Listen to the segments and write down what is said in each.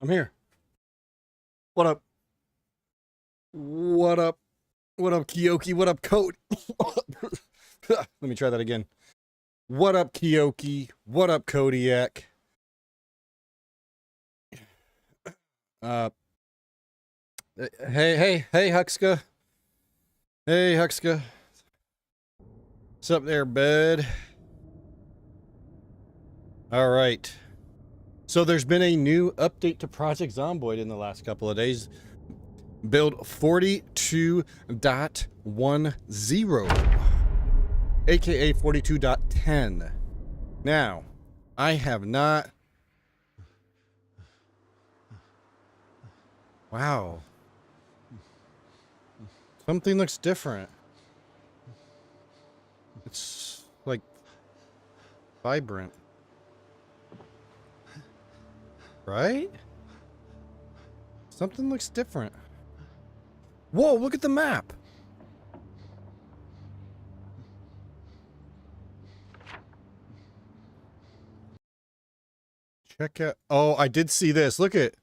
I'm here. What up? What up? What up, Kyoki? What up, Code? Let me try that again. What up, Kyoki? What up, Kodiak? Uh, hey, Huxka. Hey, Huxka. What's up there, bud? All right. So there's been a new update to Project Zomboid in the last couple of days. Build 42.10, aka 42.10. Now, I have not... Wow. Something looks different. It's like vibrant. Right? Something looks different. Whoa, look at the map. Check out. Oh, I did see this. Look at.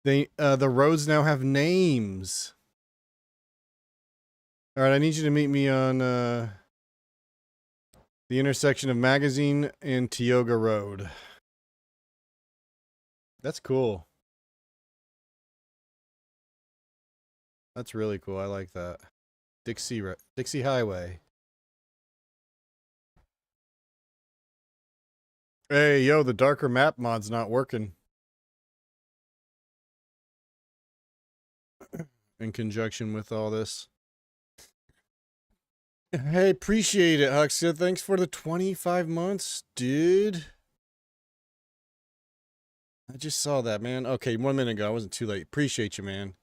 The roads now have names. All right, I need you to meet me on the intersection of Magazine and Tioga Road. That's cool. That's really cool. I like that. Dixie Highway. Hey, yo, the darker map mod's not working. In conjunction with all this. Hey, appreciate it, Huxia. Thanks for the 25 months, dude. I just saw that, man. Okay, 1 minute ago. I wasn't too late. Appreciate you, man.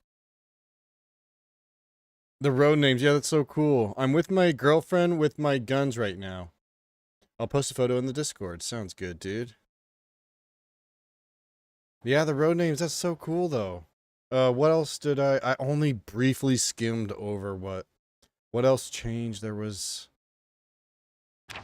The road names. Yeah, that's so cool. I'm with my girlfriend with my guns right now. I'll post a photo in the Discord. Sounds good, dude. Yeah, the road names. That's so cool, though. What else did I only briefly skimmed over what else changed? There was... I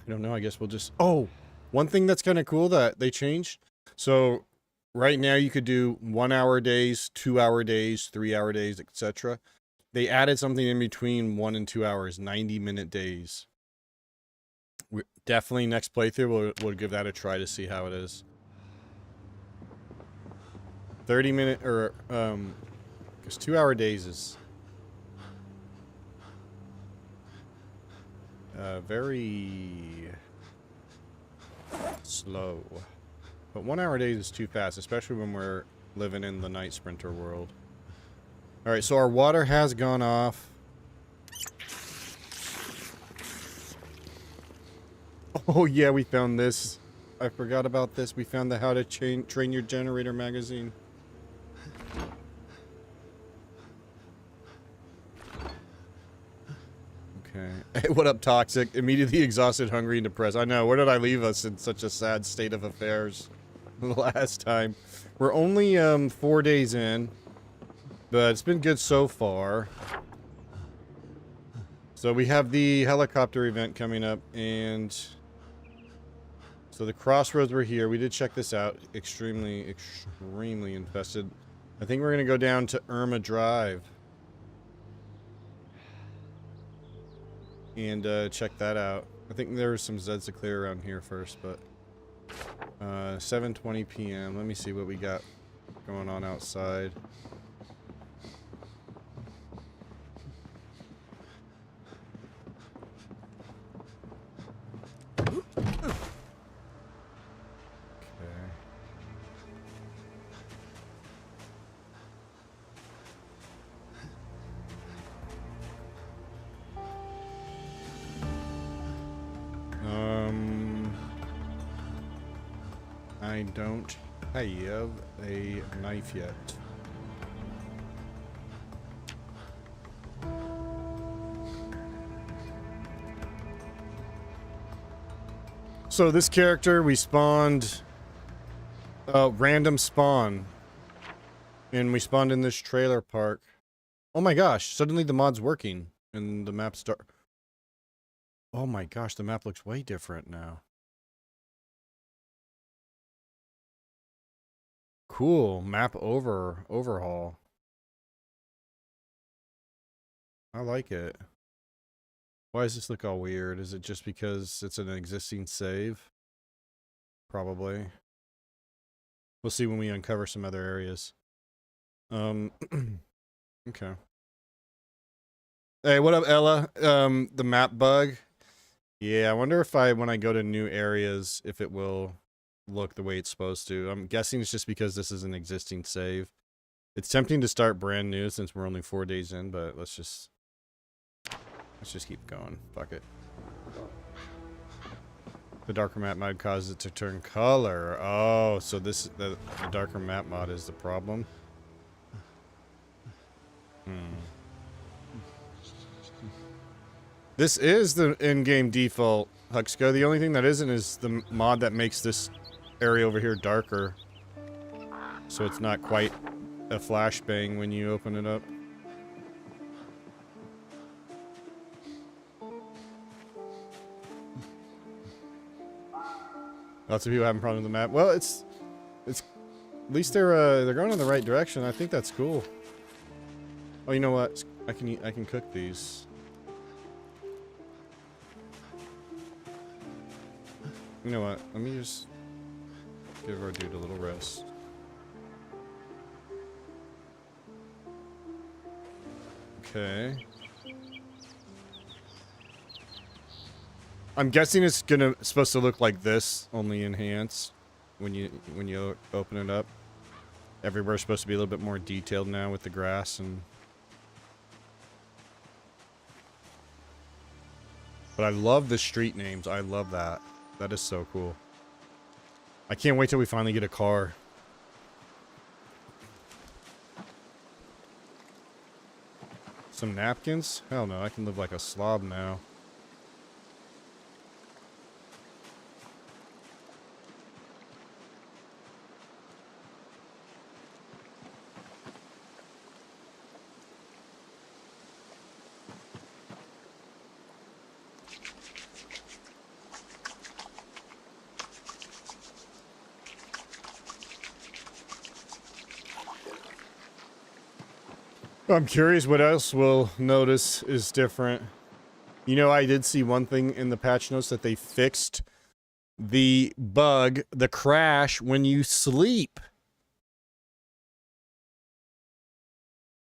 don't know. I guess we'll just... Oh! One thing that's kind of cool that they changed. So, right now you could do 1 hour days, 2 hour days, 3 hour days, etc. They added something in between 1 and 2 hours, 90-minute days. Definitely next playthrough, we'll give that a try to see how it is. 30-minute, or, because 2 hour days is... very slow. But 1 hour days is too fast, especially when we're living in the night sprinter world. Alright, so our water has gone off. Oh yeah, we found this. I forgot about this. We found the How to Train Your Generator magazine. Okay. What up, Toxic? Immediately exhausted, hungry, and depressed. I know. Where did I leave us in such a sad state of affairs the last time? We're only 4 days in, but it's been good so far. So we have the helicopter event coming up, and so the crossroads were here. We did check this out. Extremely infested. I think we're gonna go down to Irma Drive and check that out. I think there was some Zeds to clear around here first, but 7:20 p.m. Let me see what we got going on outside. I don't have a knife yet. So this character, we spawned random spawn. And we spawned in this trailer park. Oh my gosh, suddenly the mod's working and the map Oh my gosh, the map looks way different now. Cool. Map overhaul. I like it. Why does this look all weird? Is it just because it's an existing save? Probably. We'll see when we uncover some other areas. Okay. Hey, what up, Ella? The map bug. Yeah, I wonder if when I go to new areas, if it will look the way it's supposed to. I'm guessing it's just because this is an existing save. It's tempting to start brand new since we're only 4 days in, but let's just keep going. Fuck it. The darker map mod causes it to turn color. Oh, so the darker map mod is the problem. This is the in-game default, Huxco. The only thing that isn't is the mod that makes this area over here darker. So it's not quite a flashbang when you open it up. Lots of people having problems with the map. Well, it's at least they're going in the right direction. I think that's cool. Oh, you know what? I can cook these. You know what? Let me just give our dude a little rest. Okay. I'm guessing it's supposed to look like this, only enhanced when you open it up. Everywhere's supposed to be a little bit more detailed now with the grass and. But I love the street names. I love that. That is so cool. I can't wait till we finally get a car. Some napkins? Hell no, I can live like a slob now. I'm curious what else we'll notice is different. You know, I did see one thing in the patch notes that they fixed the bug, the crash when you sleep.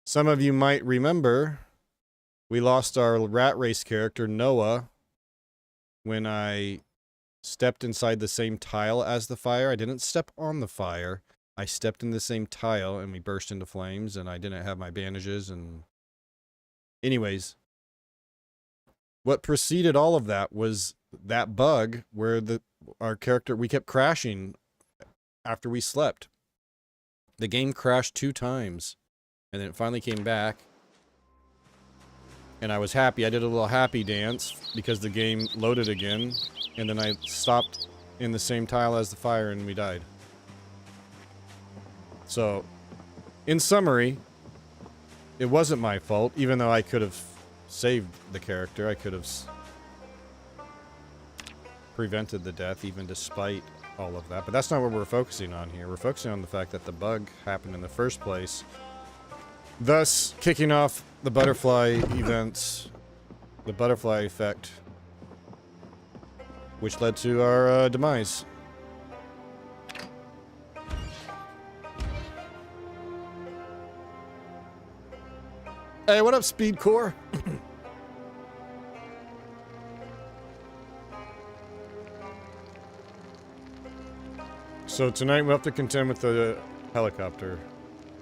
Some of you might remember we lost our rat race character, Noah, when I stepped inside the same tile as the fire. I didn't step on the fire. I stepped in the same tile and we burst into flames and I didn't have my bandages and... Anyways. What preceded all of that was that bug where our character... We kept crashing after we slept. The game crashed 2 times. And then it finally came back. And I was happy. I did a little happy dance because the game loaded again. And then I stopped in the same tile as the fire and we died. So, in summary, it wasn't my fault, even though I could have saved the character. I could have prevented the death, even despite all of that. But that's not what we're focusing on here. We're focusing on the fact that the bug happened in the first place, thus kicking off the butterfly events, the butterfly effect, which led to our demise. Hey, what up, Speedcore? So tonight we'll have to contend with the helicopter.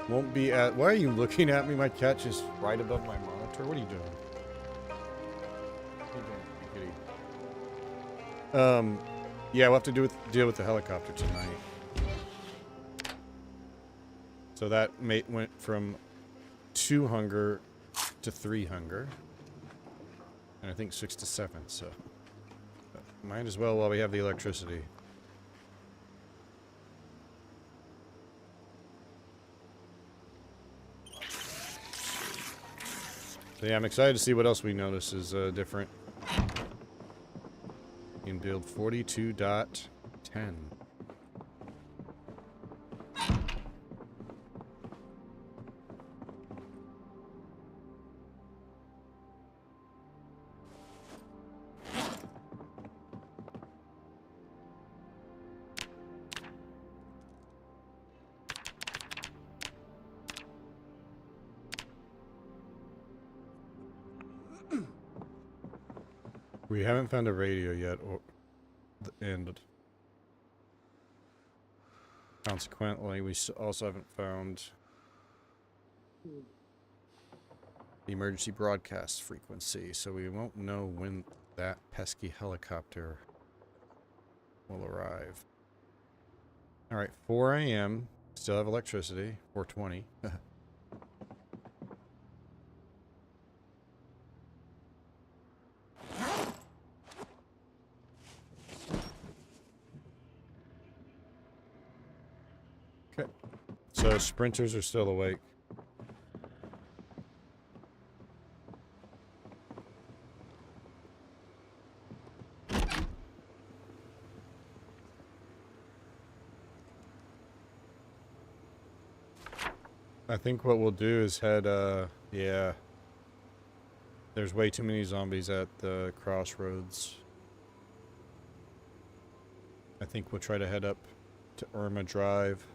Won't be at... Why are you looking at me? My catch is right above my monitor. What are you doing? Yeah, we'll have to deal with the helicopter tonight. So that mate went from 2 hunger to 3 hunger. And I think 6 to 7, so... Might as well while we have the electricity. So yeah, I'm excited to see what else we notice is different. In build 42.10. We haven't found a radio yet, and consequently, we also haven't found the emergency broadcast frequency, so we won't know when that pesky helicopter will arrive. Alright, 4 a.m. Still have electricity. 4:20. Okay. So sprinters are still awake. I think what we'll do is head, yeah. There's way too many zombies at the crossroads. I think we'll try to head up to Irma Drive.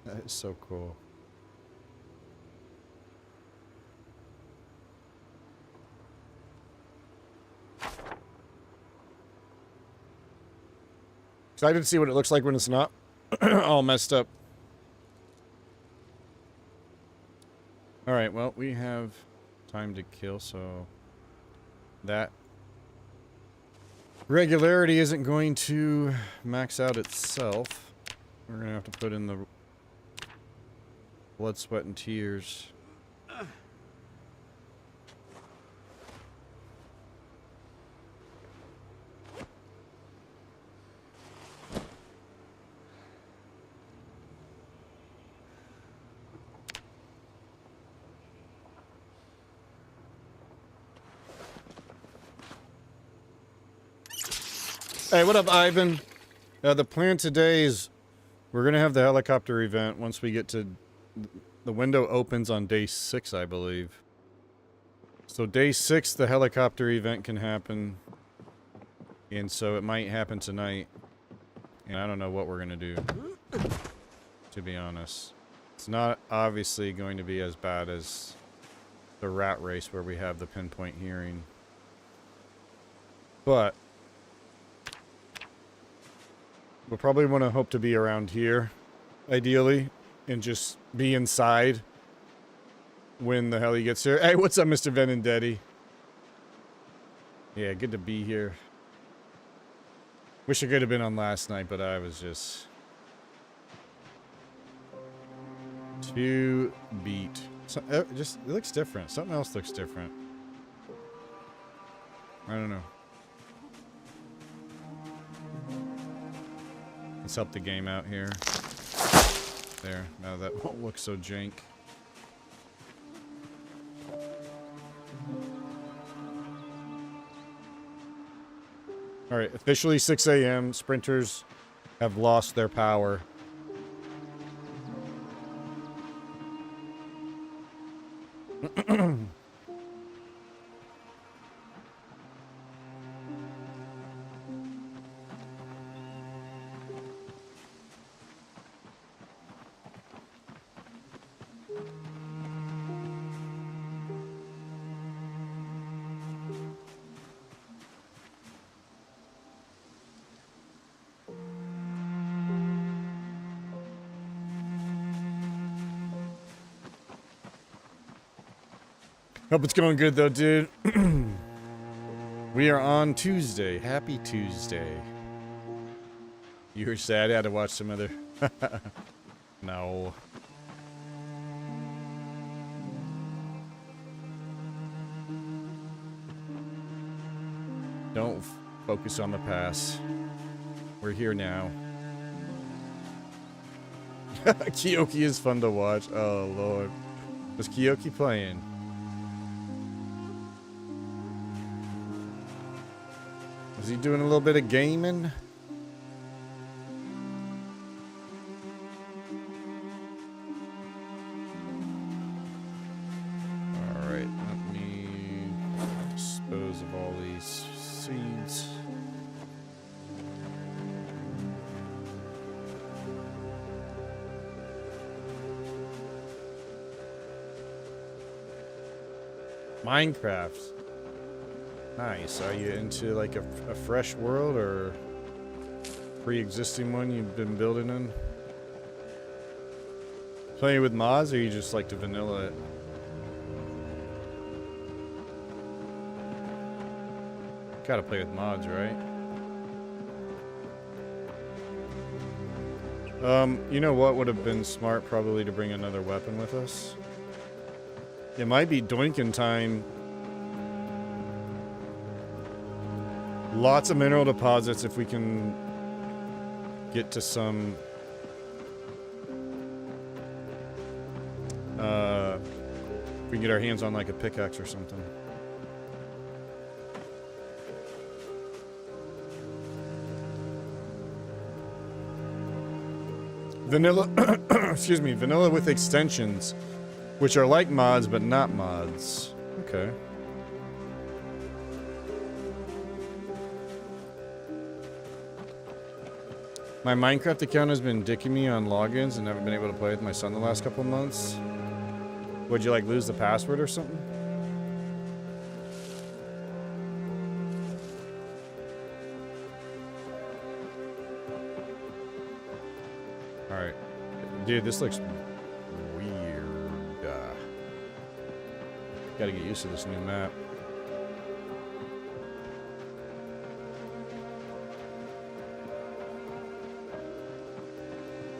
That is so cool. Excited to see what it looks like when it's not all messed up. Alright, well, we have time to kill, so that regularity isn't going to max out itself. We're going to have to put in the blood, sweat, and tears. Hey, what up, Ivan? The plan today is we're going to have the helicopter event once we get to... The window opens on day 6, I believe. So day 6, the helicopter event can happen. And so it might happen tonight. And I don't know what we're going to do, to be honest. It's not obviously going to be as bad as the rat race where we have the pinpoint hearing. But... we'll probably want to hope to be around here, ideally, and just be inside when the heli gets here. Hey, what's up, Mr. Venendetti? Yeah, good to be here. Wish I could have been on last night, but I was just too beat. So, just, it looks different. Something else looks different. I don't know. Let's help the game out here. There. Now that won't look so jank. Alright, officially 6 a.m. Sprinters have lost their power. Hope it's going good though, dude. We are on Tuesday. Happy Tuesday. You were sad I had to watch some other... No. Don't focus on the past. We're here now. Kyoki is fun to watch. Oh, Lord. Was Kyoki playing? Is he doing a little bit of gaming? Alright, let me dispose of all these seeds. Minecraft. Nice. Are you into like a fresh world or pre-existing one you've been building in? Playing with mods, or you just like to vanilla it? Gotta play with mods, right? You know what would have been smart probably to bring another weapon with us? It might be doinking time. Lots of mineral deposits if we can get to some if we can get our hands on like a pickaxe or something. Vanilla excuse me, vanilla with extensions, which are like mods but not mods. Okay. My Minecraft account has been dicking me on logins and haven't been able to play with my son the last couple of months. Would you like lose the password or something? Alright. Dude, this looks weird. Gotta get used to this new map.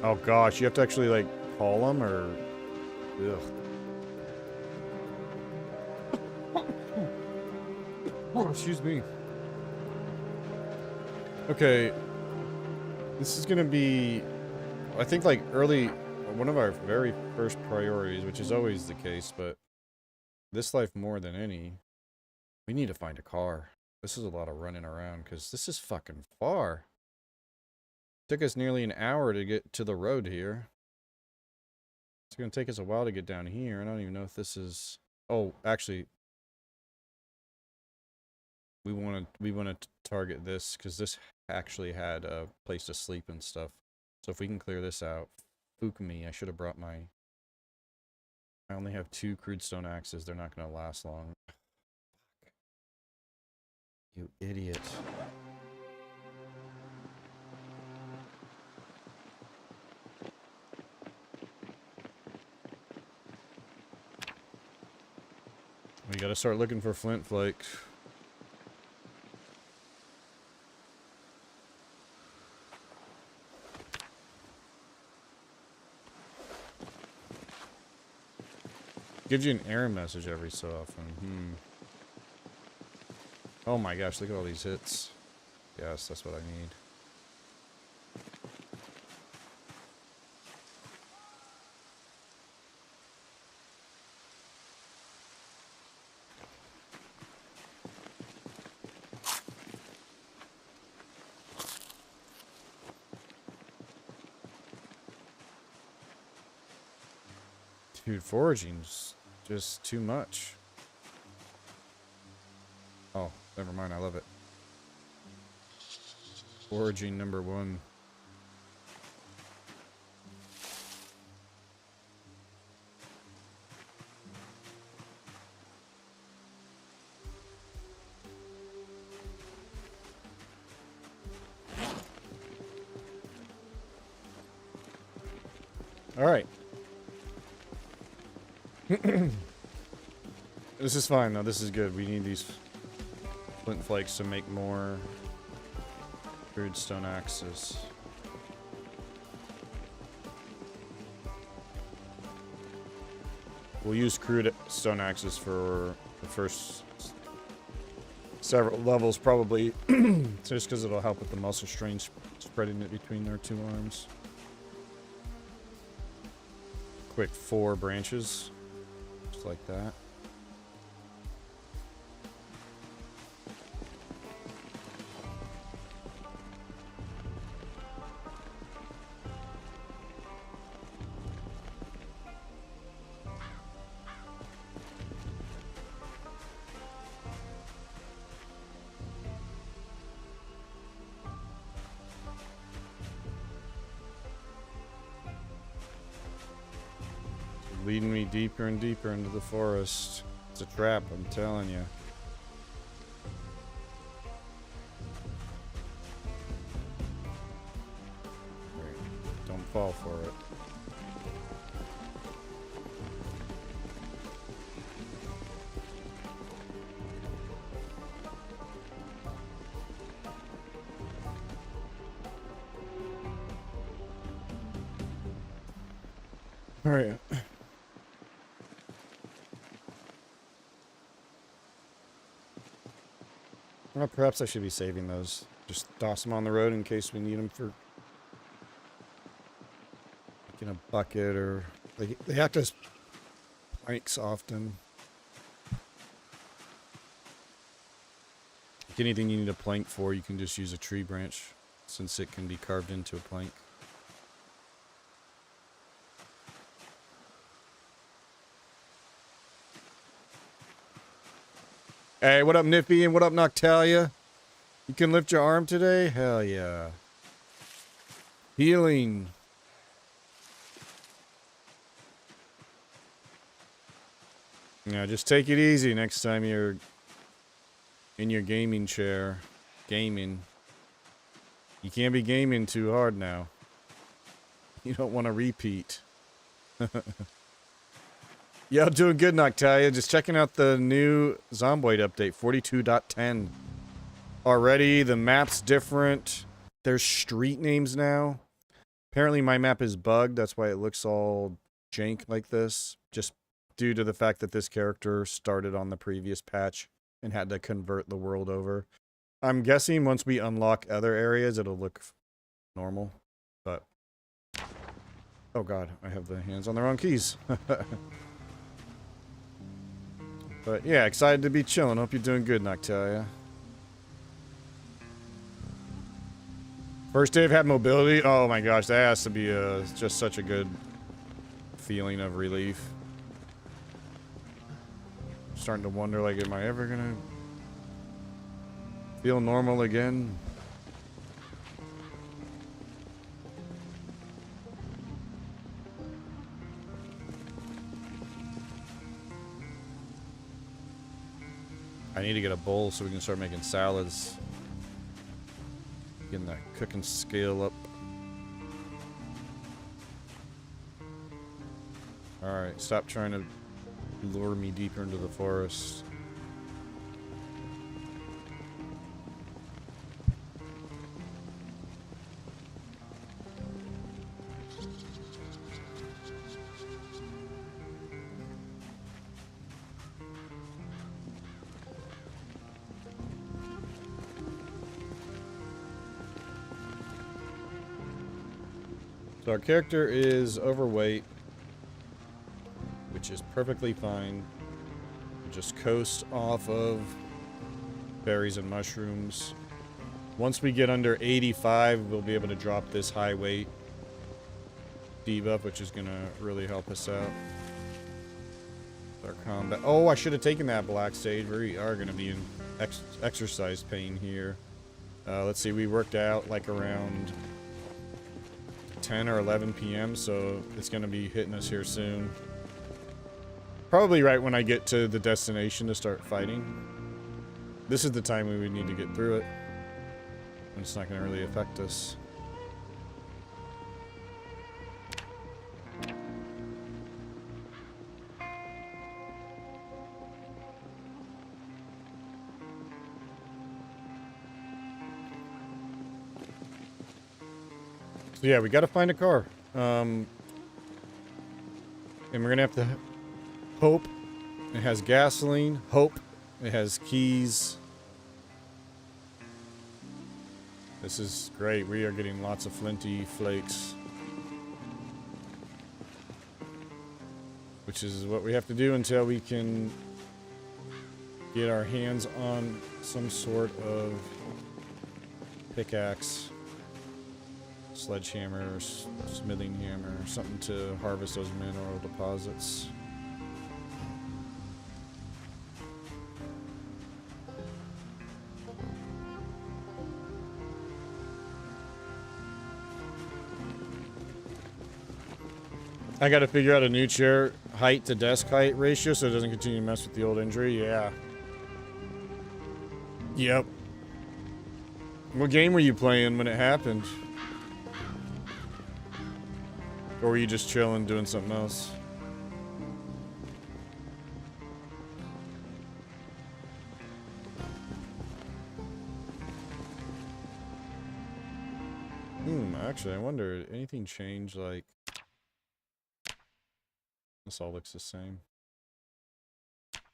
Oh gosh, you have to actually like call them or... Ugh. Oh, excuse me. Okay. This is gonna be... I think like early... One of our very first priorities, which is always the case, but... This life more than any... We need to find a car. This is a lot of running around, because this is fucking far. Took us nearly an hour to get to the road here. It's gonna take us a while to get down here. I don't even know if this is... Oh, actually... We want to target this, because this actually had a place to sleep and stuff. So if we can clear this out... Fook me, I should have brought my... I only have 2 crude stone axes. They're not gonna last long. You idiot. We gotta start looking for flint flakes. Gives you an error message every so often. Oh my gosh, look at all these hits. Yes, that's what I need. Dude, foraging's just too much. Oh, never mind, I love it. Foraging number 1. All right. This is fine though, this is good. We need these flint flakes to make more crude stone axes. We'll use crude stone axes for the first several levels probably, just because it'll help with the muscle strain spreading it between our 2 arms. Quick 4 branches. Just like that. Leading me deeper and deeper into the forest. It's a trap, I'm telling you. fall for it. All right. Well, perhaps I should be saving those. Just toss them on the road in case we need them for like in a bucket, or they act as planks often. Like anything you need a plank for, you can just use a tree branch since it can be carved into a plank. Hey, what up, Nippy, and what up, Noctalia? You can lift your arm today? Hell yeah. Healing. Yeah, just take it easy next time you're in your gaming chair. Gaming. You can't be gaming too hard now. You don't want to repeat. Yo, doing good, Noctalia. Just checking out the new Zomboid update, 42.10. Already, the map's different. There's street names now. Apparently, my map is bugged. That's why it looks all jank like this. Just due to the fact that this character started on the previous patch and had to convert the world over. I'm guessing once we unlock other areas, it'll look normal. But... oh god, I have the hands on the wrong keys. But yeah, excited to be chilling. Hope you're doing good, Noctalia. First day of had mobility. Oh my gosh, that has to be just such a good feeling of relief. Starting to wonder, like, am I ever gonna feel normal again? I need to get a bowl so we can start making salads. Getting that cooking skill up. Alright, stop trying to lure me deeper into the forest. So our character is overweight, which is perfectly fine. We'll just coast off of berries and mushrooms. Once we get under 85, we'll be able to drop this high weight debuff, which is going to really help us out. Our combat. Oh, I should have taken that black sage. We are going to be in exercise pain here. Let's see, we worked out like around 10 or 11 p.m., so it's going to be hitting us here soon. Probably right when I get to the destination to start fighting. This is the time we would need to get through it. And it's not going to really affect us. So yeah, we got to find a car. And we're going to have to hope it has gasoline. Hope it has keys. This is great. We are getting lots of flinty flakes. Which is what we have to do until we can get our hands on some sort of pickaxe. Sledgehammer or smithing hammer or something to harvest those mineral deposits. I gotta figure out a new chair height to desk height ratio so it doesn't continue to mess with the old injury. Yeah. Yep. What game were you playing when it happened? Or were you just chilling, doing something else? Actually, I wonder, anything changed, like... This all looks the same.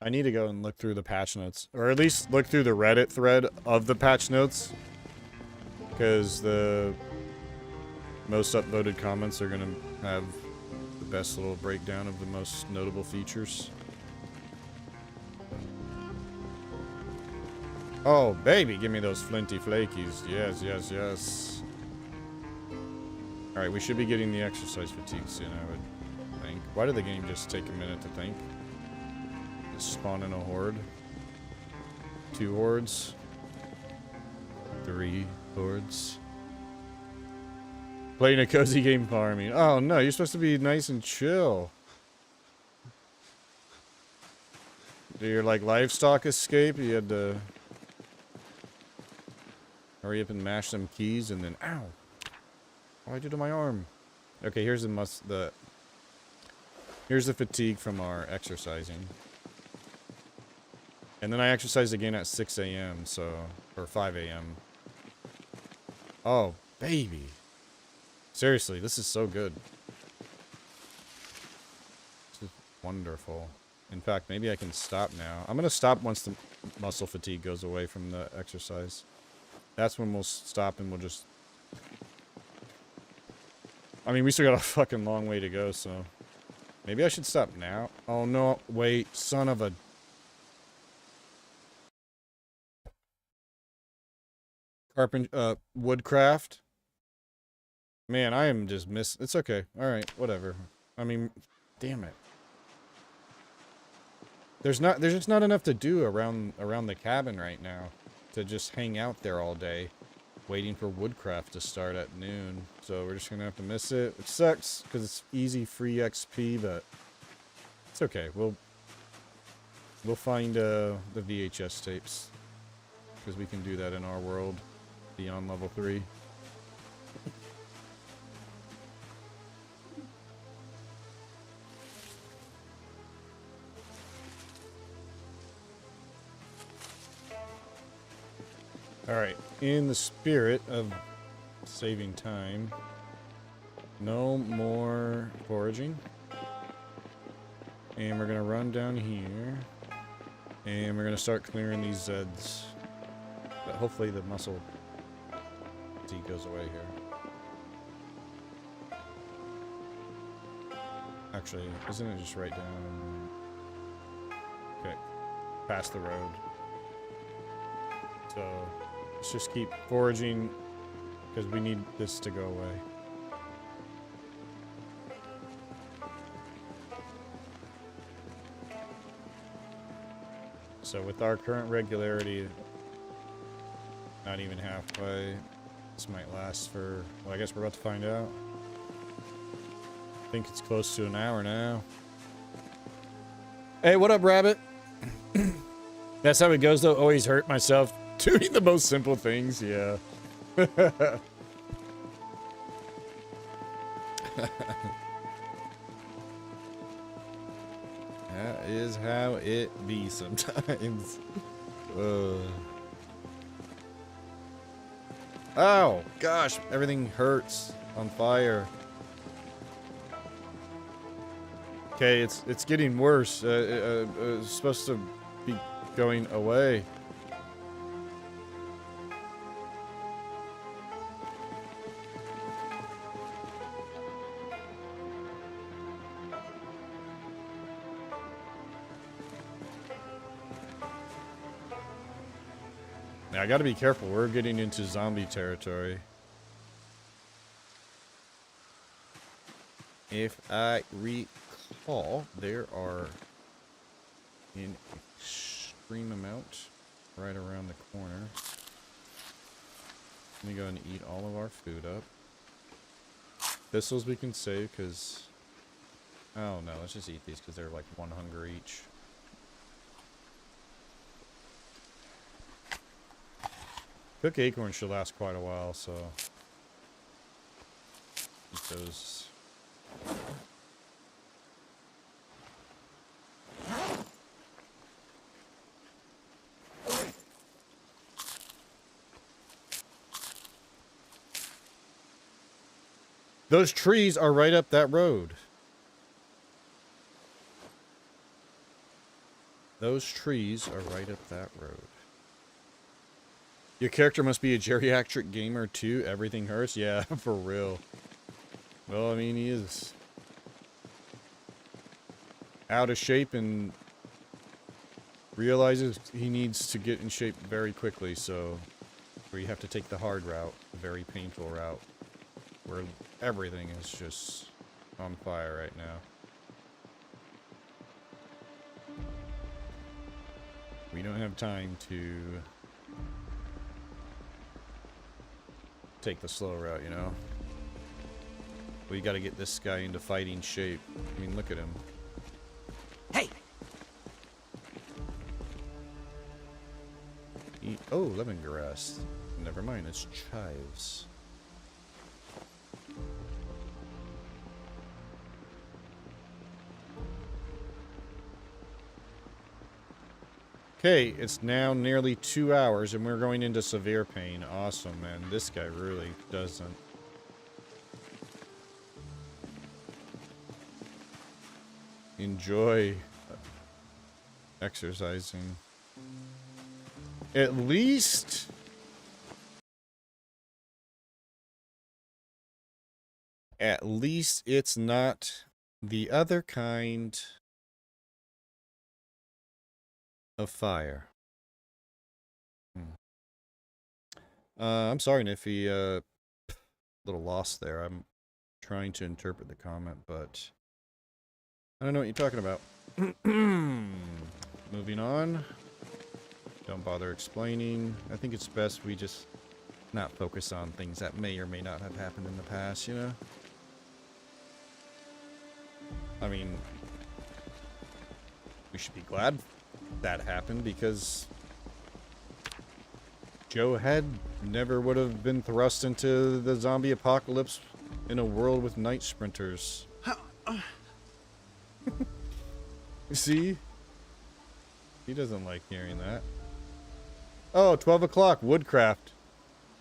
I need to go and look through the patch notes. Or at least look through the Reddit thread of the patch notes. Because the most upvoted comments are going to have the best little breakdown of the most notable features. Oh, baby, give me those flinty flakies. Yes, yes, yes. Alright, we should be getting the exercise fatigue soon, I would think. Why did the game just take a minute to think? Just spawn in a horde. 2 hordes. 3 hordes. Playing a cozy game farming. Oh no, you're supposed to be nice and chill. Do your like livestock escape? You had to hurry up and mash some keys and then ow. What did I do to my arm? Okay, here's here's the fatigue from our exercising. And then I exercised again at 6 a.m. so or 5 a.m. Oh, baby. Seriously, this is so good. This is wonderful. In fact, maybe I can stop now. I'm going to stop once the muscle fatigue goes away from the exercise. That's when we'll stop and we'll just... I mean, we still got a fucking long way to go, so... Maybe I should stop now. Oh, no. Wait. Son of a... Woodcraft. Man, I am just It's okay. Alright, whatever. I mean, damn it. There's just not enough to do around the cabin right now. To just hang out there all day. Waiting for Woodcraft to start at noon. So we're just gonna have to miss it. It sucks, because it's easy, free XP, but... It's okay. We'll find the VHS tapes. Because we can do that in our world. Beyond level 3. Alright, in the spirit of saving time, no more foraging. And we're gonna run down here. And we're gonna start clearing these Zeds. But hopefully the muscle fatigue goes away here. Actually, isn't it just right down? Okay, past the road. So... let's just keep foraging, because we need this to go away. So with our current regularity, not even halfway, this might last for, well, I guess we're about to find out. I think it's close to an hour now. Hey, what up, Rabbit? That's how it goes, though. Always hurt myself. Doing the most simple things, yeah. That is how it be sometimes. Oh, gosh, everything hurts on fire. Okay, it's getting worse. It's supposed to be going away. Now, I gotta be careful. We're getting into zombie territory. If I recall, there are an extreme amount right around the corner. Let me go and eat all of our food up. Thistles we can save because... oh no, let's just eat these because they're like 1 hunger each. Cook acorns should last quite a while, so eat those Those trees are right up that road. Those trees are right up that road. Your character must be a geriatric gamer too. Everything hurts. Yeah, for real. Well, I mean, he is out of shape and realizes he needs to get in shape very quickly, so we have to take the hard route, the very painful route, where everything is just on fire right now. We don't have time to take the slow route, you know? We gotta get this guy into fighting shape. I mean, look at him. Hey! Oh, lemongrass. Never mind, it's chives. Okay, it's now nearly 2 hours and we're going into severe pain. Awesome, man. This guy really doesn't. Enjoy exercising. At least it's not the other kind of fire. I'm sorry, Niffy. Little lost there. I'm trying to interpret the comment, but I don't know what you're talking about. Moving on. Don't bother explaining. I think it's best we just not focus on things that may or may not have happened in the past, you know? I mean, we should be glad that happened because Joe Head never would have been thrust into the zombie apocalypse in a world with night sprinters. See? He doesn't like hearing that. Oh, 12 o'clock, Woodcraft.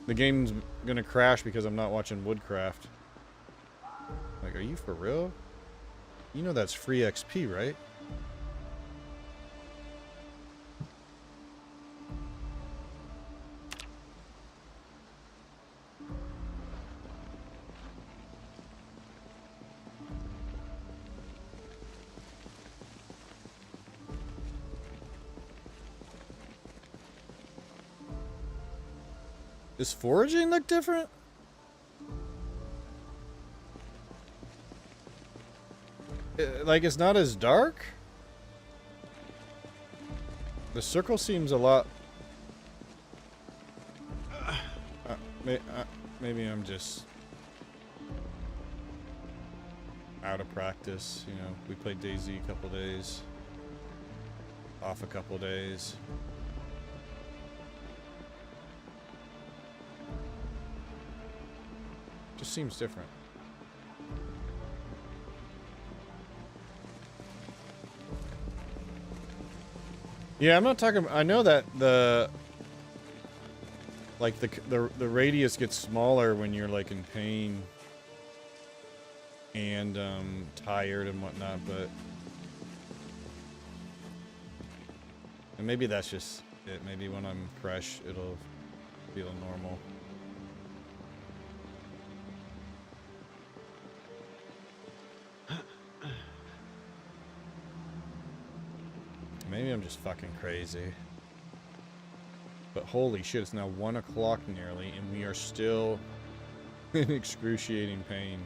The game's gonna crash because I'm not watching Woodcraft. Like, are you for real? You know that's free XP, right? Does foraging look different? Like, it's not as dark? The circle seems a lot... maybe I'm just... out of practice, you know. We played DayZ a couple days. Off a couple days. Just seems different. Yeah, I'm not talking. I know that the radius gets smaller when you're like in pain and tired and whatnot, but and maybe that's just it. Maybe when I'm fresh, it'll feel normal. Maybe I'm just fucking crazy. But holy shit, it's now 1 o'clock nearly, and we are still in excruciating pain.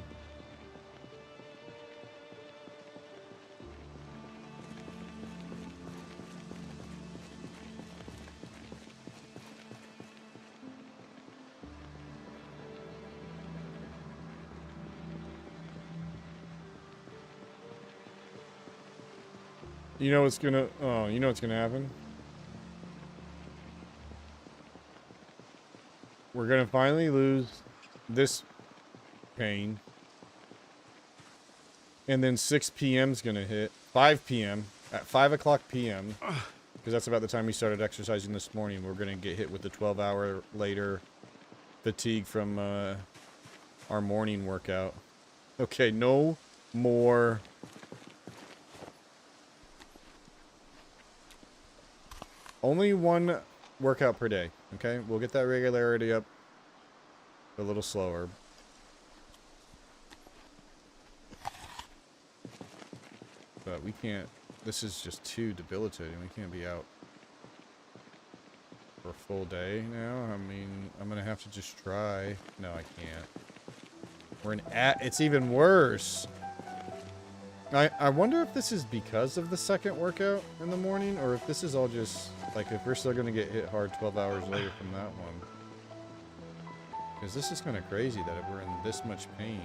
You know what's gonna... Oh, you know what's gonna happen? We're gonna finally lose this pain. And then 6 p.m. is going to hit. 5 p.m. At 5 o'clock p.m. Because that's about the time we started exercising this morning. We're going to get hit with the 12-hour later fatigue from our morning workout. Okay, no more. Only one workout per day. Okay, we'll get that regularity up a little slower. But we can't. This is just too debilitating. We can't be out for a full day now. I mean, I'm gonna have to just try. No, I can't. We're in it's even worse. I wonder if this is because of the second workout in the morning, or if this is all just like if we're still gonna get hit hard 12 hours later from that one. Because this is kind of crazy that we're in this much pain.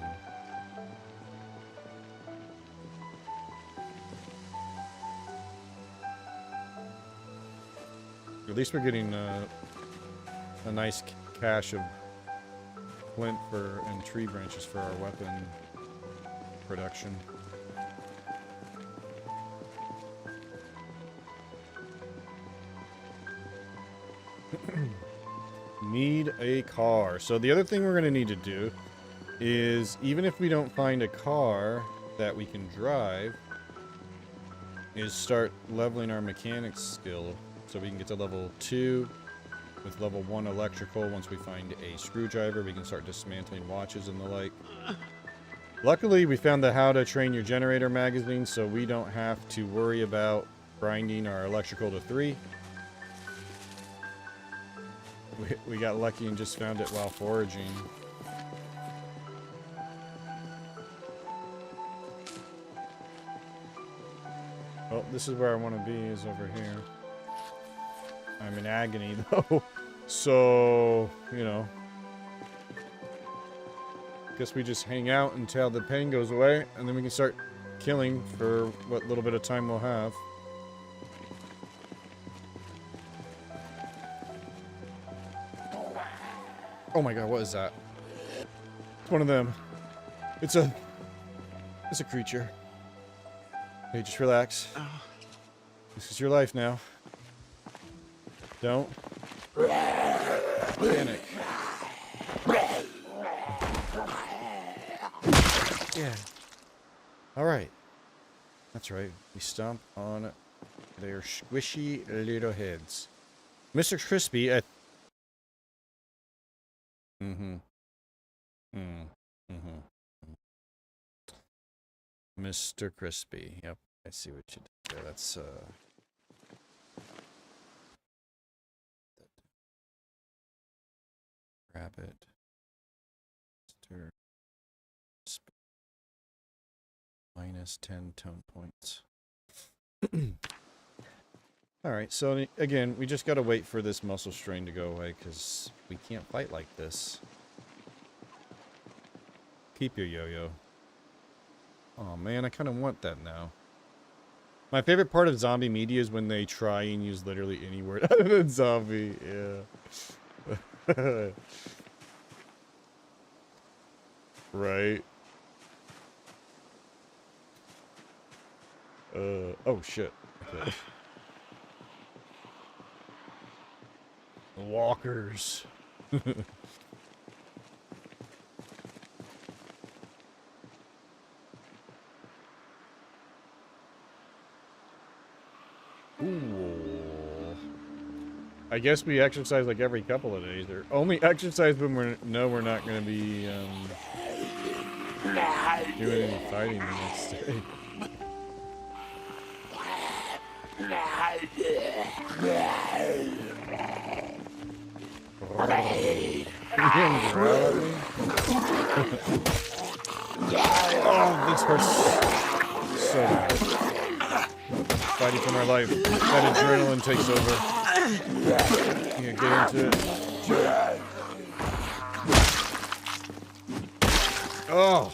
At least we're getting a nice cache of flint and tree branches for our weapon production. Need a car. So the other thing we're going to need to do is, even if we don't find a car that we can drive, is start leveling our mechanics skill. So we can get to level 2 with level 1 electrical. Once we find a screwdriver, we can start dismantling watches and the like. Luckily, we found the How to Train Your Generator magazine, so we don't have to worry about grinding our electrical to 3. We got lucky and just found it while foraging. Well, this is where I want to be, is over here. I'm in agony, though. So, you know. Guess we just hang out until the pain goes away, and then we can start killing for what little bit of time we'll have. Oh my god, what is that? It's one of them. It's a creature. Hey, just relax. This is your life now. Don't panic. Yeah. Alright. That's right. We stomp on their squishy little heads. Mr. Crispy, Mr. Crispy. Yep. I see what you did there. That's, Rabbit. Mr. Crispy. Minus 10 tone points. Alright, so again, we just gotta wait for this muscle strain to go away, because we can't fight like this. Keep your yo-yo. Oh man, I kind of want that now. My favorite part of zombie media is when they try and use literally any word other than zombie. Yeah. Right. Oh shit. Okay. Walkers. Ooh. I guess we exercise like every couple of days, or only exercise when we're not going to be doing any fighting the next day. Oh, this hurts so bad. Fighting for my life. That adrenaline takes over. Yeah, get into it. Oh!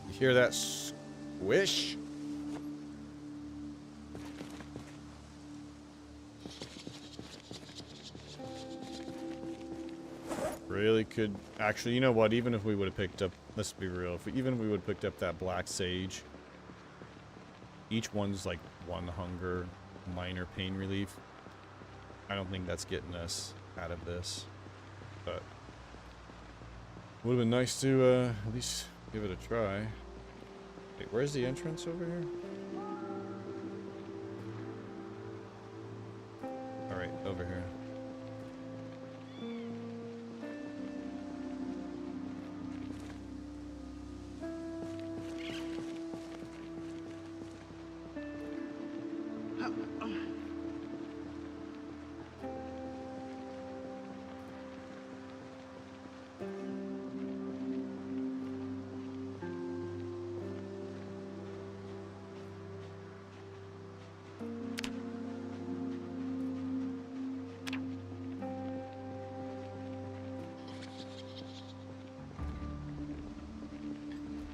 You hear that squish? Really could... Actually, you know what? Even if we would have picked up... Let's be real. Even if we would have picked up that black sage, Each one's like 1 hunger, minor pain relief. I don't think that's getting us out of this, but would have been nice to at least give it a try. Wait, where's the entrance over here? Alright, over here.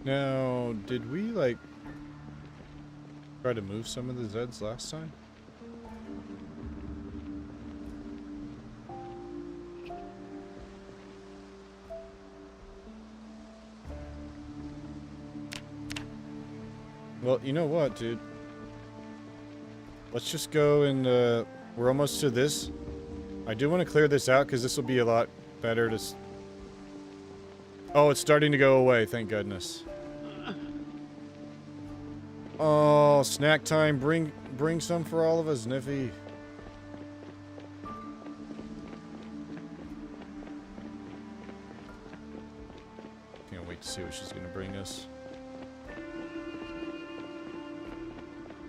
Now, did we, like, try to move some of the Zeds last time? Well, you know what, dude? Let's just go and, we're almost to this. I do want to clear this out, because this will be a lot better to... Oh, it's starting to go away, thank goodness. Oh, snack time. Bring some for all of us, Niffy. Can't wait to see what she's gonna bring us.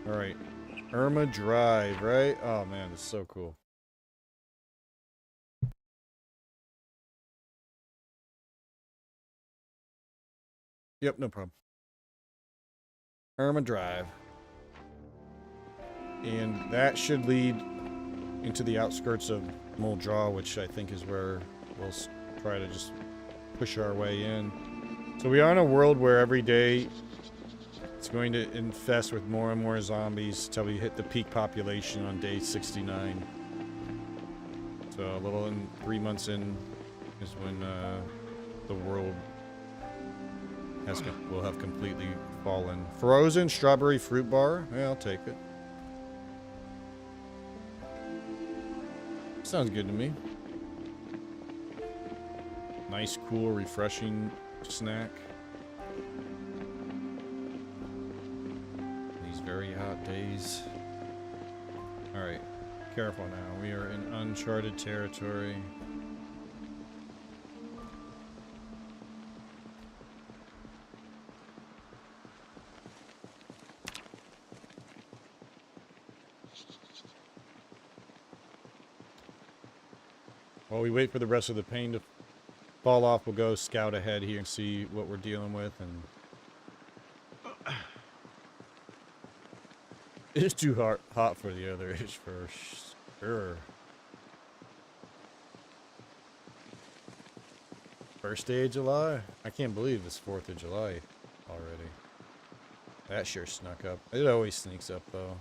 Alright. Irma Drive, right? Oh man, it's so cool. Yep, no problem. Irma Drive. And that should lead into the outskirts of Muldraw, which I think is where we'll try to just push our way in. So we are in a world where every day it's going to infest with more and more zombies until we hit the peak population on day 69. So a little in 3 months in is when the world will have completely fallen. Frozen strawberry fruit bar? Yeah, I'll take it. Sounds good to me. Nice, cool, refreshing snack. These very hot days. Alright, careful now. We are in uncharted territory. While we wait for the rest of the pain to fall off, we'll go scout ahead here and see what we're dealing with. And it's too hot for the other itch for sure. First day of July? I can't believe it's 4th of July already. That sure snuck up. It always sneaks up though.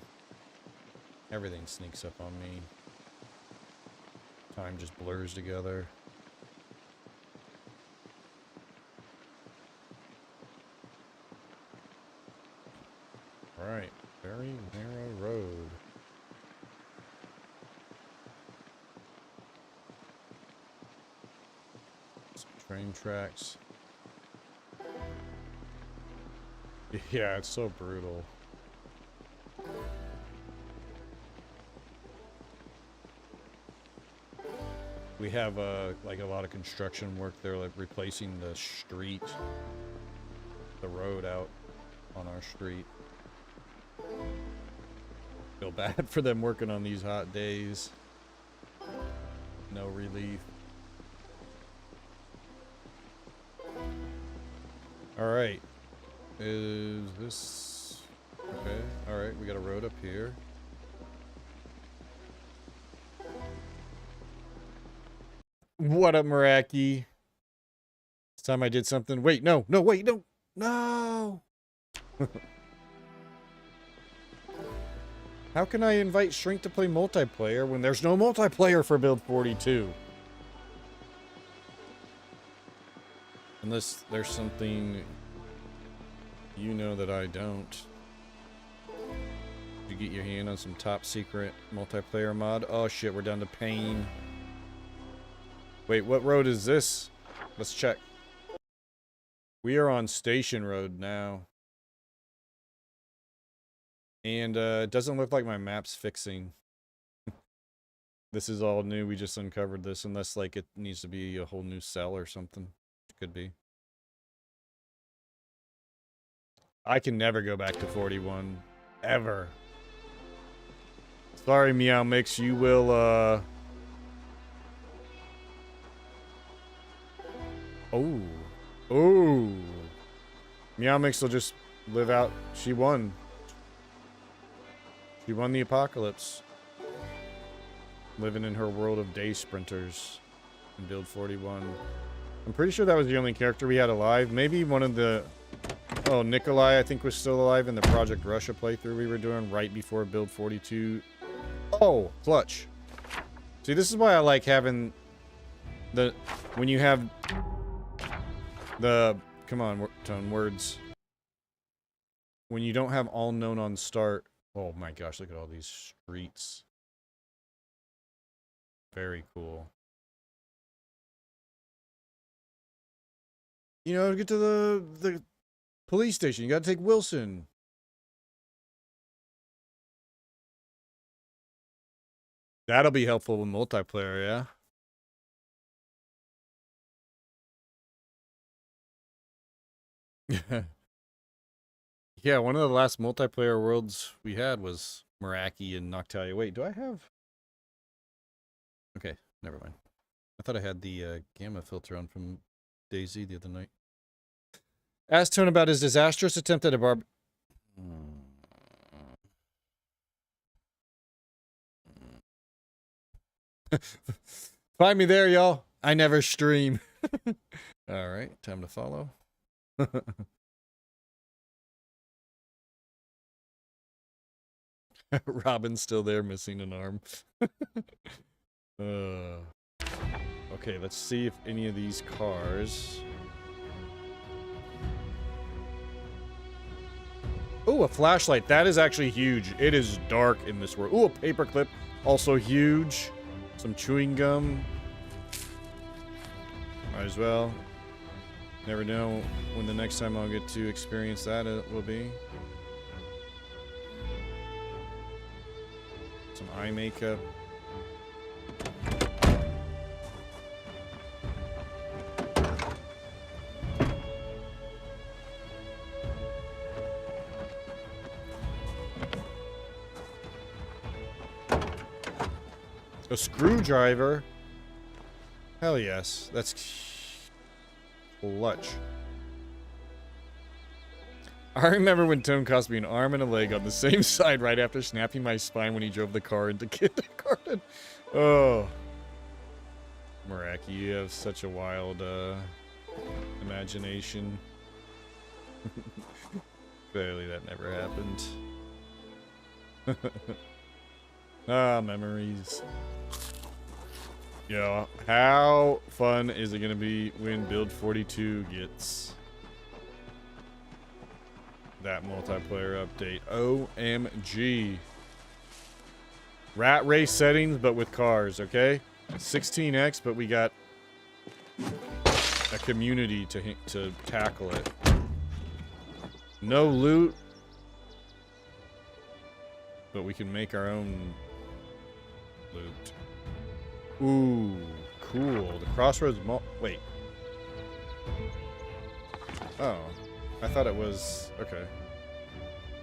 Everything sneaks up on me. Time just blurs together. Alright, very narrow road. Some train tracks. Yeah, it's so brutal. We have like a lot of construction work there, like replacing the street, the road out on our street. Feel bad for them working on these hot days. No relief. Alright. Is this... Okay, alright, we got a road up here. What up, Meraki? This time I did something. Wait, no, wait, no, no. How can I invite Shrink to play multiplayer when there's no multiplayer for Build 42? Unless there's something you know that I don't. You get your hand on some top secret multiplayer mod. Oh shit, we're down to Pain. Wait, what road is this? Let's check. We are on Station Road now. And it doesn't look like my map's fixing. This is all new. We just uncovered this, unless like it needs to be a whole new cell or something. It could be. I can never go back to 41. Ever. Sorry, Meow Mix, you will, Oh. Oh. Meow Mix will just live out. She won. She won the apocalypse. Living in her world of day sprinters in Build 41. I'm pretty sure that was the only character we had alive. Maybe one of the... Oh, Nikolai, I think, was still alive in the Project Russia playthrough we were doing right before Build 42. Oh, clutch. See, this is why I like having the... When you have the... Come on, Tone, words. When you don't have all known on start... Oh my gosh, look at all these streets. Very cool. You know, to get to the police station, you gotta take Wilson. That'll be helpful with multiplayer, yeah? Yeah, one of the last multiplayer worlds we had was Meraki and Noctalia. Wait, do I have... Okay, never mind. I thought I had the gamma filter on from DayZ the other night. Ask Tone about his disastrous attempt at a Find me there, y'all. I never stream. Alright, time to follow. Robin's still there, missing an arm. Okay, let's see if any of these cars... Oh, a flashlight. That is actually huge. It is dark in this world. Oh, a paperclip. Also huge. Some chewing gum. Might as well. Never know when the next time I'll get to experience that it will be. Some eye makeup. A screwdriver? Hell yes. That's clutch. I remember when Tone cost me an arm and a leg on the same side right after snapping my spine when he drove the car into kindergarten. Oh. Meraki, you have such a wild imagination. Clearly that never happened. Ah, memories. Yeah, how fun is it gonna be when Build 42 gets that multiplayer update? OMG. Rat race settings, but with cars, okay? 16x, but we got a community to tackle it. No loot, but we can make our own loot. Ooh, cool. The Crossroads wait. Oh. I thought it was... Okay.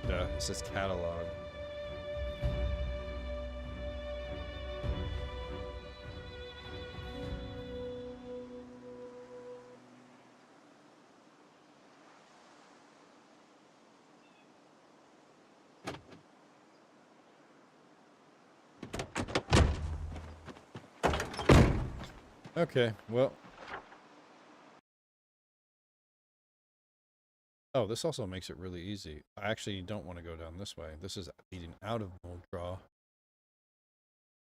Yeah, it says catalog. Okay, well. Oh, this also makes it really easy. I actually don't want to go down this way. This is leading out of Moldra.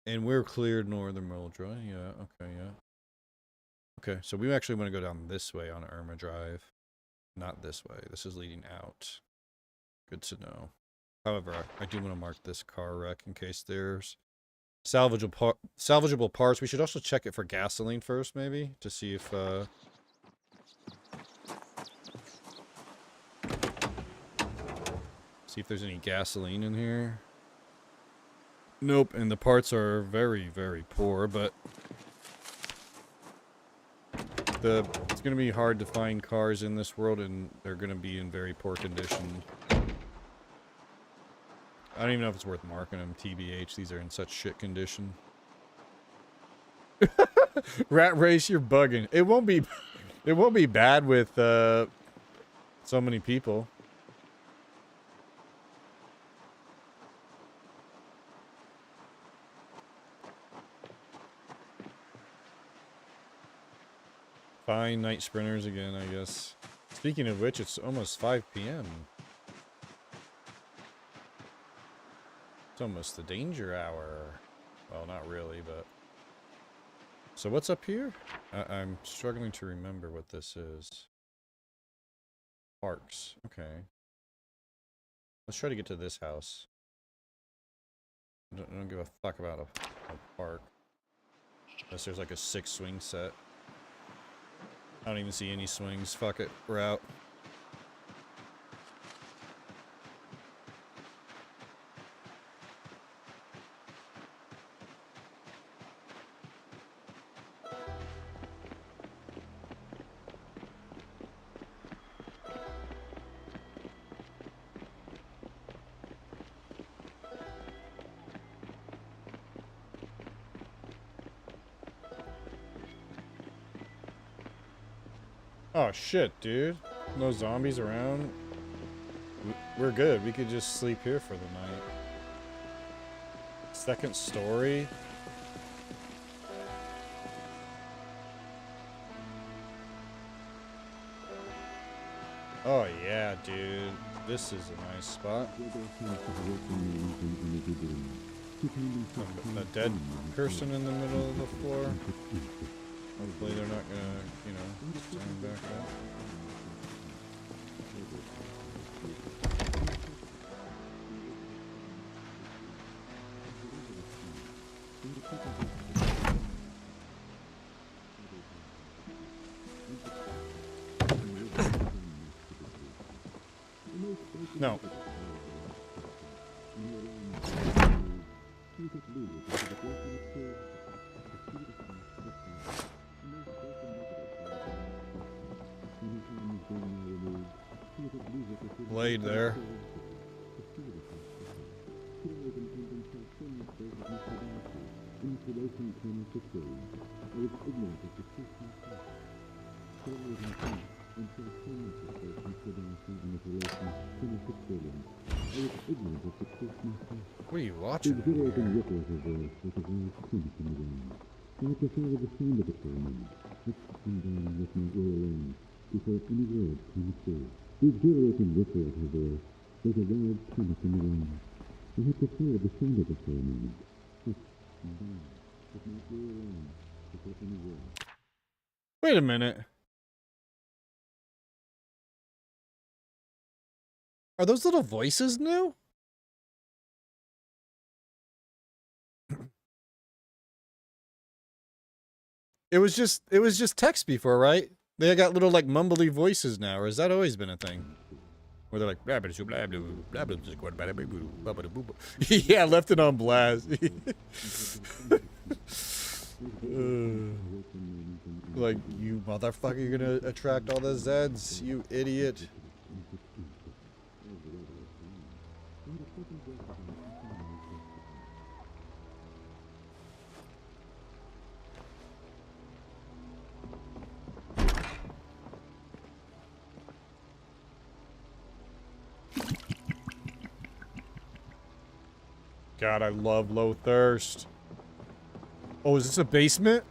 And we're cleared northern Moldra. Yeah, okay, yeah. Okay, so we actually want to go down this way on Irma Drive. Not this way. This is leading out. Good to know. However, I do want to mark this car wreck in case there's salvageable parts. We should also check it for gasoline first, maybe, to see if there's any gasoline in here. Nope, and the parts are very, very poor, but it's gonna be hard to find cars in this world, and they're gonna be in very poor condition. I don't even know if it's worth marking them, TBH. These are in such shit condition. Rat race, you're bugging. It won't be bad with so many people. Fine night sprinters again, I guess. Speaking of which, it's almost 5 p.m. It's almost the danger hour. Well, not really, but... So what's up here? I'm struggling to remember what this is. Parks. Okay. Let's try to get to this house. I don't give a fuck about a park. Unless there's like a 6 swing set. I don't even see any swings. Fuck it. We're out. Oh shit, dude. No zombies around. We're good. We could just sleep here for the night. Second story. Oh yeah, dude. This is a nice spot. A dead person in the middle of the floor. Hopefully they're not gonna, you know, stand back up. No. Blade there. What are you watching? Wait a minute. Are those little voices new? It was just text before, right? They got little like mumbly voices now, or has that always been a thing? Where they're like blah blah blah blah blah blah blah. Yeah, left it on blast. Like, you motherfucker, you're gonna attract all the Zeds, you idiot. God, I love low thirst. Oh, is this a basement?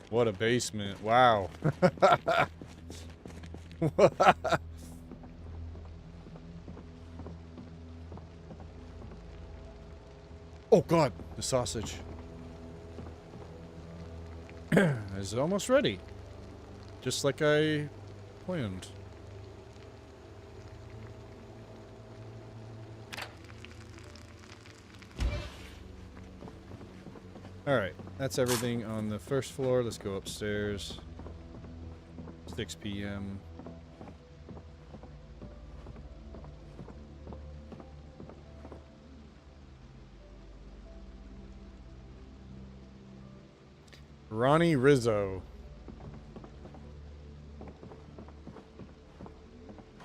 What a basement. Wow. Oh god, the sausage is almost ready. Just like I planned. Alright, that's everything on the first floor. Let's go upstairs. 6 p.m. Ronnie Rizzo.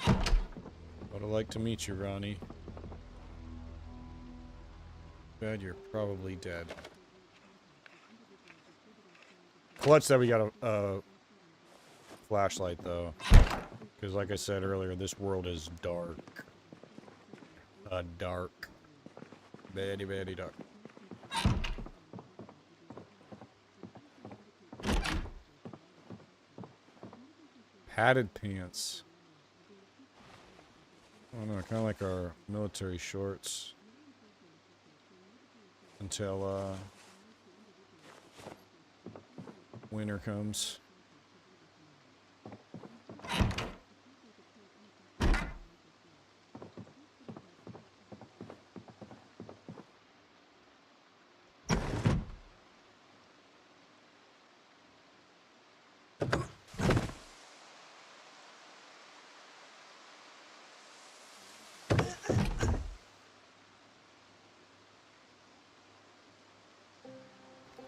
Would have liked to meet you, Ronnie. Bad, you're probably dead. Clutch that we got a flashlight, though. Because like I said earlier, this world is dark. Dark. Very, very dark. Padded pants. Oh no, kind of like our military shorts. Until, winter comes.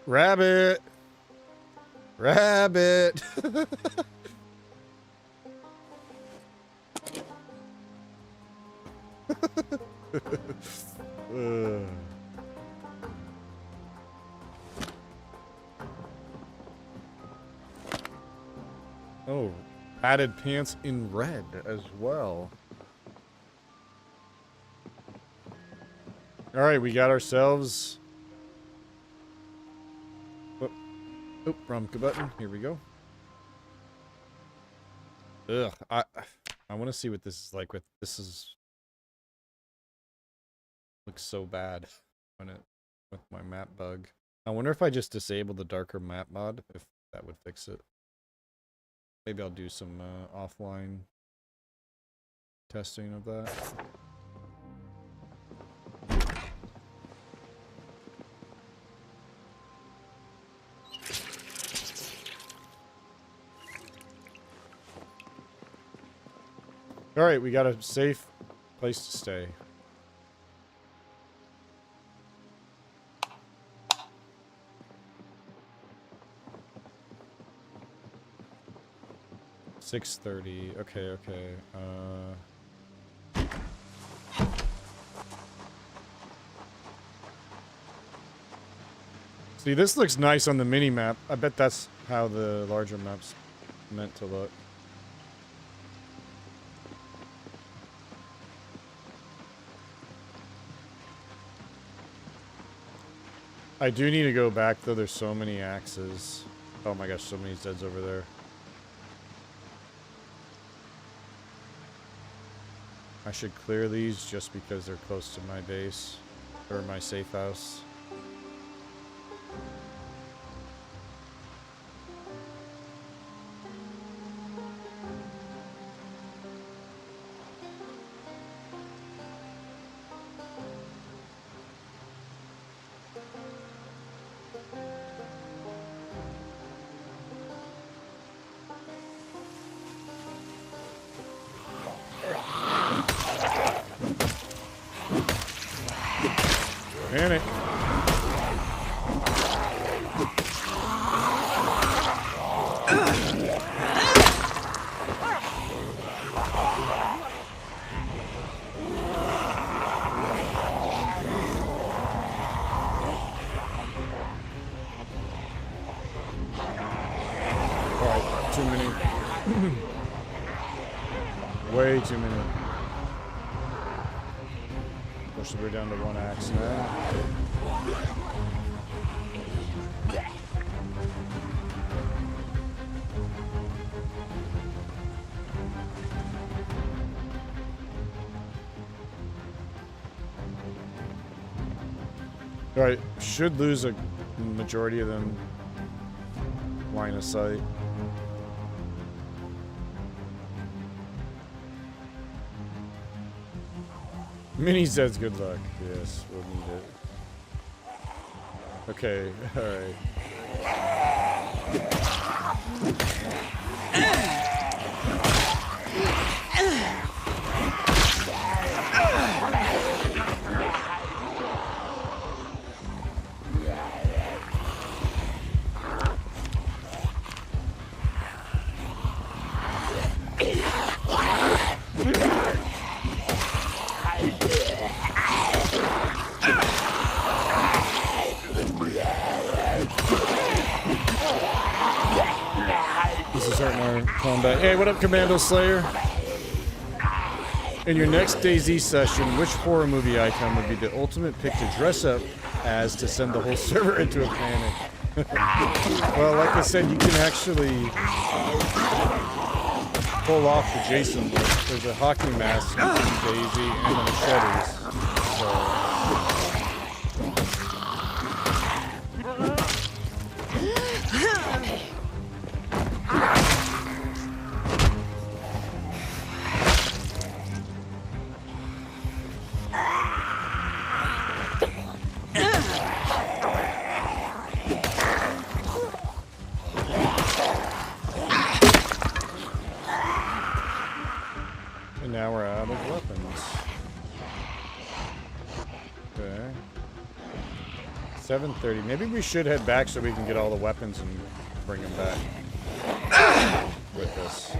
Rabbit! Rabbit! Oh, padded pants in red as well. Alright, we got ourselves... Oh, wrong button. Here we go. Ugh, I want to see what this is like with... This is... Looks so bad when it... with my map bug. I wonder if I just disable the darker map mod, if that would fix it. Maybe I'll do some offline testing of that. Alright, we got a safe place to stay. $6:30. Okay, okay. See, this looks nice on the mini map. I bet that's how the larger map's meant to look. I do need to go back, though. There's so many axes. Oh my gosh, so many Zeds over there. I should clear these just because they're close to my base. Or my safe house. Panic. Alright, too many. Way too many. So we're down to one axe now. Alright, should lose a majority of them line of sight. Minnie says good luck. Yes, we'll need it. Okay, alright. This is hurting our combat. Hey, what up, Commando Slayer? In your next DayZ session, which horror movie icon would be the ultimate pick to dress up as to send the whole server into a panic? Well, like I said, you can actually pull off the Jason look. There's a hockey mask in DayZ and the machetes. So. And now we're out of weapons. Okay. 7:30. Maybe we should head back so we can get all the weapons and bring them back with us.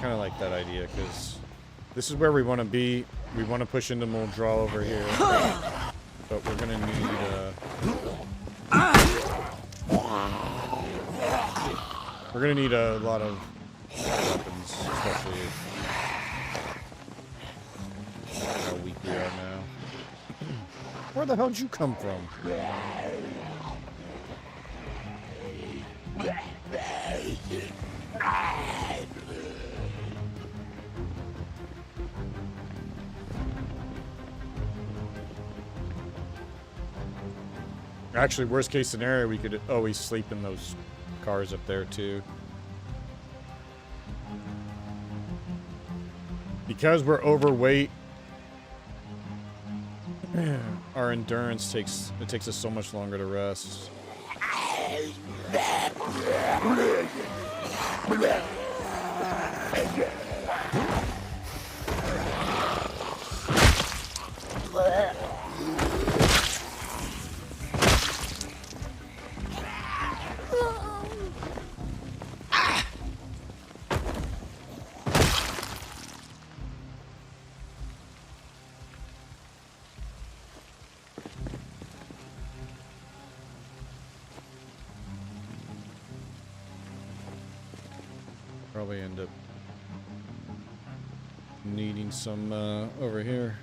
Kind of like that idea because this is where we want to be. We want to push into Muldra over here, but we're gonna need we're gonna need a lot of weapons, especially how weak we are now. Where the hell did you come from? Actually, worst case scenario, we could always sleep in those cars up there too. Because we're overweight, our endurance takes us so much longer to rest. Probably end up needing some over here.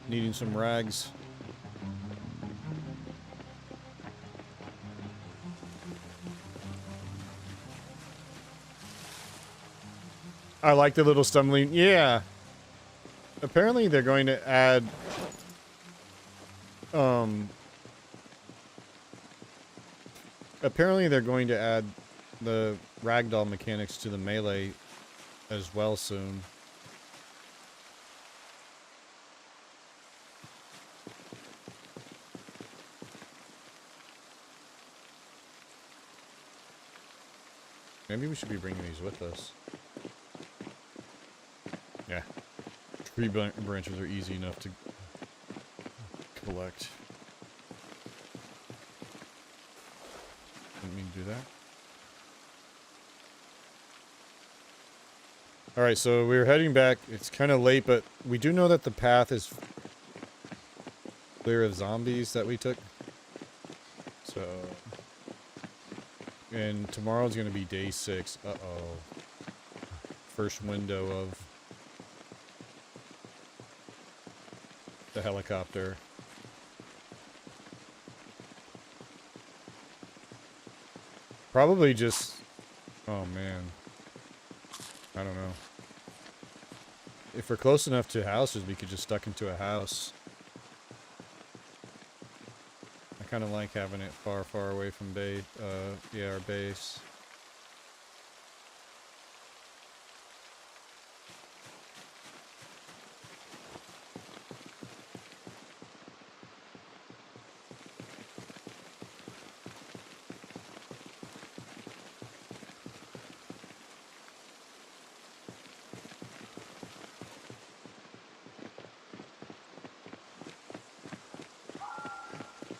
Needing some rags. I like the little stumbling. Yeah. Apparently they're going to add apparently they're going to add the ragdoll mechanics to the melee as well soon. Maybe we should be bringing these with us. Yeah. Tree branches are easy enough to collect. Didn't mean to do that. Alright, so we're heading back. It's kind of late, but we do know that the path is clear of zombies that we took. So... And tomorrow's going to be day 6. Uh-oh. First window of the helicopter. Probably just... Oh, man. I don't know. if we're close enough to houses, we could just duck into a house. I kind of like having it far, far away from our base.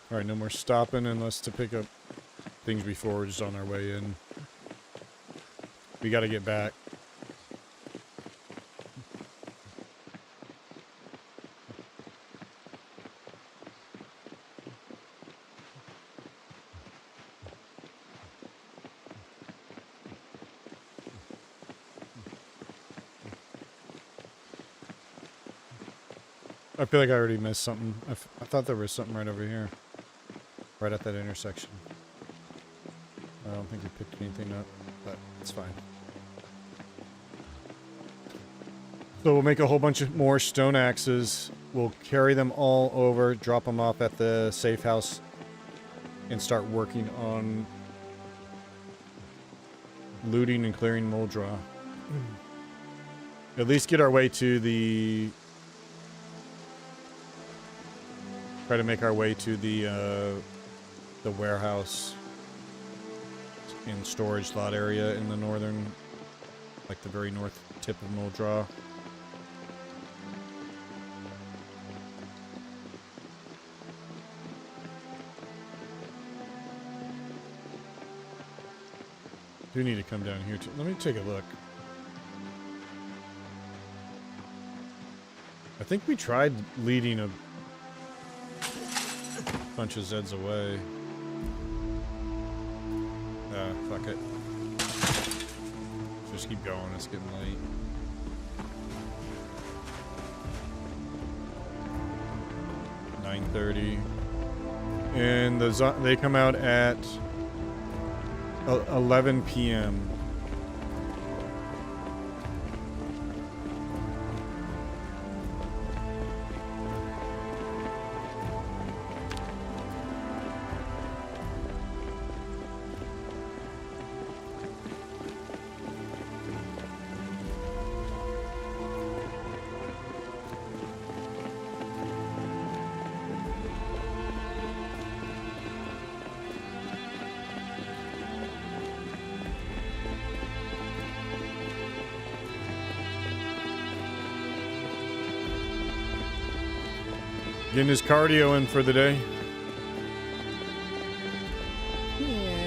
Alright, no more stopping unless to pick up things we foraged on our way in. We gotta get back. I feel like I already missed something. I thought there was something right over here. Right at that intersection. I don't think we picked anything up, but it's fine. So we'll make a whole bunch of more stone axes. We'll carry them all over, drop them off at the safe house, and start working on looting and clearing Moldra. At least get our way to the... Try to make our way to the warehouse and storage lot area in the northern, like the very north tip of Moldra. Do need to come down here too. Let me take a look. I think we tried leading a bunch of Zeds away. Fuck it. Just keep going, it's getting late. $9:30. And they come out at 11 p.m. Getting his cardio in for the day. Yeah.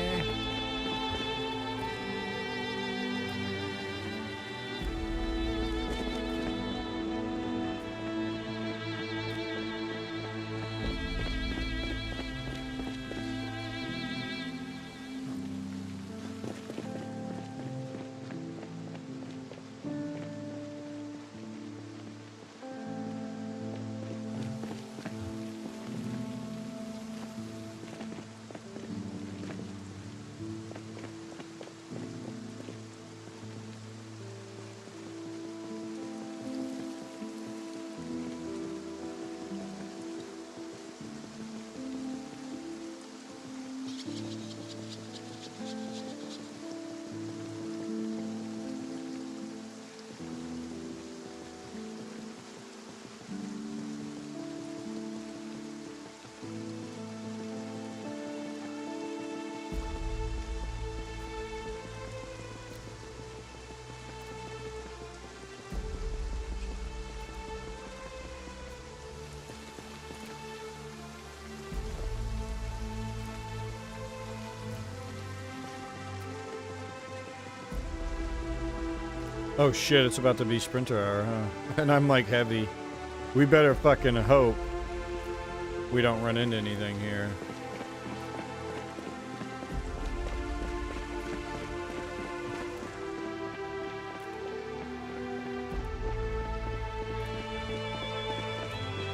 Oh shit, it's about to be sprinter hour, huh? And I'm like heavy. We better fucking hope we don't run into anything here.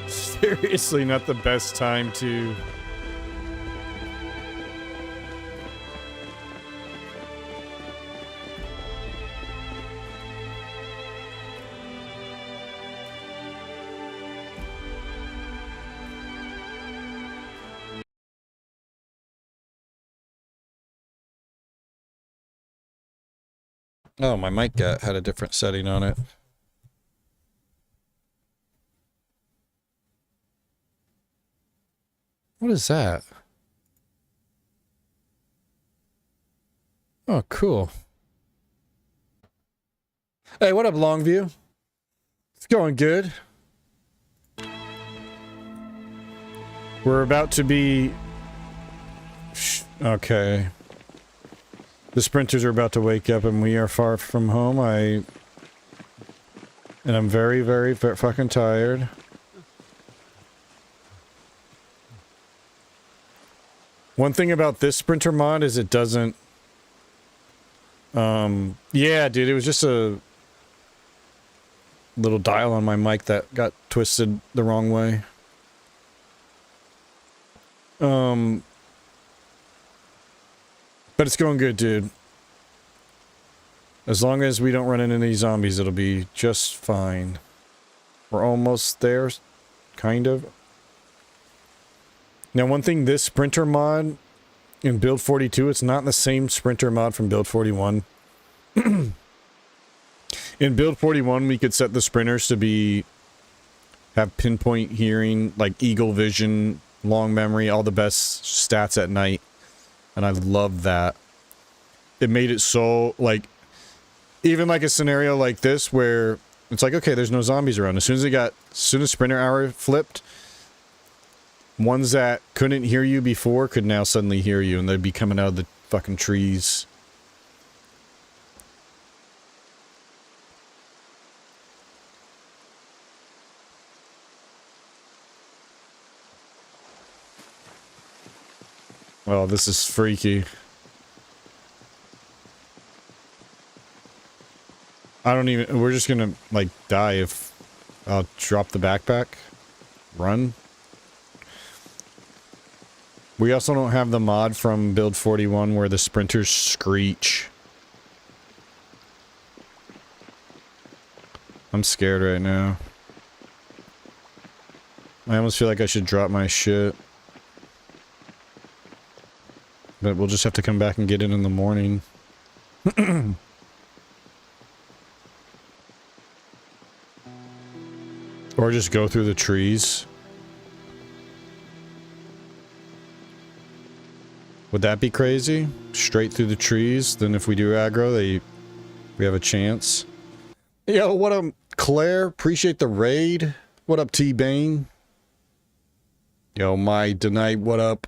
Seriously, not the best time to... Oh, my mic had a different setting on it. What is that? Oh, cool. Hey, what up, Longview? It's going good. We're about to be... Okay. The sprinters are about to wake up and we are far from home. And I'm very, very fucking tired. One thing about this sprinter mod is it doesn't... yeah, dude, it was just a little dial on my mic that got twisted the wrong way. But it's going good, dude. As long as we don't run into any zombies, it'll be just fine. We're almost there, kind of. Now, one thing, this sprinter mod in Build 42, it's not the same sprinter mod from Build 41. In Build 41, we could set the sprinters to have pinpoint hearing, like eagle vision, long memory, all the best stats at night. And I love that. It made it so, like, even like a scenario like this where it's like, okay, there's no zombies around. As soon as sprinter hour flipped, ones that couldn't hear you before could now suddenly hear you, and they'd be coming out of the fucking trees. Oh, this is freaky. We're just gonna, like, die if I'll drop the backpack. Run. We also don't have the mod from Build 41 where the sprinters screech. I'm scared right now. I almost feel like I should drop my shit. But we'll just have to come back and get it in the morning. Or just go through the trees. Would that be crazy? Straight through the trees? Then if we do aggro, we have a chance. Yo, what up, Claire? Appreciate the raid. What up, T-Bane? Yo, my Tonight, what up?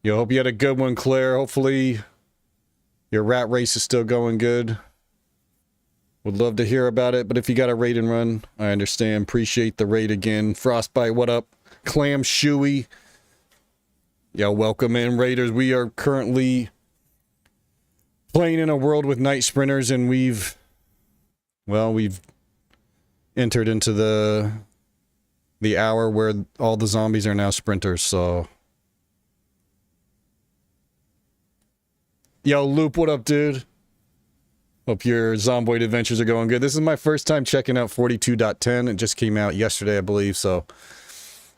Yo, hope you had a good one, Claire. Hopefully your rat race is still going good. Would love to hear about it, but if you got a raid and run, I understand. Appreciate the raid again. Frostbite, what up? Clam Shoey. Yo, welcome in, Raiders. We are currently playing in a world with night sprinters, and we've entered into the hour where all the zombies are now sprinters, so... Yo, Loop, what up, dude? Hope your Zomboid adventures are going good. This is my first time checking out 42.10. It just came out yesterday, I believe, so...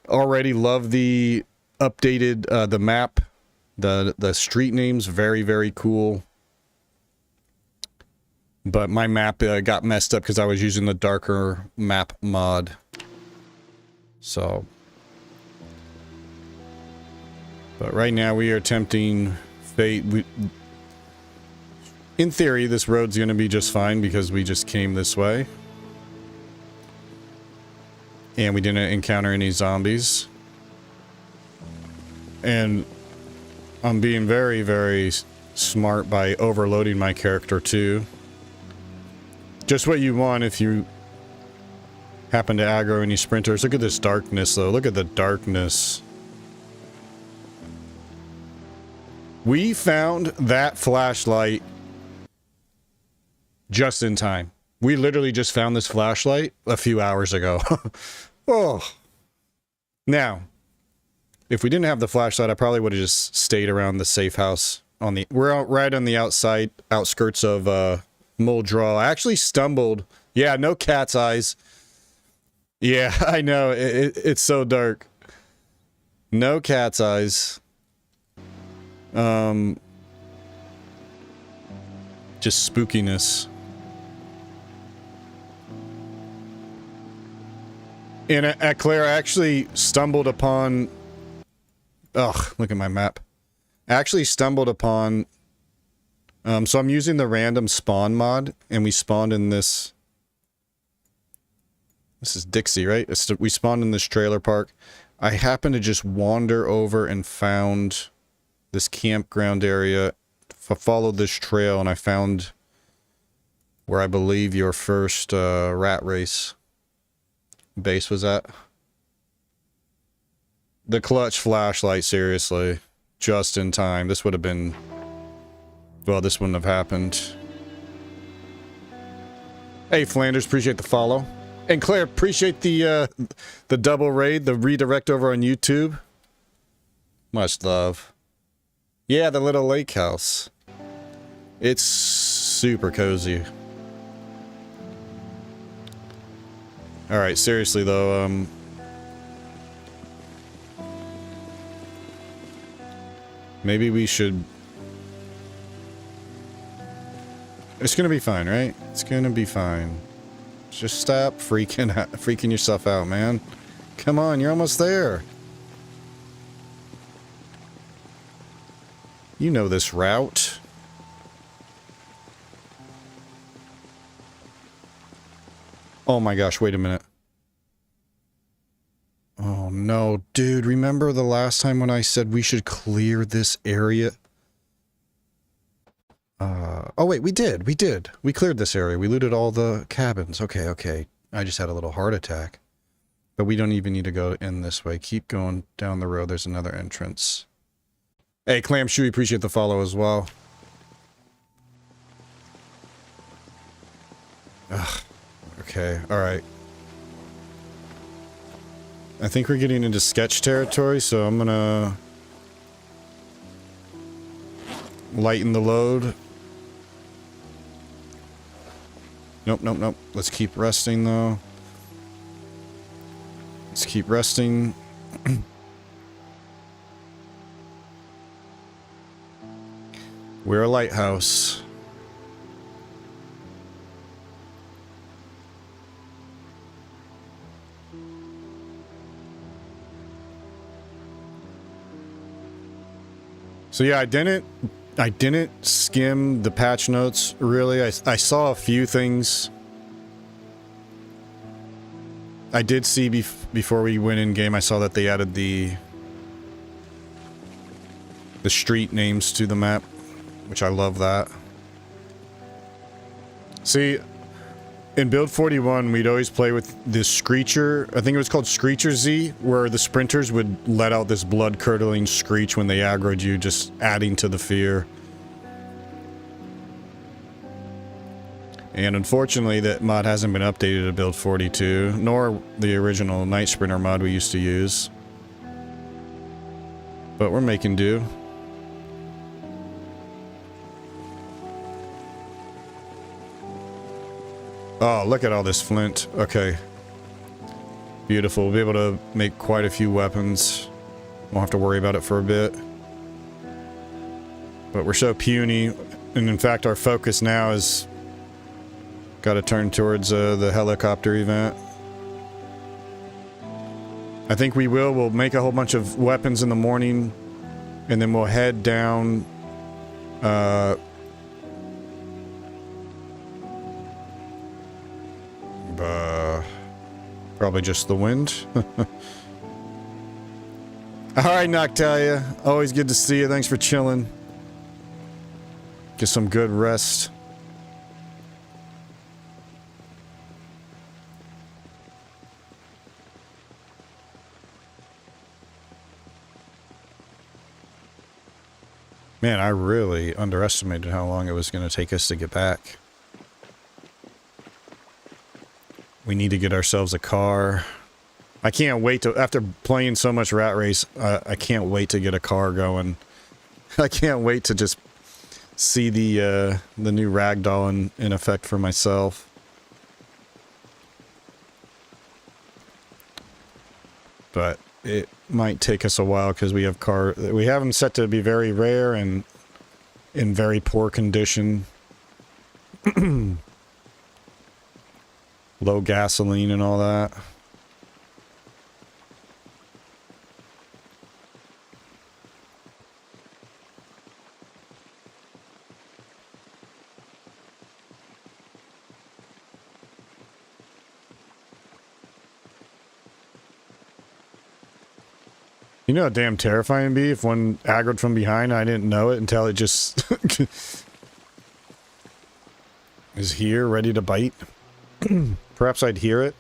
Already love the updated, the map. The street names, very, very cool. But my map got messed up because I was using the darker map mod. So... But right now we are attempting fate. In theory, this road's gonna be just fine because we just came this way. And we didn't encounter any zombies. And I'm being very, very smart by overloading my character too. Just what you want if you happen to aggro any sprinters. Look at this darkness though. Look at the darkness. We found that flashlight just in time. We literally just found this flashlight a few hours ago. Oh. Now, if we didn't have the flashlight, I probably would have just stayed around the safe house. We're out right on the outskirts of Muldrow. I actually stumbled. Yeah, no cat's eyes. Yeah, I know. It's so dark. No cat's eyes. just spookiness. And at Claire, I actually stumbled upon... Ugh, look at my map. I actually stumbled upon... so I'm using the random spawn mod, and we spawned in this... This is Dixie, right? We spawned in this trailer park. I happened to just wander over and found this campground area. Followed this trail, and I found where I believe your first rat race base was at. The clutch flashlight, seriously. Just in time. This would have been... Well, this wouldn't have happened. Hey, Flanders, appreciate the follow. And Claire, appreciate the double raid, the redirect over on YouTube. Much love. Yeah, the little lake house. It's super cozy. Alright, seriously though, maybe we should... It's gonna be fine, right? It's gonna be fine. Just stop freaking yourself out, man. Come on, you're almost there. You know this route. Oh my gosh, wait a minute. Oh no, dude, remember the last time when I said we should clear this area? Oh wait, we did. We cleared this area. We looted all the cabins. Okay. I just had a little heart attack. But we don't even need to go in this way. Keep going down the road. There's another entrance. Hey, Clam Shoe, appreciate the follow as well. Ugh. Okay, alright. I think we're getting into sketch territory, so I'm gonna... lighten the load. Nope. Let's keep resting, though. Let's keep resting. We're a lighthouse. So yeah, I didn't skim the patch notes, really. I saw a few things. I did see before we went in game, I saw that they added the street names to the map, which I love that. See, in build 41, we'd always play with this Screecher. I think it was called Screecher Z, where the sprinters would let out this blood-curdling screech when they aggroed you, just adding to the fear. And unfortunately, that mod hasn't been updated to build 42, nor the original Night Sprinter mod we used to use. But we're making do. Oh, look at all this flint. Okay. Beautiful. We'll be able to make quite a few weapons. Won't have to worry about it for a bit. But we're so puny, and in fact our focus now is got to turn towards the helicopter event. I think we'll make a whole bunch of weapons in the morning, and then we'll head down probably just the wind. Alright, Noctalia. Always good to see you. Thanks for chilling. Get some good rest. Man, I really underestimated how long it was going to take us to get back. We need to get ourselves a car. I can't wait to, after playing so much Rat Race, I can't wait to get a car going. I can't wait to just see the new ragdoll in effect for myself. But it might take us a while because we have them set to be very rare and in very poor condition. Low gasoline and all that. You know how damn terrifying it'd be if one aggroed from behind, I didn't know it until it just is here, ready to bite. Perhaps I'd hear it.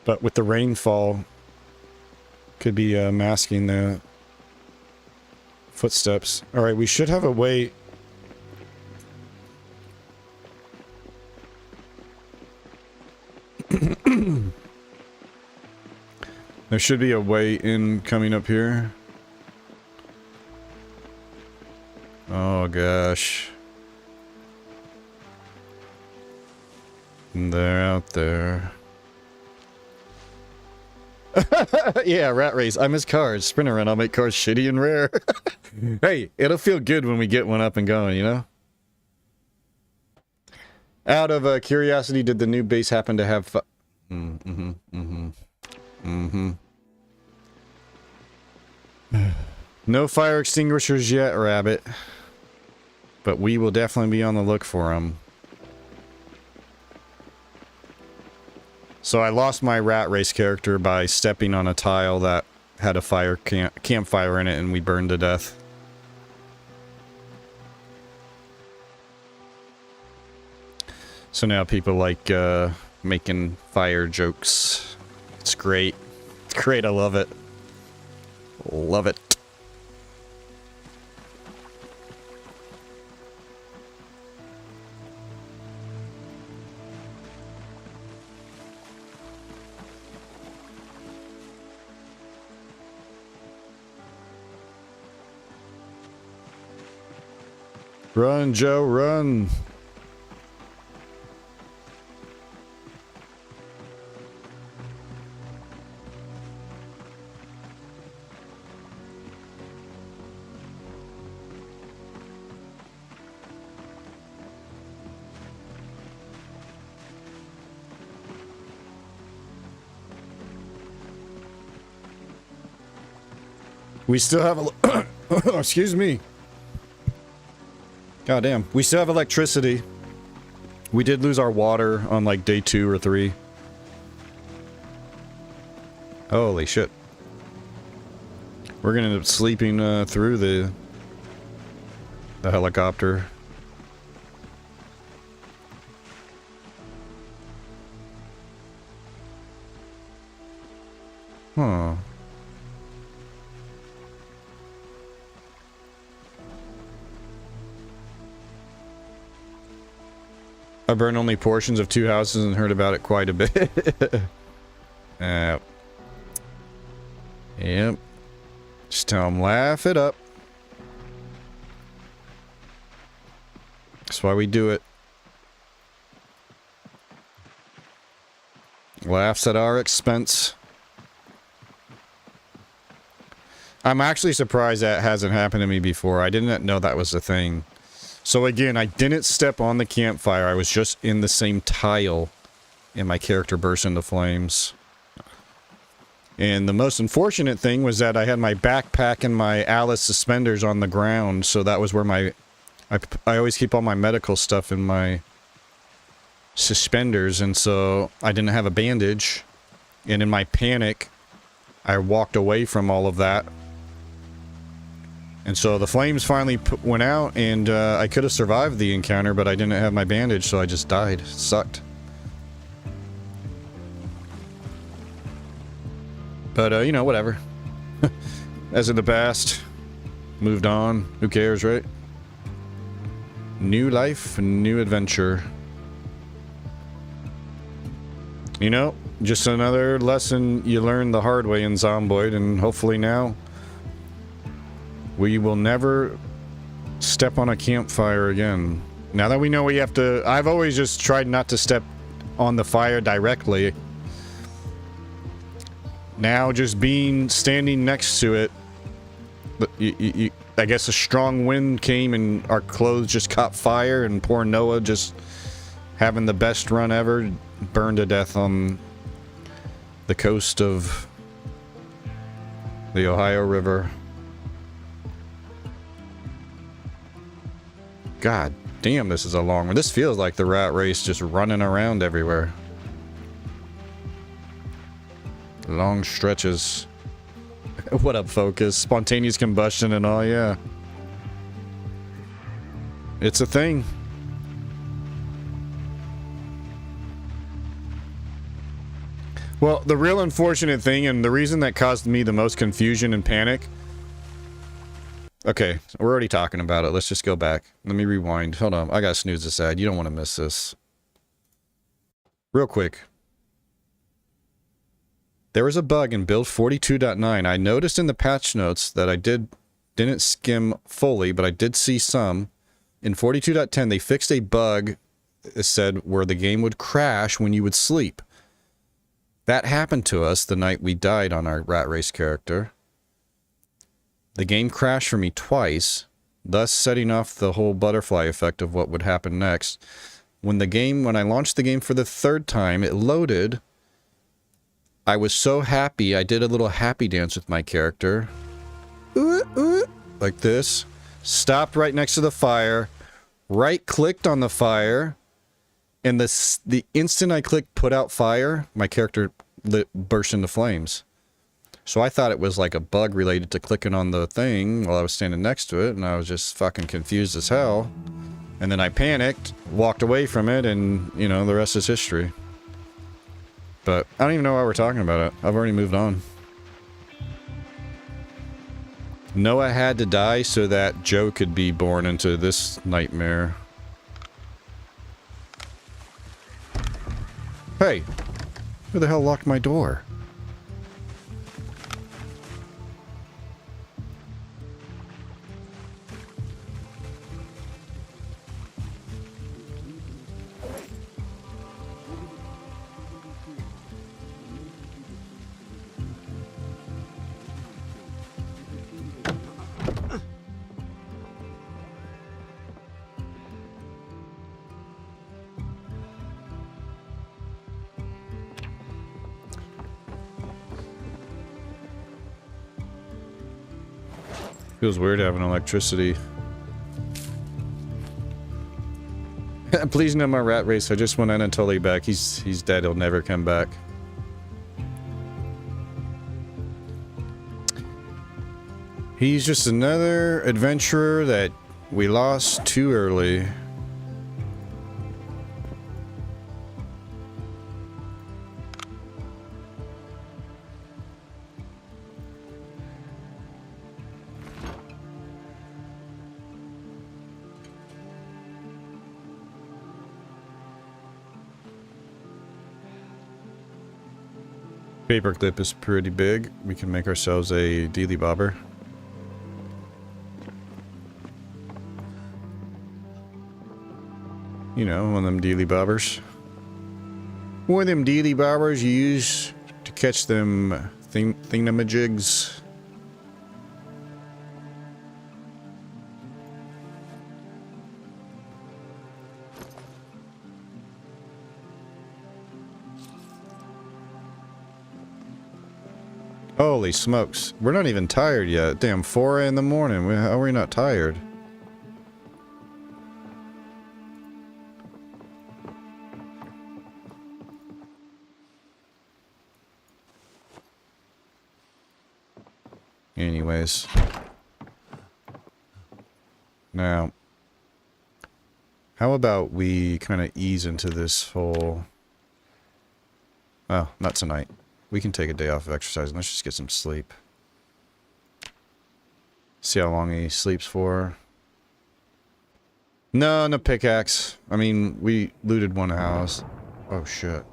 But with the rainfall, could be masking the footsteps. Alright, we should have a way... There should be a way in coming up here. Oh gosh. They're out there. Yeah, rat race. I miss cars. Sprinter run. I'll make cars shitty and rare. Hey, it'll feel good when we get one up and going, you know? Out of curiosity, did the new base happen to have No fire extinguishers yet, Rabbit. But we will definitely be on the look for them. So I lost my rat race character by stepping on a tile that had a fire campfire in it, and we burned to death. So now people like making fire jokes. It's great. It's great. I love it. Love it. Run, Joe, run. We still have a... Excuse me. God damn. We still have electricity. We did lose our water on like day 2 or 3. Holy shit. We're gonna end up sleeping through the helicopter. Huh. I burned only portions of 2 houses and heard about it quite a bit. Yep. Just tell them, laugh it up. That's why we do it. Laughs at our expense. I'm actually surprised that hasn't happened to me before. I didn't know that was a thing. So again, I didn't step on the campfire. I was just in the same tile, and my character burst into flames. And the most unfortunate thing was that I had my backpack and my Alice suspenders on the ground, so that was where my... I always keep all my medical stuff in my suspenders, and so I didn't have a bandage. And in my panic, I walked away from all of that. And so the flames finally went out, and I could have survived the encounter, but I didn't have my bandage, so I just died. It sucked. But, you know, whatever. As in the past. Moved on. Who cares, right? New life, new adventure. You know, just another lesson you learned the hard way in Zomboid, and hopefully now... we will never step on a campfire again. Now that we know we have to... I've always just tried not to step on the fire directly. Now just standing next to it I guess a strong wind came and our clothes just caught fire, and poor Noah, just having the best run ever, burned to death on the coast of the Ohio River. God damn, this is a long one. This feels like the rat race, just running around everywhere. Long stretches. What up, Focus? Spontaneous combustion and all, yeah. It's a thing. Well, the real unfortunate thing, and the reason that caused me the most confusion and panic... Okay, we're already talking about it. Let's just go back. Let me rewind. Hold on. I gotta snooze this ad. You don't want to miss this. Real quick. There was a bug in build 42.9. I noticed in the patch notes that I didn't skim fully, but I did see some. In 42.10, they fixed a bug, it said, where the game would crash when you would sleep. That happened to us the night we died on our rat race character. The game crashed for me twice, thus setting off the whole butterfly effect of what would happen next. When I launched the game for the third time, it loaded. I was so happy, I did a little happy dance with my character. Like this. Stopped right next to the fire. Right-clicked on the fire. And the instant I clicked put out fire, my character burst into flames. So I thought it was like a bug related to clicking on the thing while I was standing next to it, and I was just fucking confused as hell. And then I panicked, walked away from it, and, you know, the rest is history. But I don't even know why we're talking about it. I've already moved on. Noah had to die so that Joe could be born into this nightmare. Hey! Who the hell locked my door? Feels weird having electricity. Please no more rat race. I just want Anatoly back. He's dead. He'll never come back. He's just another adventurer that we lost too early. Paperclip is pretty big. We can make ourselves a dealy bobber. You know, one of them dealy bobbers. One of them dealy bobbers you use to catch them thingamajigs. Holy smokes. We're not even tired yet. Damn, 4 in the morning. How are we not tired? Anyways. Now, how about we kind of ease into this whole... Well, not tonight. We can take a day off of exercise and let's just get some sleep. See how long he sleeps for. No, no pickaxe. I mean, we looted one house. Oh, shit.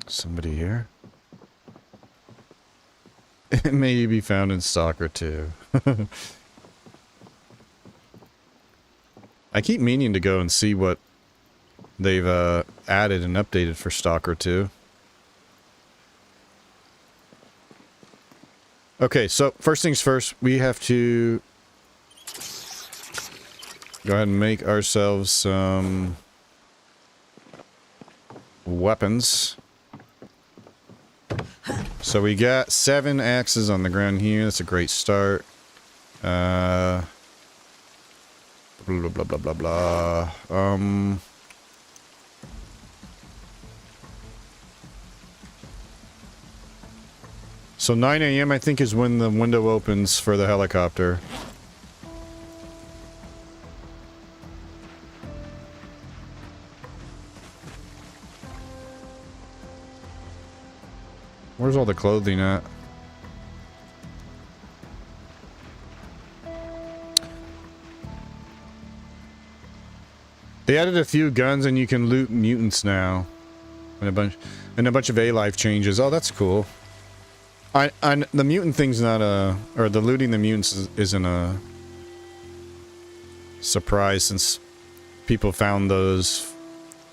Somebody here? It may be found in soccer, too. I keep meaning to go and see what they've added and updated for Stalker 2. Okay, so first things first, we have to go ahead and make ourselves some weapons. So we got 7 axes on the ground here. That's a great start. Blah, blah, blah, blah, blah. So 9 a.m. I think is when the window opens for the helicopter. Where's all the clothing at? They added a few guns and you can loot mutants now. And a bunch of A-life changes. Oh, that's cool. The mutant thing's not a... Or the looting the mutants isn't a surprise since people found those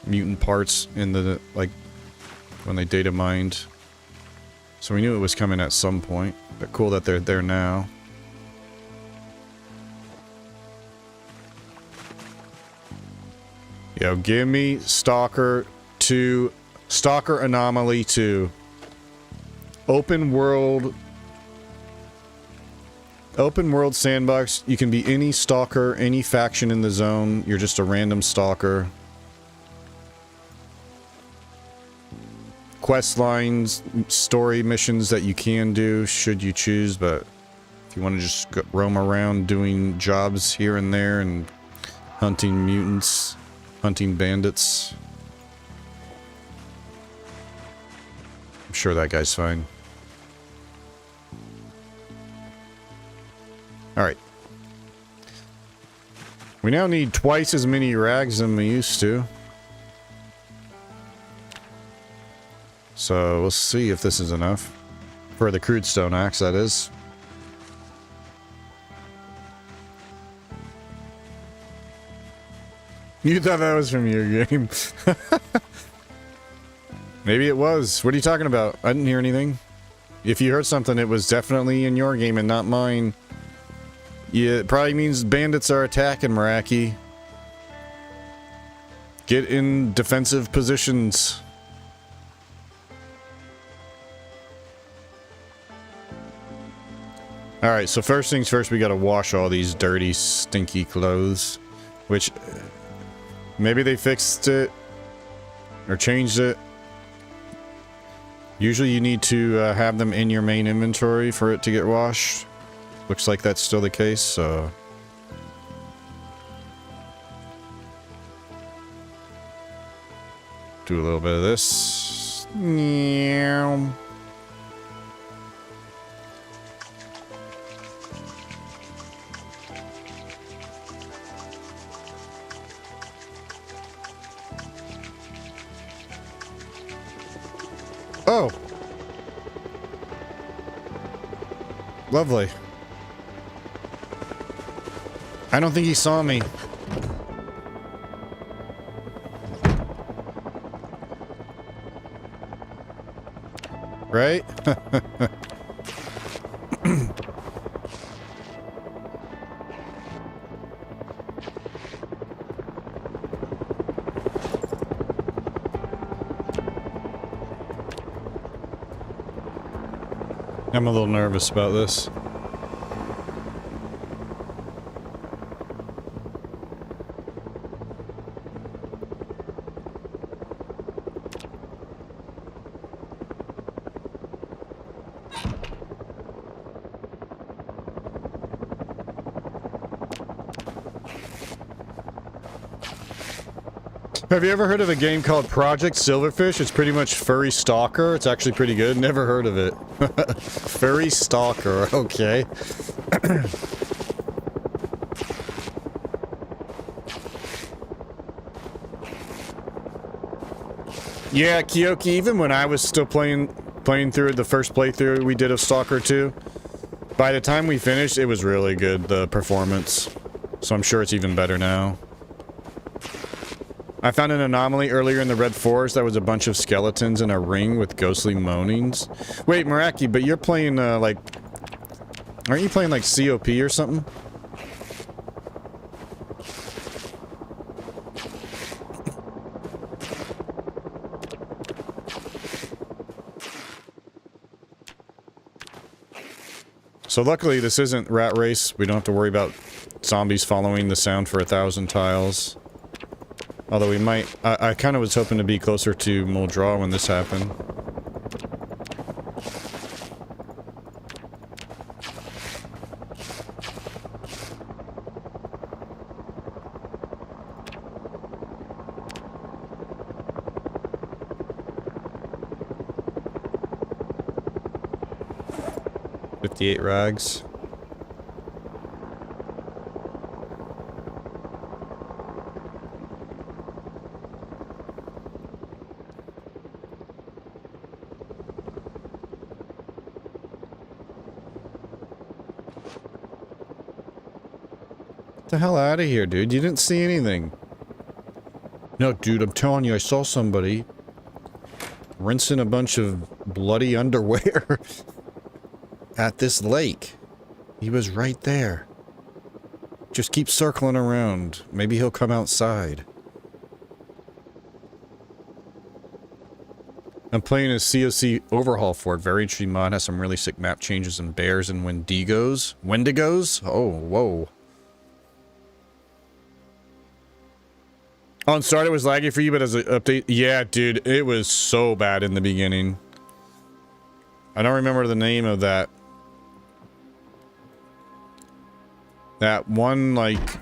mutant parts in the... Like, when they data mined. So we knew it was coming at some point. But cool that they're there now. Yo, give me Stalker 2... Stalker Anomaly 2. Open world sandbox. You can be any stalker, any faction in the zone. You're just a random stalker. Quest lines, story missions that you can do should you choose, but if you want to just roam around doing jobs here and there and hunting mutants, hunting bandits, I'm sure that guy's fine. Alright. We now need twice as many rags than we used to. So we'll see if this is enough. For the crude stone axe, that is. You thought that was from your game. Maybe it was. What are you talking about? I didn't hear anything. If you heard something, it was definitely in your game and not mine. Yeah, it probably means bandits are attacking, Meraki. Get in defensive positions. Alright, so first things first, we gotta wash all these dirty, stinky clothes. Which, maybe they fixed it. Or changed it. Usually you need to have them in your main inventory for it to get washed. Looks like that's still the case, so... Do a little bit of this. Meow. Oh! Lovely. I don't think he saw me. Right? I'm a little nervous about this. Have you ever heard of a game called Project Silverfish? It's pretty much Furry Stalker. It's actually pretty good. Never heard of it. Furry Stalker, okay. Yeah, Kyoki, even when I was still playing through the first playthrough we did of Stalker 2, by the time we finished, it was really good, the performance. So I'm sure it's even better now. I found an anomaly earlier in the Red Forest that was a bunch of skeletons in a ring with ghostly moanings. Wait, Meraki, but you're playing, like... Aren't you playing, like, COP or something? So luckily this isn't Rat Race. We don't have to worry about zombies following the sound for 1,000 tiles. Although we might... I kind of was hoping to be closer to Muldraw when this happened. $58 rags. Get the hell out of here, dude. You didn't see anything. No, dude, I'm telling you, I saw somebody rinsing a bunch of bloody underwear at this lake. He was right there. Just keep circling around. Maybe he'll come outside. I'm playing a COC overhaul for it. Very interesting mod. Has some really sick map changes and bears and wendigos. Wendigos? Oh, whoa. On start it was laggy for you, but as an update... Yeah, dude, it was so bad in the beginning. I don't remember the name of that. That one, like...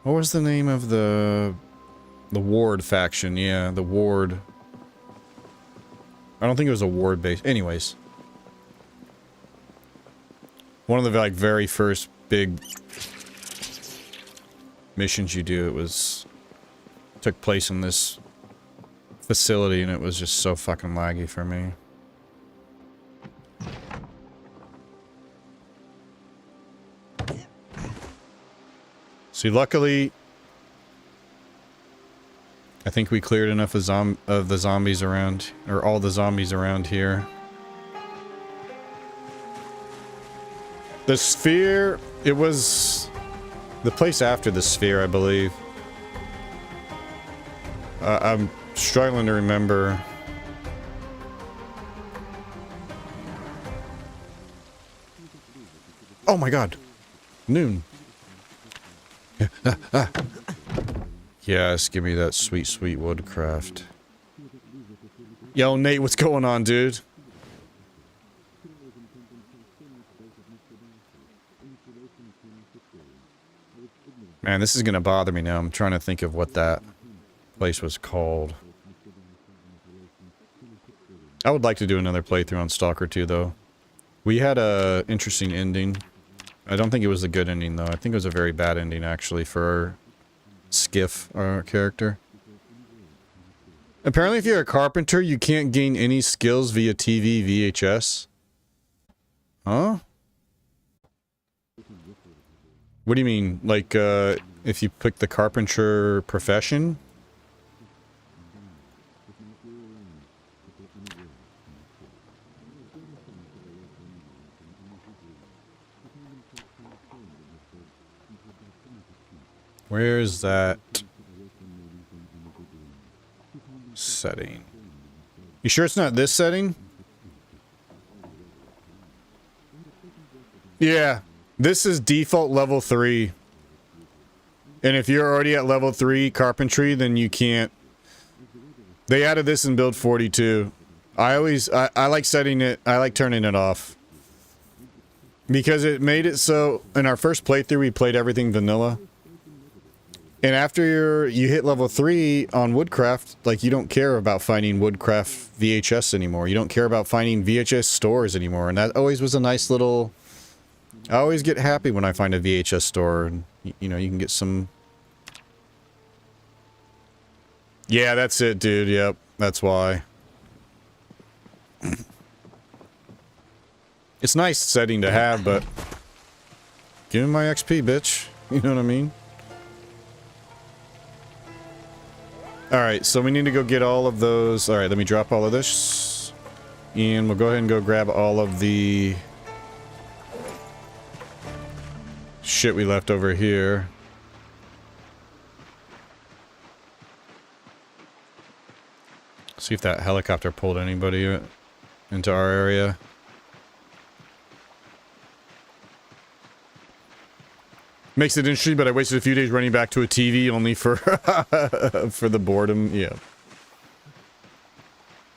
What was the name of the Ward faction? Yeah, the Ward. I don't think it was a Ward base. Anyways. One of the, like, very first big missions you do, it was... took place in this facility, and it was just so fucking laggy for me. See, luckily, I think we cleared enough of the zombies around, or all the zombies around here. The sphere, it was the place after the sphere, I believe. I'm struggling to remember. Oh my god. Noon. Yes, give me that sweet, sweet woodcraft. Yo, Nate, what's going on, dude? Man, this is gonna bother me now. I'm trying to think of what that place was called. I would like to do another playthrough on Stalker 2, though. We had a interesting ending. I don't think it was a good ending, though. I think it was a very bad ending, actually, for our Skiff, our character. Apparently, if you're a carpenter, you can't gain any skills via TV VHS. Huh? What do you mean? Like, if you pick the carpenter profession? Where is that setting? You sure it's not this setting? Yeah, this is default level 3. And if you're already at level 3 carpentry, then you can't. They added this in build 42. I like setting it, I like turning it off. Because it made it so, in our first playthrough we played everything vanilla. And after you hit level 3 on Woodcraft, like, you don't care about finding Woodcraft VHS anymore. You don't care about finding VHS stores anymore. And that always was a nice little... I always get happy when I find a VHS store. And, you know, you can get some... Yeah, that's it, dude. Yep, that's why. It's a nice setting to have, but... Give me my XP, bitch. You know what I mean? Alright, so we need to go get all of those. Alright, let me drop all of this. And we'll go ahead and go grab all of the shit we left over here. See if that helicopter pulled anybody into our area. Makes it interesting, but I wasted a few days running back to a TV only for for the boredom. Yeah.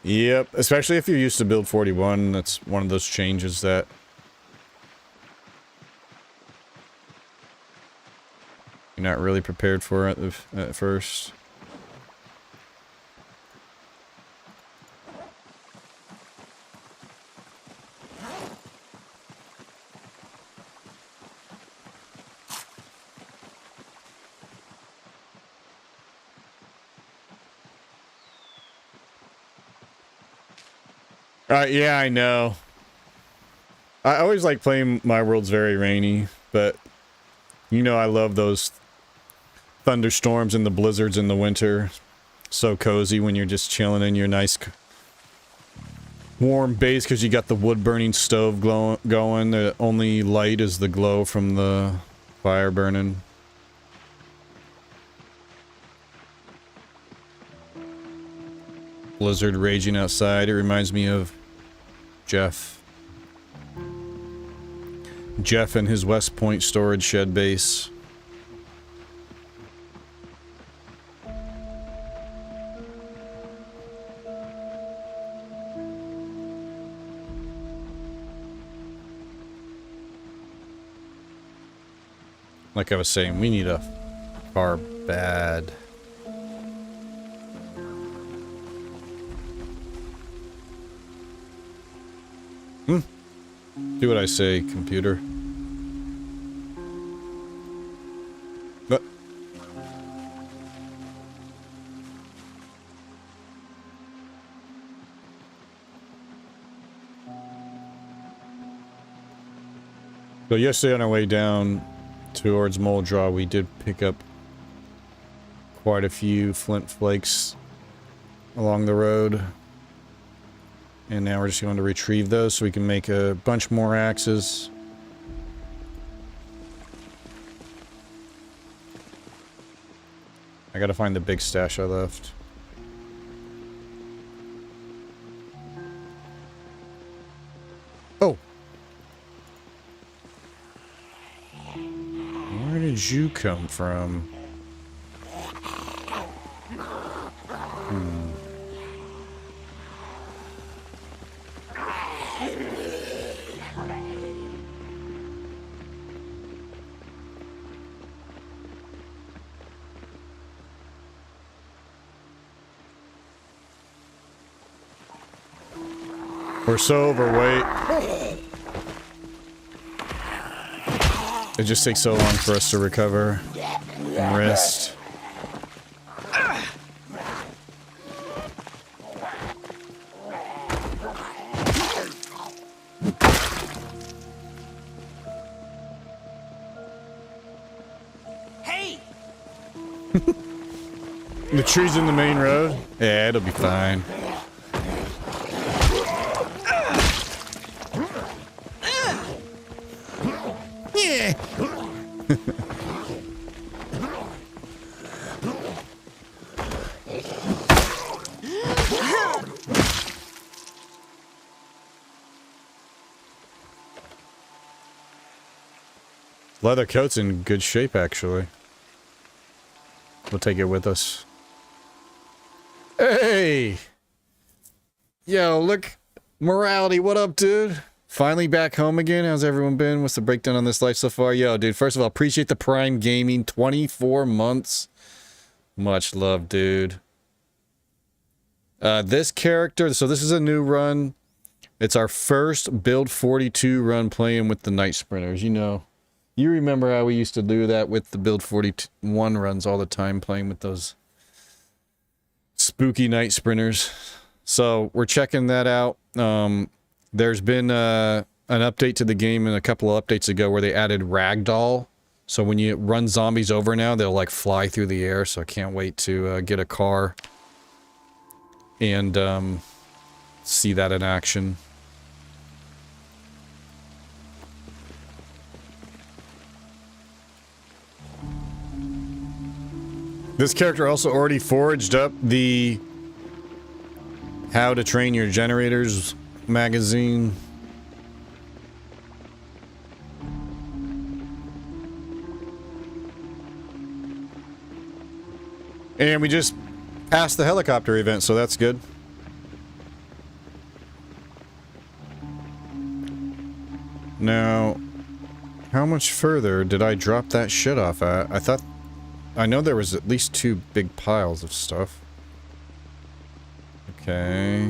Yep, especially if you're used to build 41, that's one of those changes that you're not really prepared for at first. Yeah, I know. I always like playing My World's very rainy, but you know I love those thunderstorms and the blizzards in the winter. So cozy when you're just chilling in your nice warm base because you got the wood burning stove going. The only light is the glow from the fire burning. Blizzard raging outside. It reminds me of Jeff. Jeff and his West Point storage shed base. Like I was saying, we need a car bad. Do what I say, computer. But so yesterday on our way down towards Moldraw, we did pick up quite a few flint flakes along the road. And now we're just going to retrieve those so we can make a bunch more axes. I gotta find the big stash I left. Oh! Where did you come from? We're so overweight. It just takes so long for us to recover and rest. Hey! The trees in the main road? Yeah, it'll be fine. Leather coat's in good shape, actually. We'll take it with us. Hey! Yo, look. Morality, what up, dude? Finally back home again. How's everyone been? What's the breakdown on this life so far? Yo, dude, first of all, appreciate the Prime Gaming. 24 months. Much love, dude. This character, so this is a new run. It's our first Build 42 run playing with the Night Sprinters. You know, you remember how we used to do that with the Build 41 runs all the time, playing with those spooky Night Sprinters. So we're checking that out. There's been an update to the game and a couple of updates ago where they added ragdoll. So when you run zombies over now, they'll like fly through the air. So I can't wait to get a car and see that in action. This character also already forged up the How to Train Your Generators magazine. And we just passed the helicopter event, so that's good. Now, how much further did I drop that shit off at? I know there was at least 2 big piles of stuff. Okay.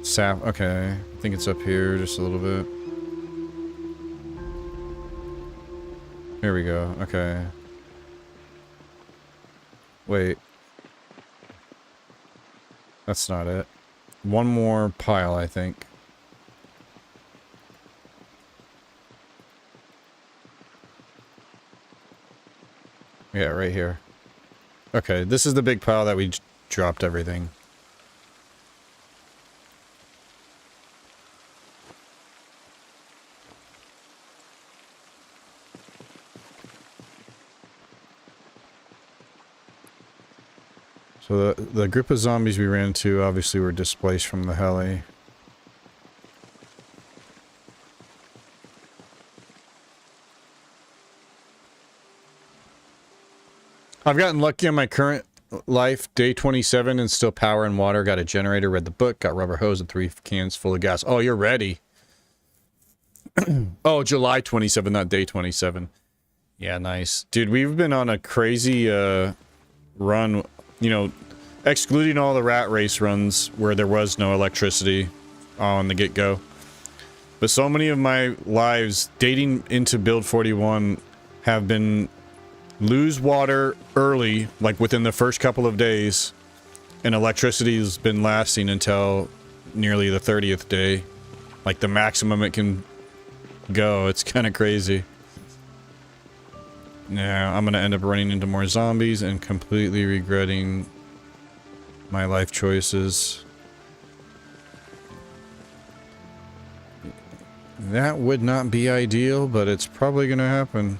Sap, okay. I think it's up here just a little bit. Here we go, okay. Wait. That's not it. One more pile, I think. Yeah, right here. Okay, this is the big pile that we dropped everything. So the group of zombies we ran into obviously were displaced from the heli. I've gotten lucky on my current life, day 27, and still power and water. Got a generator, read the book, got rubber hose and 3 cans full of gas. Oh, you're ready. Oh, July 27, not day 27. Yeah, nice. Dude, we've been on a crazy run, you know, excluding all the rat race runs where there was no electricity on the get-go. But so many of my lives dating into build 41 have been lose water early, like within the first couple of days, and electricity has been lasting until nearly the 30th day. Like the maximum it can go. It's kind of crazy. Now, I'm gonna end up running into more zombies and completely regretting my life choices. That would not be ideal, but it's probably gonna happen.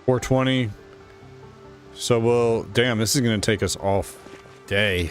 $420. So we'll... Damn, this is gonna take us off day.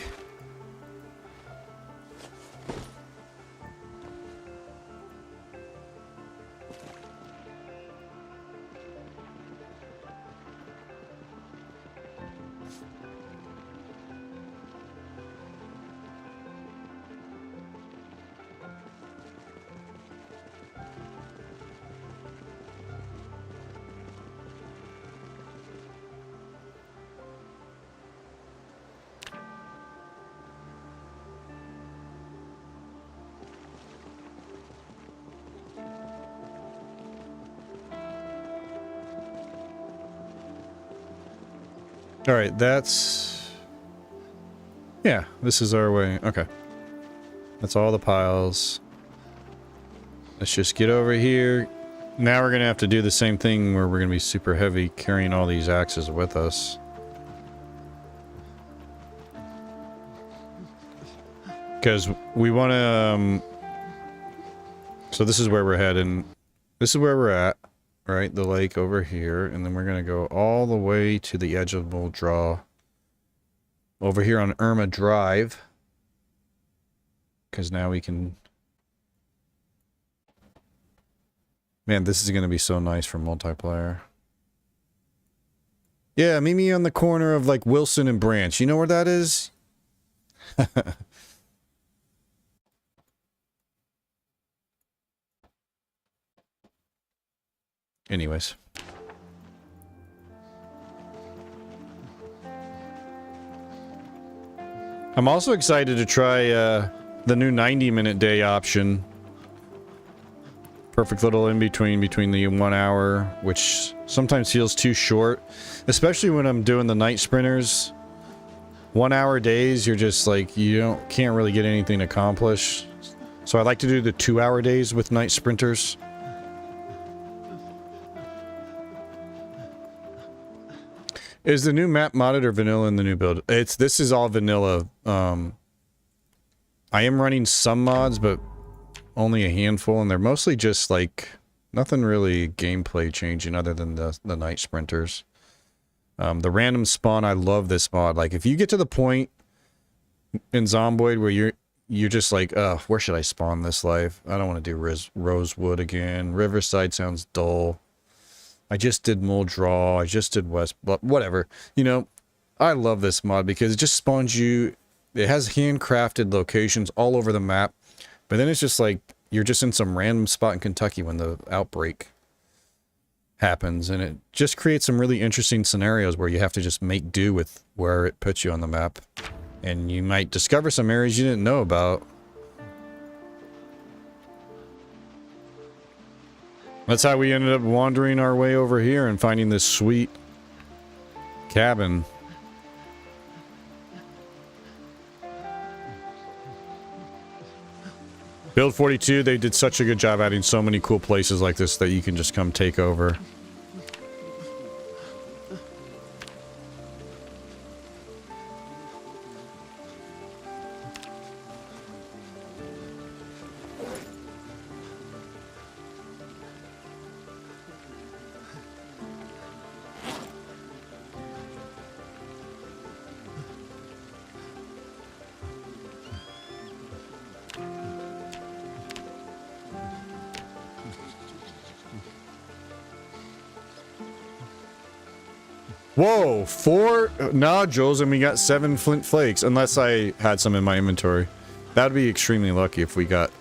Alright, that's... Yeah, this is our way. Okay. That's all the piles. Let's just get over here. Now we're gonna have to do the same thing where we're gonna be super heavy carrying all these axes with us. Because we want to... So this is where we're heading. This is where we're at. Right, the lake over here, and then we're gonna go all the way to the edge of Bull Draw. Over here on Irma Drive. Because now we can... Man, this is gonna be so nice for multiplayer. Yeah, meet me on the corner of, like, Wilson and Branch. You know where that is? Anyways. I'm also excited to try the new 90-minute day option. Perfect little in-between between the 1 hour, which sometimes feels too short. Especially when I'm doing the night sprinters. 1 hour days, you're just like, can't really get anything accomplished. So I like to do the 2 hour days with night sprinters. Is the new map modded or vanilla in the new build? This is all vanilla. I am running some mods, but only a handful, and they're mostly just like nothing really gameplay changing other than the night sprinters. The random spawn, I love this mod. Like if you get to the point in Zomboid where you're just like, where should I spawn this life? I don't want to do Rosewood again. Riverside sounds dull. I just did Muldrow, I just did West, but whatever. You know, I love this mod because it just spawns you. It has handcrafted locations all over the map, but then it's just like you're just in some random spot in Kentucky when the outbreak happens, and it just creates some really interesting scenarios where you have to just make do with where it puts you on the map, and you might discover some areas you didn't know about. That's how we ended up wandering our way over here and finding this sweet cabin. Build 42, they did such a good job adding so many cool places like this that you can just come take over. Whoa, 4 nodules and we got 7 flint flakes, unless I had some in my inventory. That would be extremely lucky if we got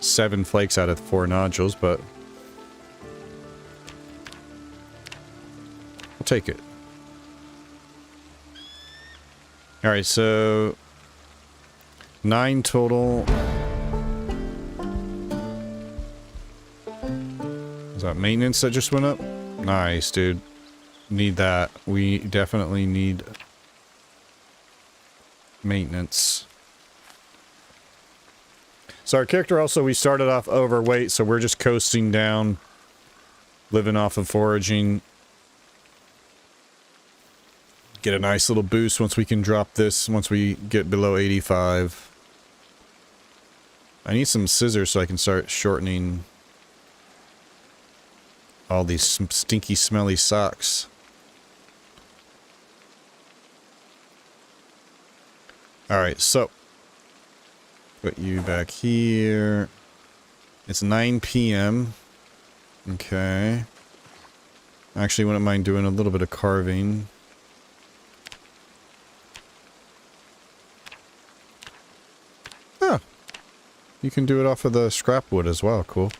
7 flakes out of 4 nodules, but I'll take it. Alright, so 9 total. Is that maintenance that just went up? Nice, dude. Need that. We definitely need maintenance. So our character also, we started off overweight, so we're just coasting down, living off of foraging. Get a nice little boost once we can drop this, once we get below 85. I need some scissors so I can start shortening all these stinky, smelly socks. Alright, so put you back here. It's 9 p.m. Okay. Actually, wouldn't mind doing a little bit of carving. Oh. You can do it off of the scrap wood as well. Cool.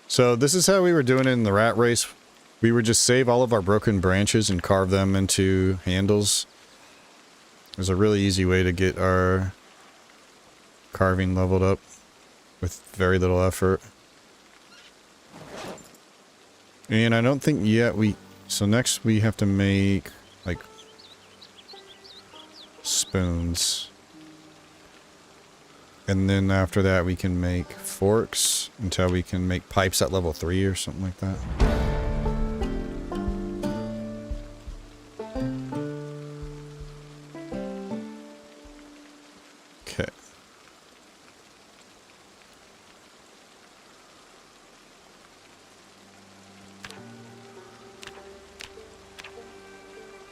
So this is how we were doing it in the rat race. We would just save all of our broken branches and carve them into handles. There's a really easy way to get our carving leveled up with very little effort. And I don't think yet so next we have to make like spoons. And then after that we can make forks until we can make pipes at level 3 or something like that. Okay.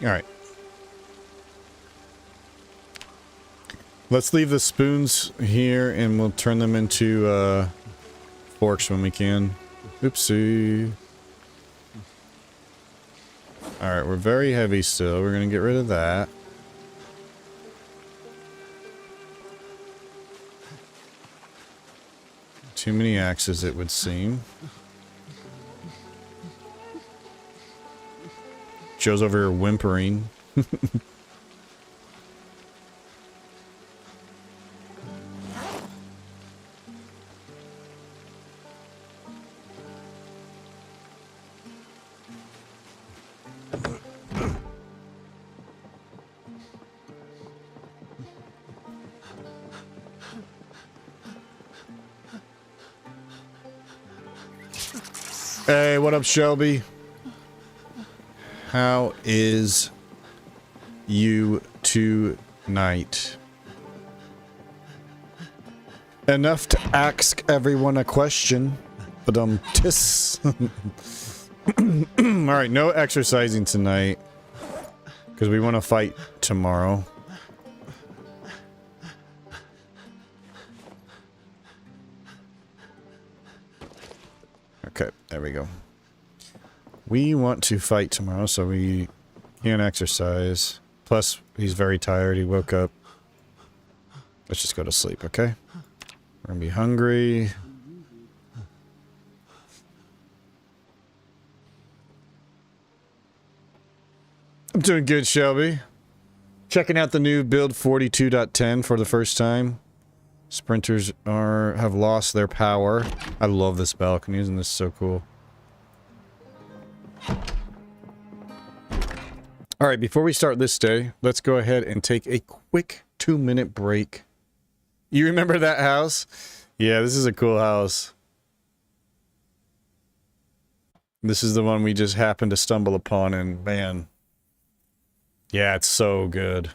All right. Let's leave the spoons here and we'll turn them into forks when we can. Oopsie. Alright, we're very heavy still. We're gonna get rid of that. Too many axes, it would seem. Joe's over here whimpering. Hey, what up, Shelby? How is you tonight? Enough to ask everyone a question, but tiss. Alright, no exercising tonight, because we want to fight tomorrow. Okay, there we go. We want to fight tomorrow, so we can't exercise. Plus, he's very tired. He woke up. Let's just go to sleep, okay? We're gonna be hungry. I'm doing good, Shelby. Checking out the new build 42.10 for the first time. Sprinters have lost their power. I love this balcony, isn't this so cool? Alright, before we start this day, let's go ahead and take a quick 2-minute break. You remember that house? Yeah, this is a cool house. This is the one we just happened to stumble upon, and man. Yeah, it's so good.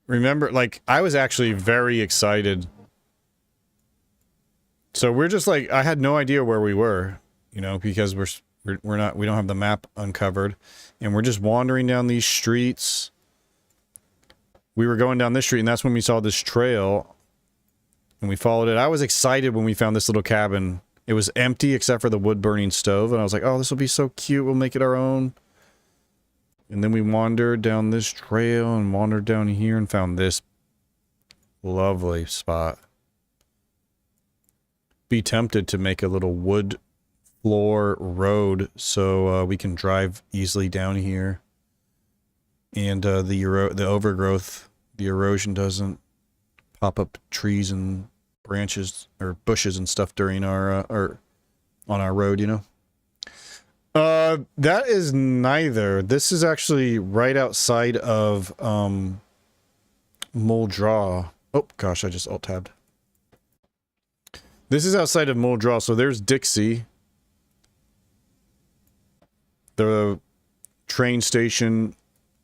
Remember, like, I was actually very excited. So we're just like, I had no idea where we were, you know, because we don't have the map uncovered, and we're just wandering down these streets. We were going down this street, and that's when we saw this trail, and we followed it. I was excited when we found this little cabin. It was empty except for the wood-burning stove, and I was like, oh, this will be so cute. We'll make it our own. And then we wandered down this trail and wandered down here and found this lovely spot. Be tempted to make a little wood floor road so we can drive easily down here. And the overgrowth, the erosion doesn't pop up trees and branches or bushes and stuff during our or on our road, you know. That is neither. This is actually right outside of, Muldraw. Oh, gosh, I just alt-tabbed. This is outside of Muldraw, so there's Dixie. The train station,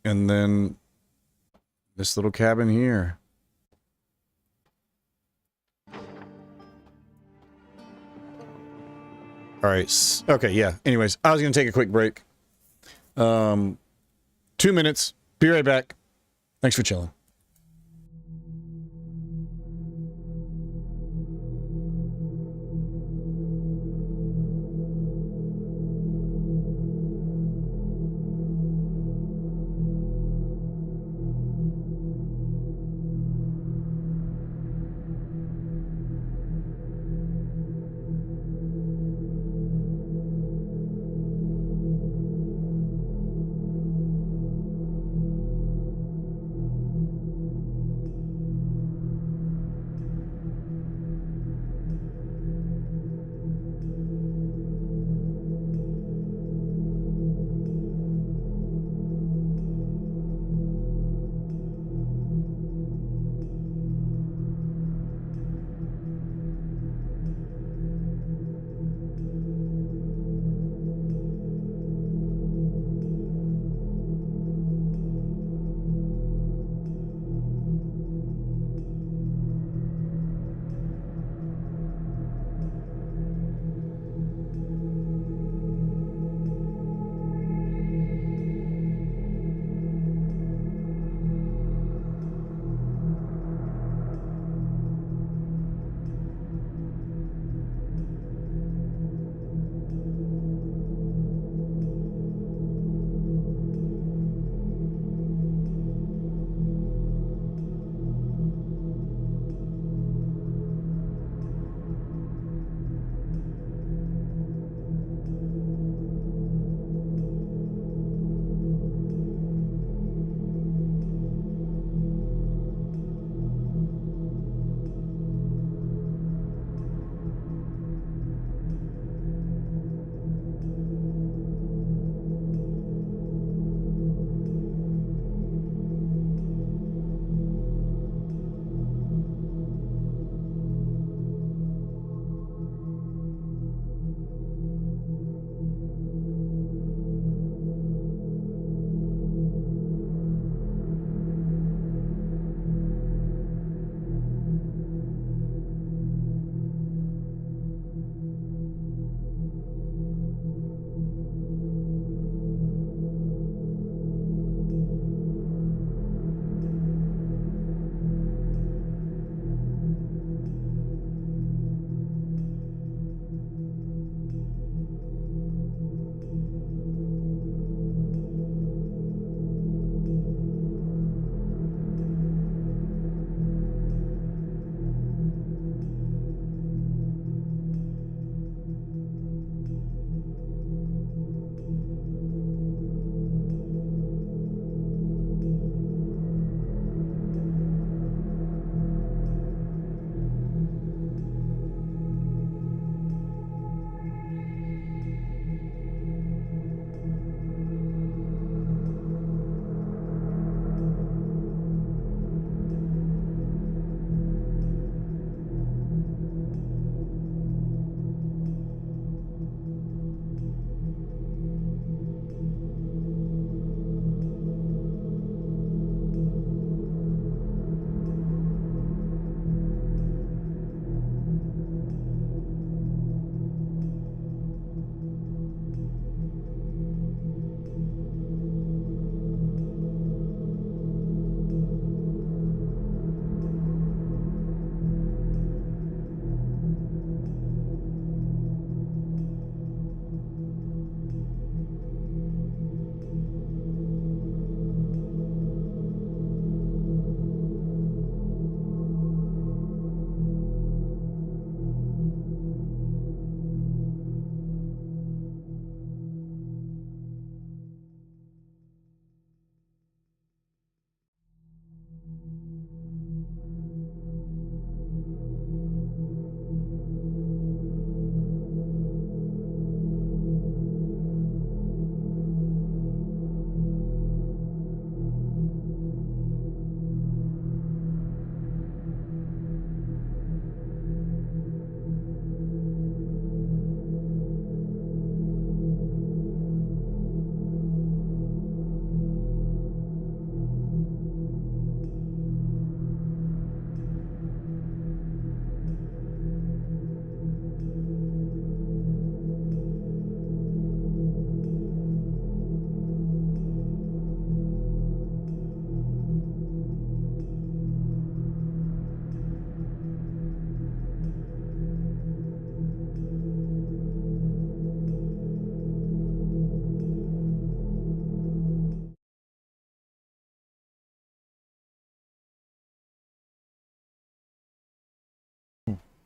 and then this little cabin here. Alright, okay, yeah. Anyways, I was gonna take a quick break. 2 minutes. Be right back. Thanks for chilling.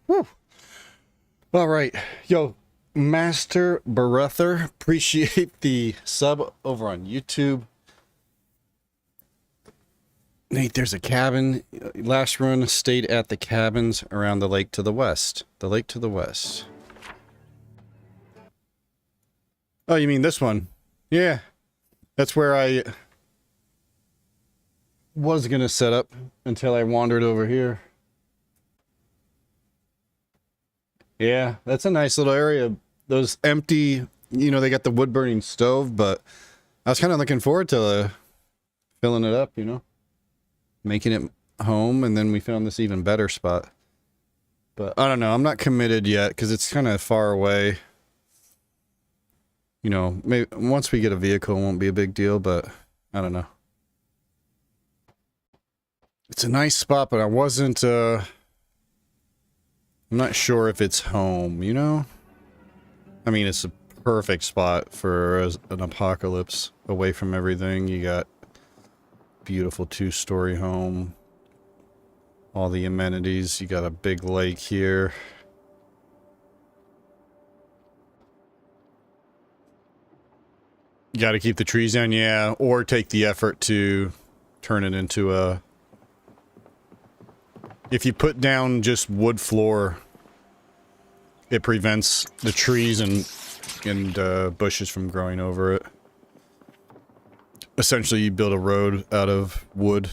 Woo. All right. Yo, Master Baruther, appreciate the sub over on YouTube. Nate, there's a cabin. Last run stayed at the cabins around the lake to the west. The lake to the west. Oh, you mean this one? Yeah. That's where I was going to set up until I wandered over here. Yeah, that's a nice little area. Those empty, you know, they got the wood burning stove, but I was kind of looking forward to filling it up, you know, making it home. And then we found this even better spot. But I don't know. I'm not committed yet because it's kind of far away. You know, maybe once we get a vehicle, it won't be a big deal, but I don't know. It's a nice spot, but I wasn't, I'm not sure if it's home, you know? I mean, it's a perfect spot for an apocalypse, away from everything. You got beautiful 2-story home, all the amenities. You got a big lake here. You got to keep the trees down, yeah, or take the effort to turn it into a... If you put down just wood floor, it prevents the trees and bushes from growing over it. Essentially, you build a road out of wood.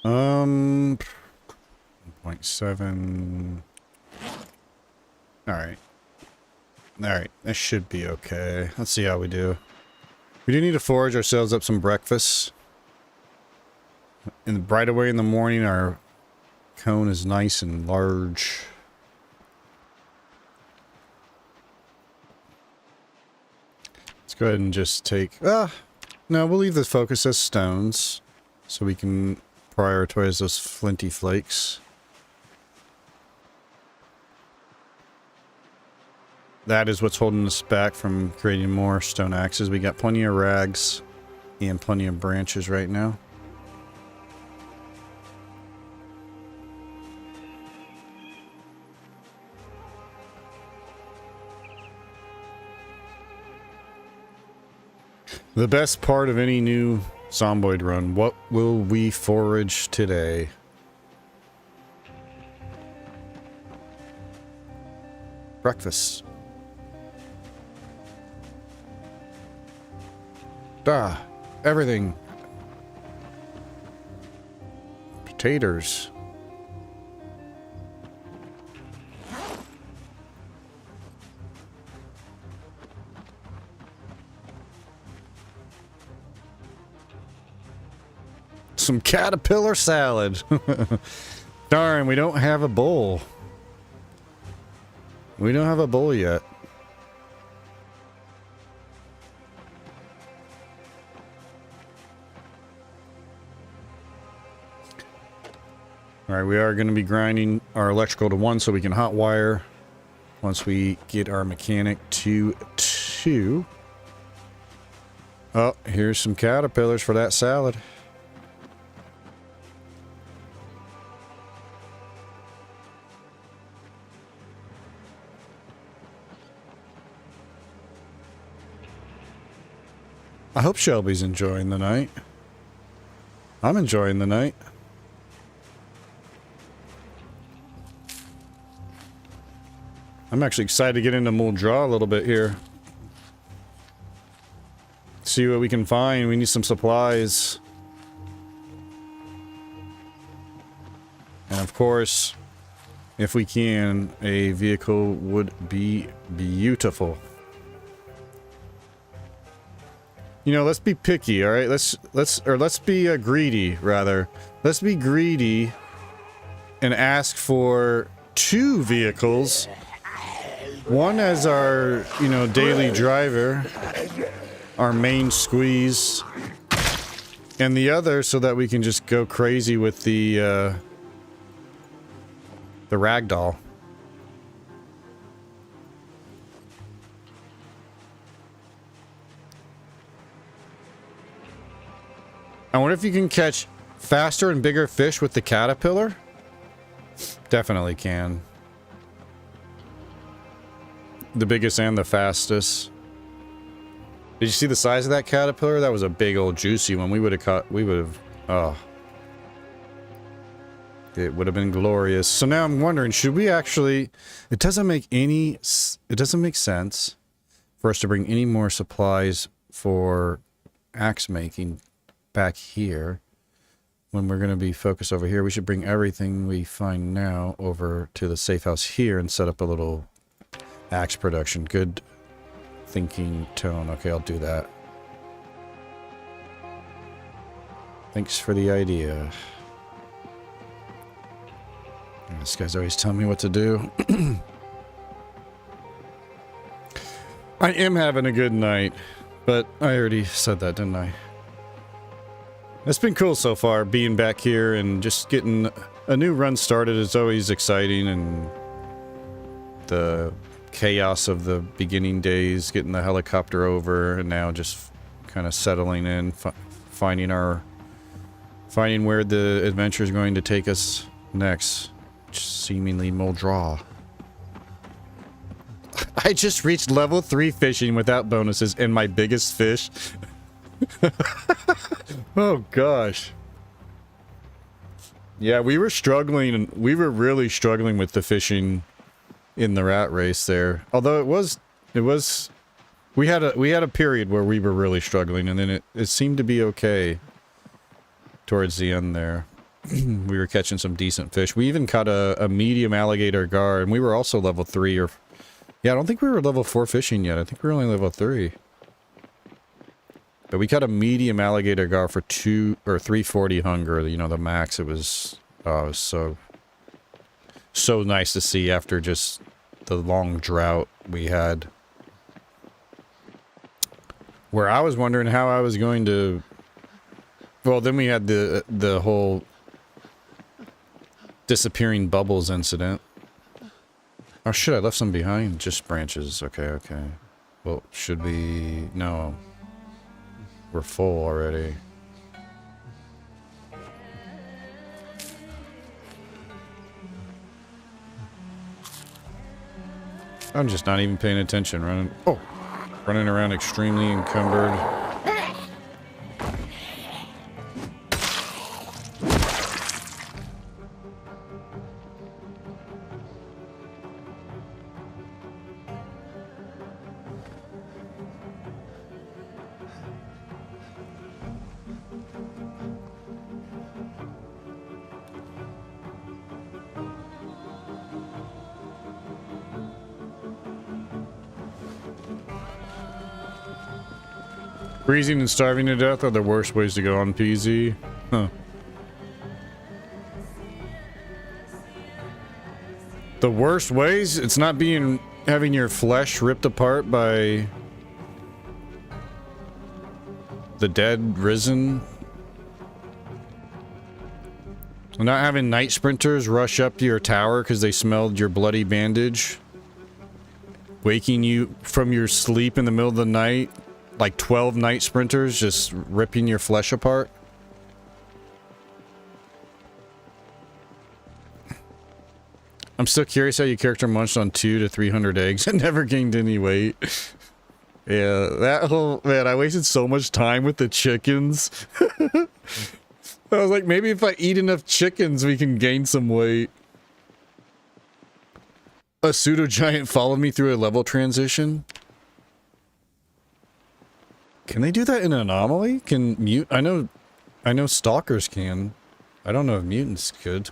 Um, 0.7. Alright. Alright, that should be okay. Let's see how we do. We do need to forage ourselves up some breakfast. Right away in the morning, our cone is nice and large. Let's go ahead and just take... no, we'll leave the focus as stones. So we can prioritize those flinty flakes. That is what's holding us back from creating more stone axes. We got plenty of rags and plenty of branches right now. The best part of any new Zomboid run. What will we forage today? Breakfast. Everything. Potatoes. Some caterpillar salad. Darn, we don't have a bowl. We don't have a bowl yet. Alright, we are going to be grinding our electrical to 1 so we can hot wire once we get our mechanic to 2. Oh, here's some caterpillars for that salad. I hope Shelby's enjoying the night. I'm enjoying the night. I'm actually excited to get into Muldra a little bit here. See what we can find. We need some supplies. And of course, if we can, a vehicle would be beautiful. You know, let's be picky, all right? Let's be greedy, rather. Let's be greedy and ask for 2 vehicles. One as our, you know, daily driver, our main squeeze, and the other so that we can just go crazy with the ragdoll. I wonder if you can catch faster and bigger fish with the caterpillar? Definitely can. The biggest and the fastest. Did you see the size of that caterpillar? That was a big old juicy one. We would have caught, oh. It would have been glorious. So now I'm wondering, should we actually, it doesn't make sense for us to bring any more supplies for axe making back here when we're going to be focused over here. We should bring everything we find now over to the safe house here and set up a little axe production. Good thinking tone. Okay, I'll do that. Thanks for the idea. This guy's always telling me what to do. I am having a good night, but I already said that, didn't I? It's been cool so far, being back here and just getting a new run started is always exciting, and the chaos of the beginning days, getting the helicopter over, and now just kind of settling in, finding where the adventure is going to take us next. Seemingly Moldra. I just reached level 3 fishing without bonuses and my biggest fish. Oh gosh. Yeah, we were struggling, and we were really struggling with the fishing in the rat race there. Although we had a period where we were really struggling, and then it seemed to be okay towards the end there. We were catching some decent fish. We even caught a medium alligator gar, and we were also level 3 or... Yeah, I don't think we were level 4 fishing yet. I think we were only level 3. But we caught a medium alligator gar for 340 hunger, you know, the max. It was so nice to see after just the long drought we had. Where I was wondering how I was going to... Well, then we had the whole disappearing bubbles incident. Oh shit, I left some behind. Just branches. Okay. Well, should we... No. We're full already. I'm just not even paying attention. Running around extremely encumbered. Freezing and starving to death are the worst ways to go on PZ. Huh. The worst ways? It's not having your flesh ripped apart by the dead risen. Not having night sprinters rush up to your tower because they smelled your bloody bandage. Waking you from your sleep in the middle of the night. Like 12 night sprinters just ripping your flesh apart. I'm still curious how your character munched on 200 to 300 eggs and never gained any weight. Yeah, that whole... Man, I wasted so much time with the chickens. I was like, maybe if I eat enough chickens, we can gain some weight. A pseudo-giant followed me through a level transition? Can they do that in Anomaly? I know stalkers can. I don't know if mutants could.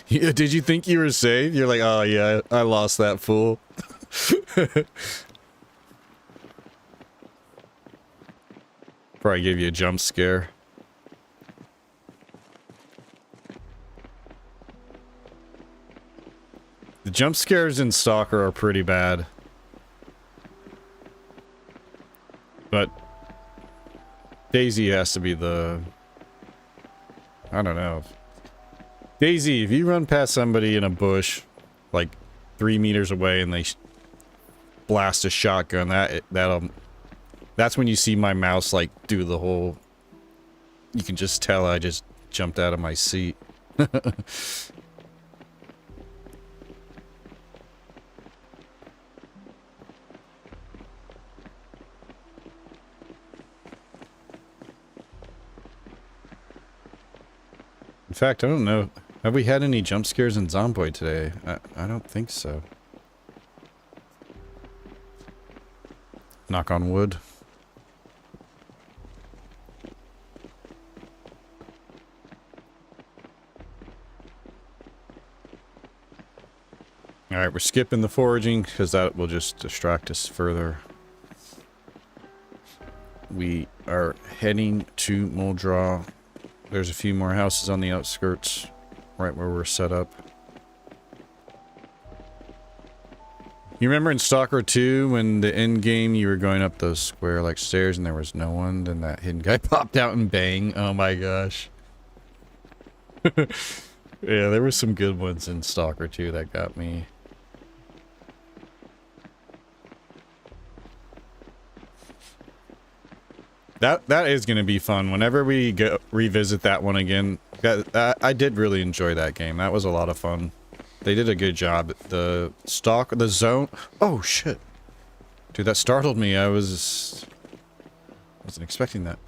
Yeah, did you think you were safe? You're like, oh yeah, I lost that fool. Probably gave you a jump scare. The jump scares in Stalker are pretty bad. But Daisy has to be the... I don't know. Daisy, if you run past somebody in a bush, like 3 meters away, and they blast a shotgun, that's when you see my mouse like do the whole... You can just tell I just jumped out of my seat. In fact, I don't know. Have we had any jump scares in Zomboid today? I don't think so. Knock on wood. Alright, we're skipping the foraging because that will just distract us further. We are heading to Muldraw. There's a few more houses on the outskirts, right where we're set up. You remember in Stalker 2 when the end game you were going up those square like stairs and there was no one, then that hidden guy popped out and bang. Oh my gosh. Yeah, there were some good ones in Stalker 2 that got me. That is going to be fun. Whenever we revisit that one again, I did really enjoy that game. That was a lot of fun. They did a good job. The zone... Oh, shit. Dude, that startled me. Wasn't expecting that.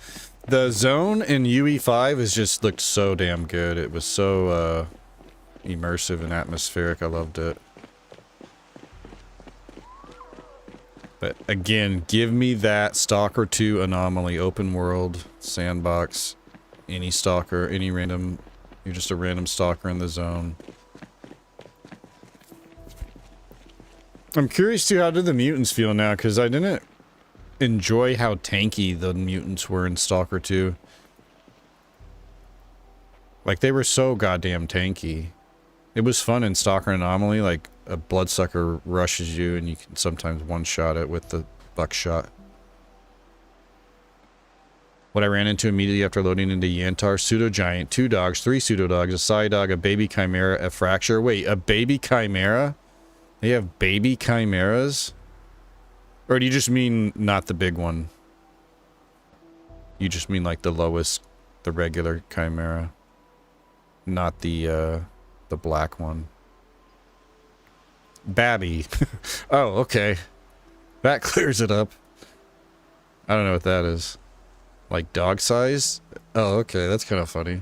The zone in UE5 has just looked so damn good. It was so immersive and atmospheric. I loved it. But again, give me that Stalker 2 anomaly, open world, sandbox, any stalker, any random, you're just a random stalker in the zone. I'm curious too, how do the mutants feel now? Because I didn't enjoy how tanky the mutants were in Stalker 2. Like, they were so goddamn tanky. It was fun in Stalker Anomaly, like, a bloodsucker rushes you and you can sometimes one-shot it with the buckshot. What I ran into immediately after loading into Yantar, pseudo-giant, 2 dogs, 3 pseudo-dogs, a psi dog, a baby chimera, a fracture. Wait, a baby chimera? They have baby chimeras? Or do you just mean not the big one? You just mean like the lowest, the regular chimera? Not the black one. Babby. Oh, okay. That clears it up. I don't know what that is. Like dog size? Oh, okay. That's kind of funny.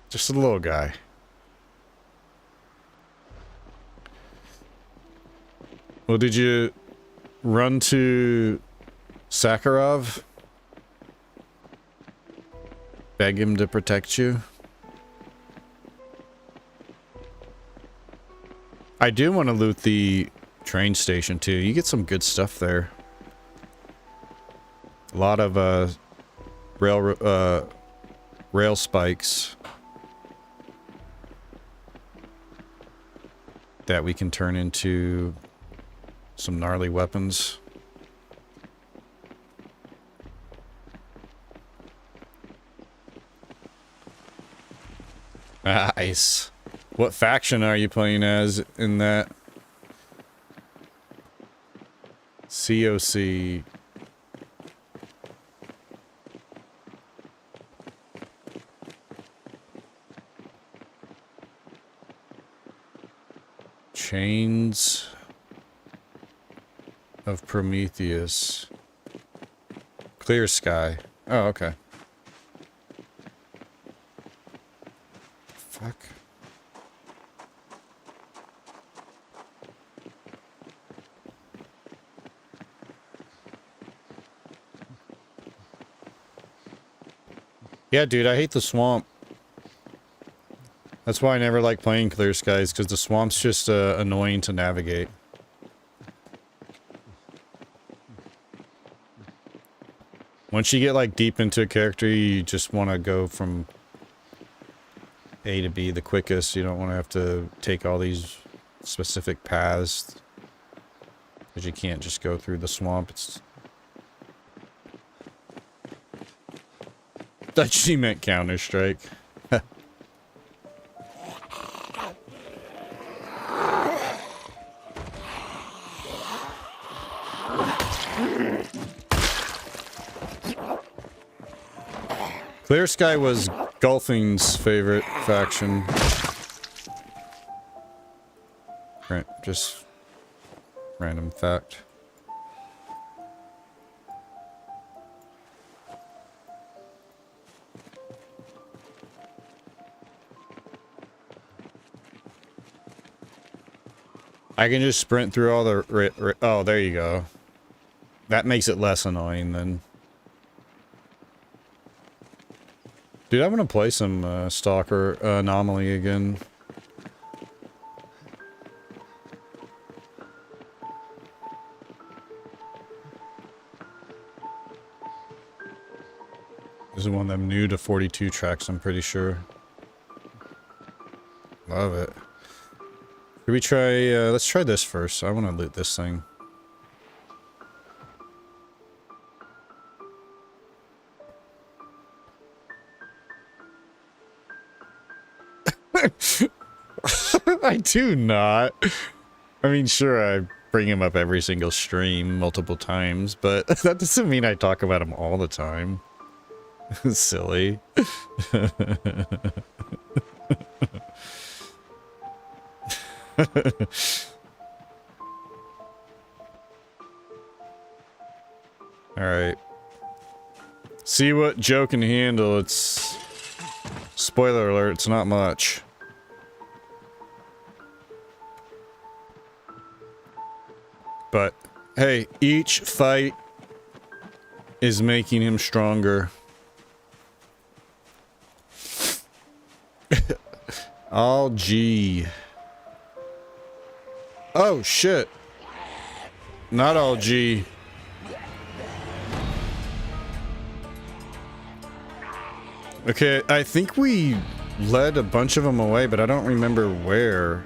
Just a little guy. Well, did you run to Sakharov? Beg him to protect you? I do want to loot the train station too. You get some good stuff there. A lot of rail spikes that we can turn into some gnarly weapons. Nice. What faction are you playing as in that? COC. Chains of Prometheus. Clear Sky. Oh, okay. Fuck. Yeah, dude, I hate the swamp. That's why I never like playing Clear Skies, because the swamp's just annoying to navigate. Once you get like deep into a character, you just want to go from A to B the quickest. You don't want to have to take all these specific paths. Because you can't just go through the swamp. It's... Thought she meant Counter-Strike. Clear Sky was Golfing's favorite faction. Right, just random fact. I can just sprint through all the... oh, there you go. That makes it less annoying then. Dude, I want to play some Stalker Anomaly again. This is one of them new to 42 tracks, I'm pretty sure. Love it. Should we try, let's try this first. I want to loot this thing. I do not. I mean, sure, I bring him up every single stream multiple times, but that doesn't mean I talk about him all the time. Silly. Alright. See what Joe can handle. It's... Spoiler alert, it's not much. But, hey, each fight is making him stronger. Oh, gee. Oh, shit. Not all G. Okay, I think we led a bunch of them away, but I don't remember where.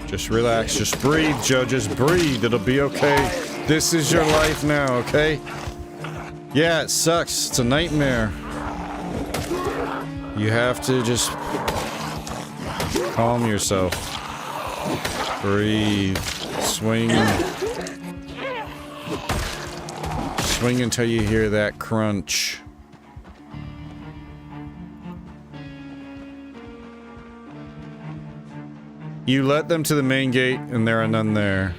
Just relax, just breathe, Joe, just breathe, it'll be okay. This is your life now, okay? Yeah, it sucks, it's a nightmare. You have to just calm yourself. Breathe, swing. Swing until you hear that crunch. You let them to the main gate, and there are none there.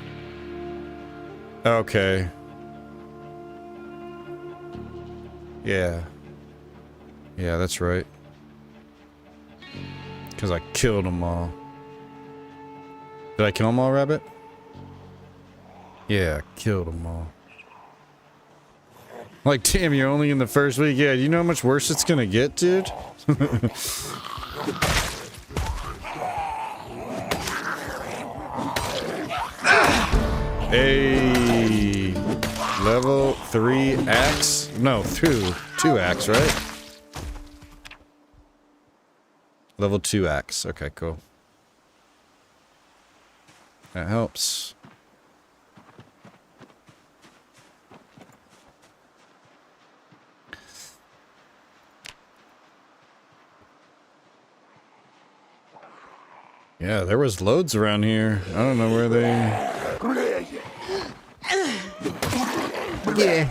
Okay. Yeah. Yeah, that's right. Because I killed them all. Did I kill them all, Rabbit? Yeah, I killed them all. Like, damn, you're only in the first week? Yeah, do you know how much worse it's gonna get, dude? Hey, level 3 axe? No, 2 axe, right? Level 2 axe. Okay, cool. That helps. Yeah, there was loads around here. I don't know where they... Yeah.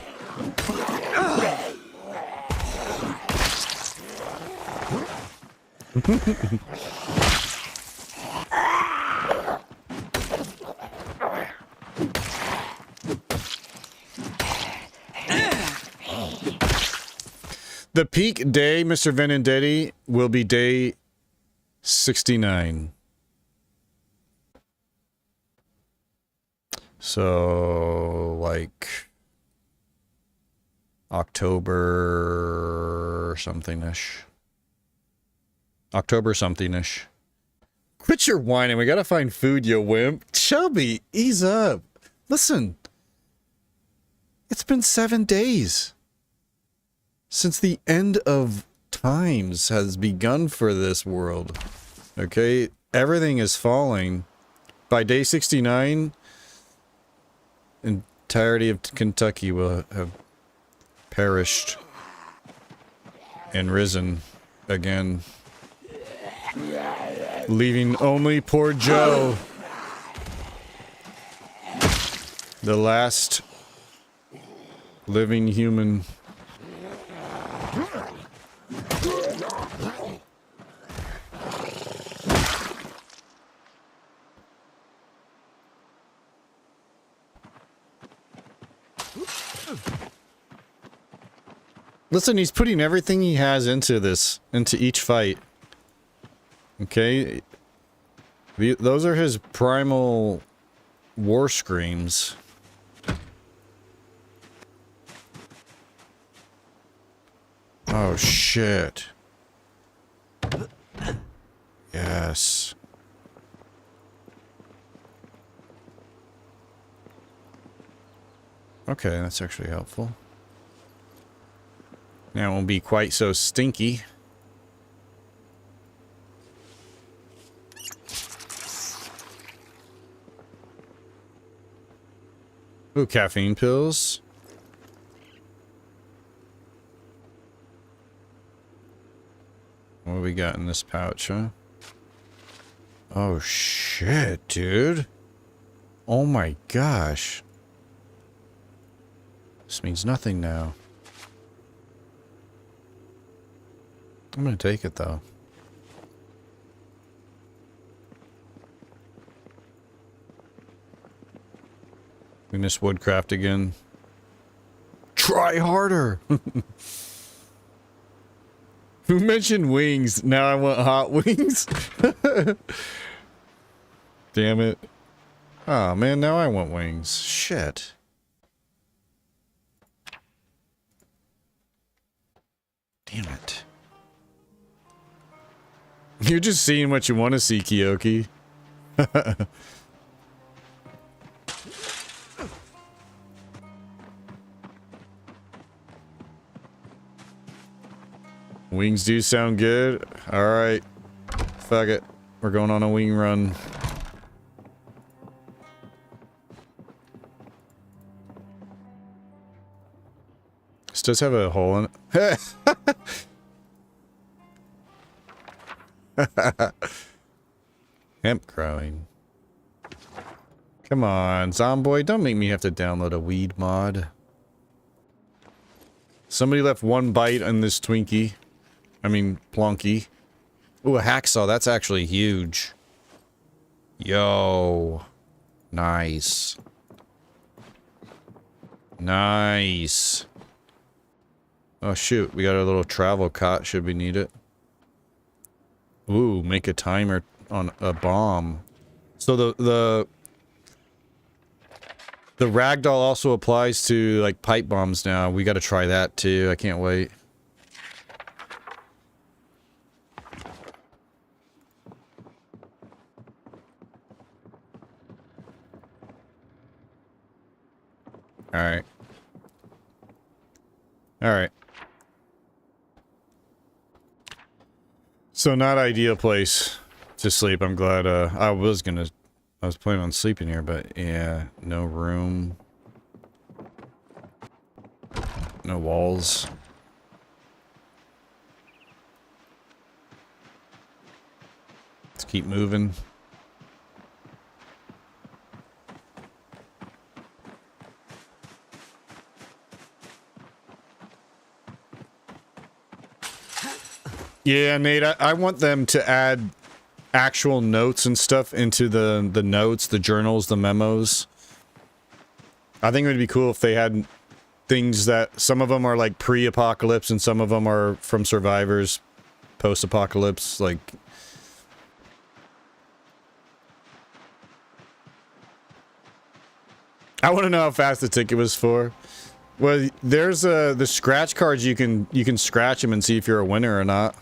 The peak day, Mr. Venendetti, will be day 69. So, like, October something-ish. October something-ish. Quit your whining. We gotta find food, you wimp. Shelby, ease up. Listen. It's been 7 days since the end of times has begun for this world. Okay? Everything is falling. By day 69, entirety of Kentucky will have perished and risen again, leaving only poor Joe, the last living human. Listen, he's putting everything he has into this, into each fight. Okay? Those are his primal war screams. Oh, shit. Yes. Okay, that's actually helpful. Now it won't be quite so stinky. Ooh, caffeine pills. What do we got in this pouch, huh? Oh, shit, dude. Oh my gosh. This means nothing now. I'm gonna take it, though. We miss woodcraft again. Try harder! Who mentioned wings? Now I want hot wings. Damn it. Oh man, now I want wings. Shit. Damn it. You're just seeing what you want to see, Kiyoki. Wings do sound good. Alright. Fuck it. We're going on a wing run. This does have a hole in it. Hemp growing. Come on, Zomboid, don't make me have to download a weed mod. Somebody left one bite on this Twinkie. I mean, Plonky. Ooh, a hacksaw, that's actually huge. Yo. Nice. Nice. Oh shoot, we got a little travel cot, should we need it? Ooh, make a timer on a bomb. So the ragdoll also applies to like pipe bombs now. We got to try that too. I can't wait. All right. All right. So not ideal place to sleep. I'm glad I was planning on sleeping here, but yeah, no room. No walls. Let's keep moving. Yeah, Nate, I want them to add actual notes and stuff into the notes, the journals, the memos. I think it would be cool if they had things that some of them are like pre-apocalypse and some of them are from survivors post-apocalypse, like I want to know how fast the ticket was for. Well, there's the scratch cards, you can scratch them and see if you're a winner or not.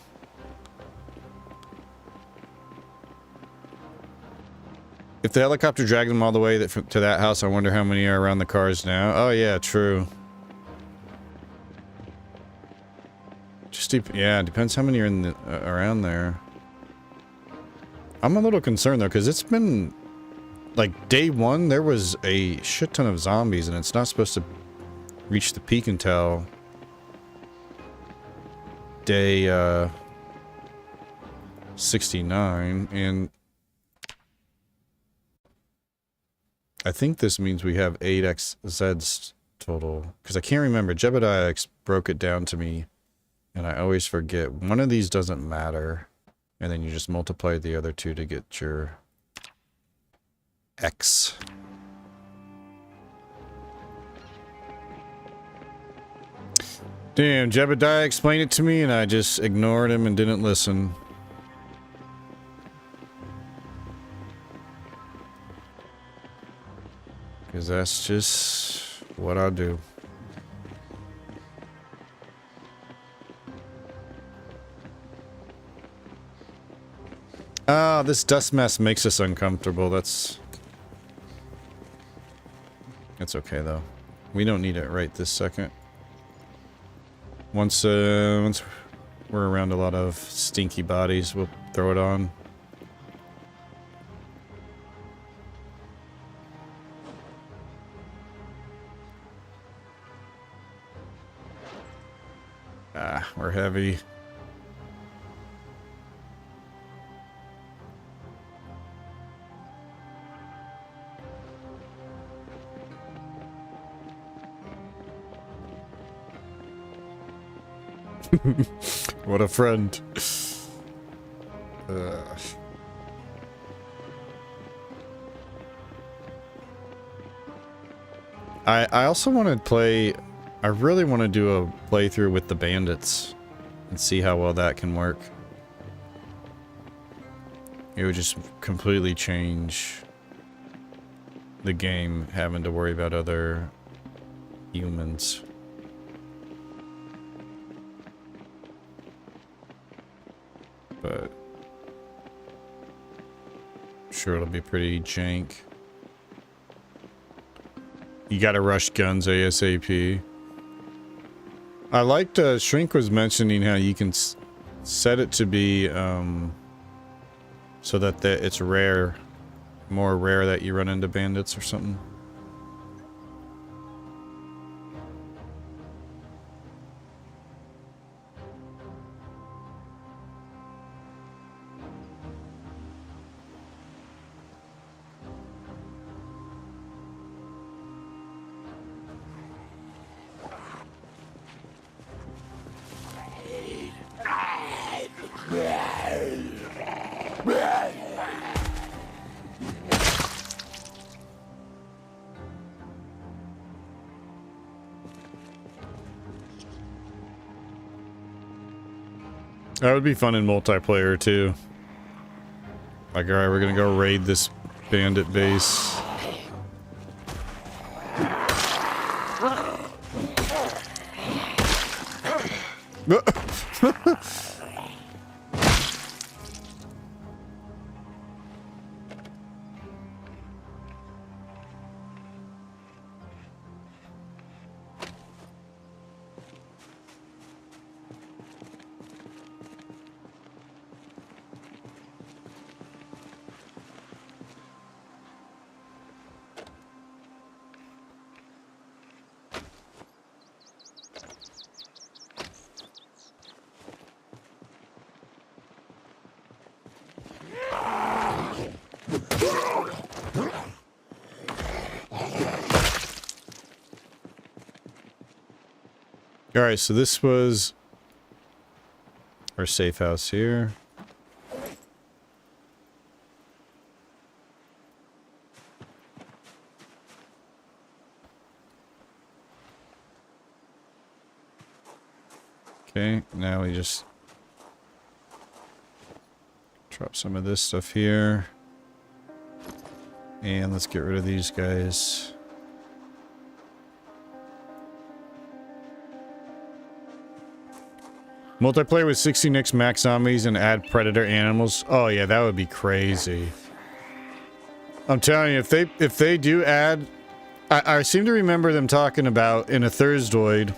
If the helicopter dragged them all the way to that house, I wonder how many are around the cars now. Oh yeah, true. Yeah, it depends how many are in the, around there. I'm a little concerned though, because it's been like day one. There was a shit ton of zombies, and it's not supposed to reach the peak until day 69, and I think this means we have 8 XZs total, because I can't remember. Jebediah X broke it down to me, and I always forget. One of these doesn't matter, and then you just multiply the other two to get your X. Damn, Jebediah explained it to me, and I just ignored him and didn't listen. Because that's just what I do. Ah, this dust mess makes us uncomfortable. That's okay, though. We don't need it right this second. Once we're around a lot of stinky bodies, we'll throw it on. Ah, we're heavy. What a friend. I also want to play... I really want to do a playthrough with the bandits and see how well that can work. It would just completely change the game, having to worry about other humans. But I'm sure it'll be pretty jank. You gotta rush guns ASAP. I liked Shrink was mentioning how you can set it to be so that it's rare, more rare that you run into bandits or something. That would be fun in multiplayer too. Like, alright, we're gonna go raid this bandit base. Alright, so this was our safe house here. Okay, now we just drop some of this stuff here. And let's get rid of these guys. Multiplayer with 60 Nyx max zombies and add predator animals. Oh yeah, that would be crazy. I'm telling you, if they do add, I seem to remember them talking about in a Thursdoid,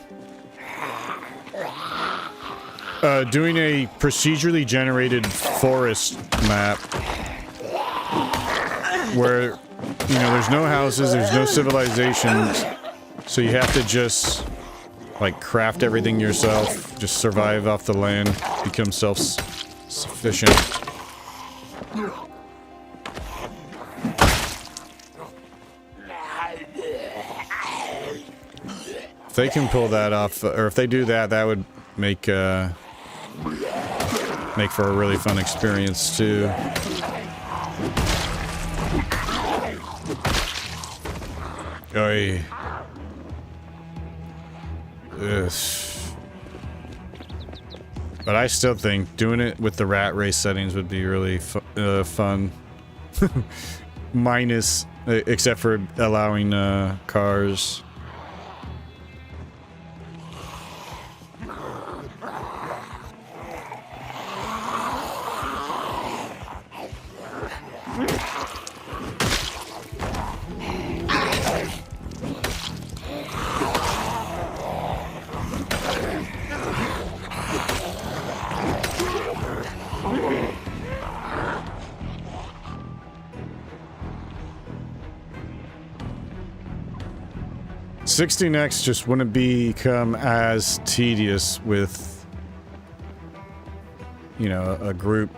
doing a procedurally generated forest map where, you know, there's no houses, there's no civilizations, so you have to just like craft everything yourself, just survive off the land, become self-sufficient. If they can pull that off, or if they do that, that would make for a really fun experience too. Oy. Ugh. But I still think doing it with the rat race settings would be really fun. Minus, except for allowing cars. Next just wouldn't become as tedious with, you know, a group.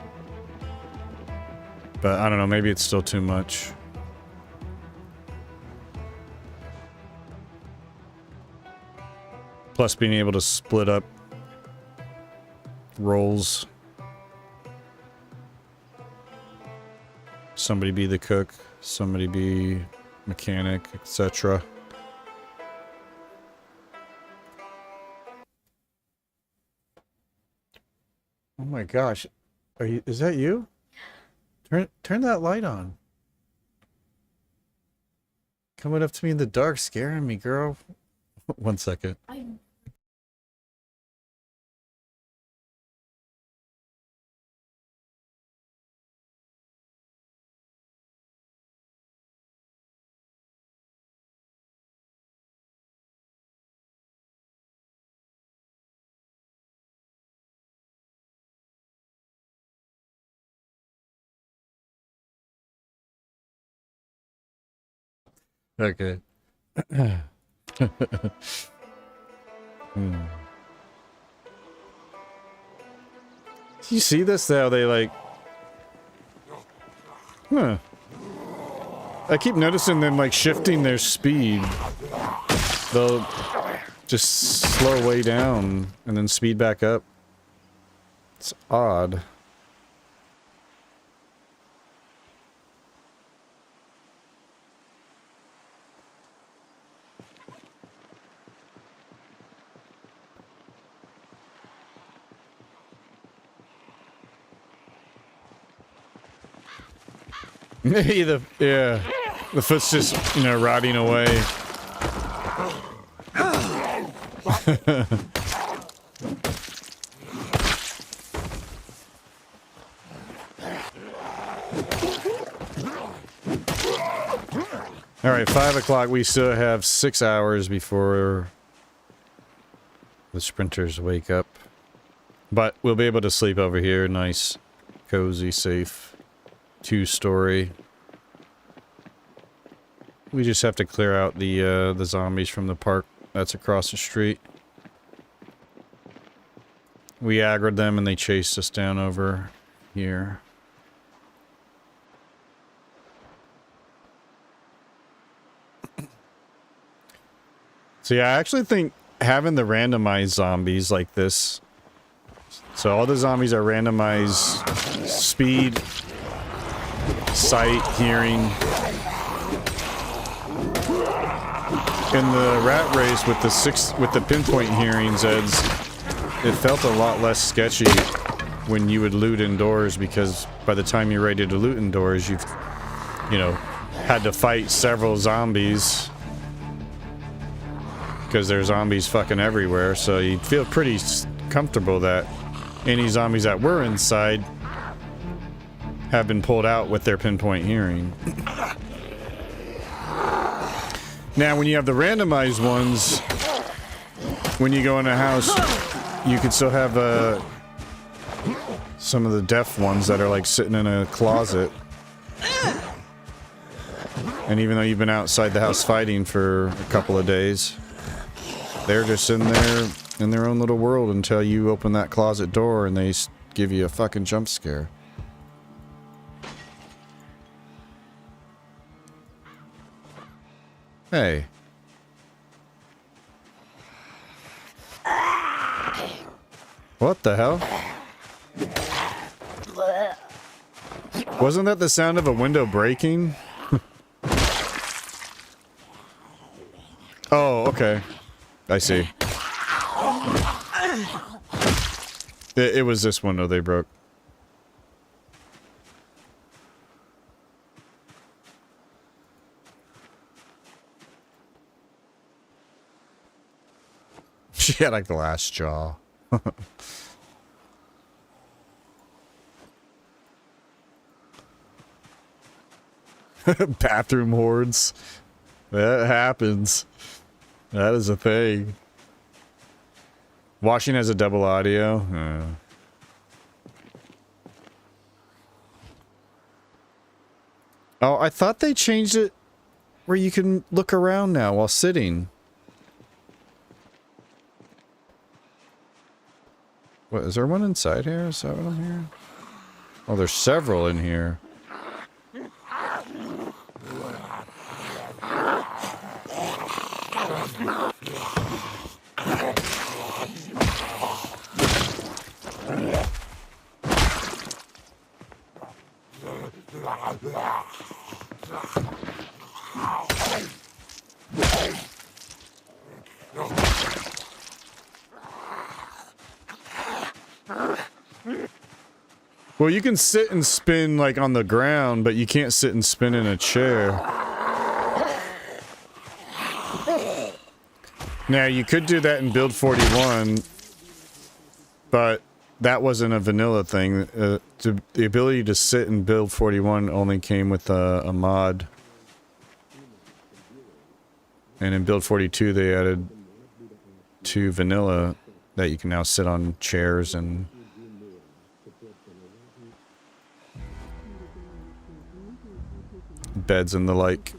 But I don't know, maybe it's still too much. Plus being able to split up roles. Somebody be the cook, somebody be mechanic, etc. Oh my gosh. Is that you? Turn that light on. Coming up to me in the dark, scaring me, girl. 1 second. Okay. You see this now? They like... Huh. I keep noticing them like shifting their speed. They'll just slow way down and then speed back up. It's odd. Maybe the foot's just, you know, rotting away. All right, 5 o'clock. We still have 6 hours before the sprinters wake up, but we'll be able to sleep over here. Nice, cozy, safe. 2-story. We just have to clear out the zombies from the park that's across the street. We aggroed them and they chased us down over here. So yeah, I actually think having the randomized zombies like this, so all the zombies are randomized speed, sight, hearing. In the rat race with the pinpoint hearing Zeds, it felt a lot less sketchy when you would loot indoors, because by the time you're ready to loot indoors, you've, you know, had to fight several zombies because there's zombies fucking everywhere. So you feel pretty comfortable that any zombies that were inside have been pulled out with their pinpoint hearing. Now, when you have the randomized ones, when you go in a house, you can still have some of the deaf ones that are like sitting in a closet. And even though you've been outside the house fighting for a couple of days, they're just in there in their own little world until you open that closet door and they give you a fucking jump scare. Hey. What the hell? Wasn't that the sound of a window breaking? Oh, okay. I see. It was this window they broke. She had like the last jaw. Bathroom hordes. That happens. That is a thing. Washing has a double audio. Oh, I thought they changed it where you can look around now while sitting. What, is there one inside here? Is that what I'm hearing? Oh, there's several in here. Well, you can sit and spin like on the ground, but you can't sit and spin in a chair. Now, you could do that in Build 41, but that wasn't a vanilla thing. The ability to sit in Build 41 only came with a mod. And in Build 42, they added to vanilla that you can now sit on chairs and beds and the like.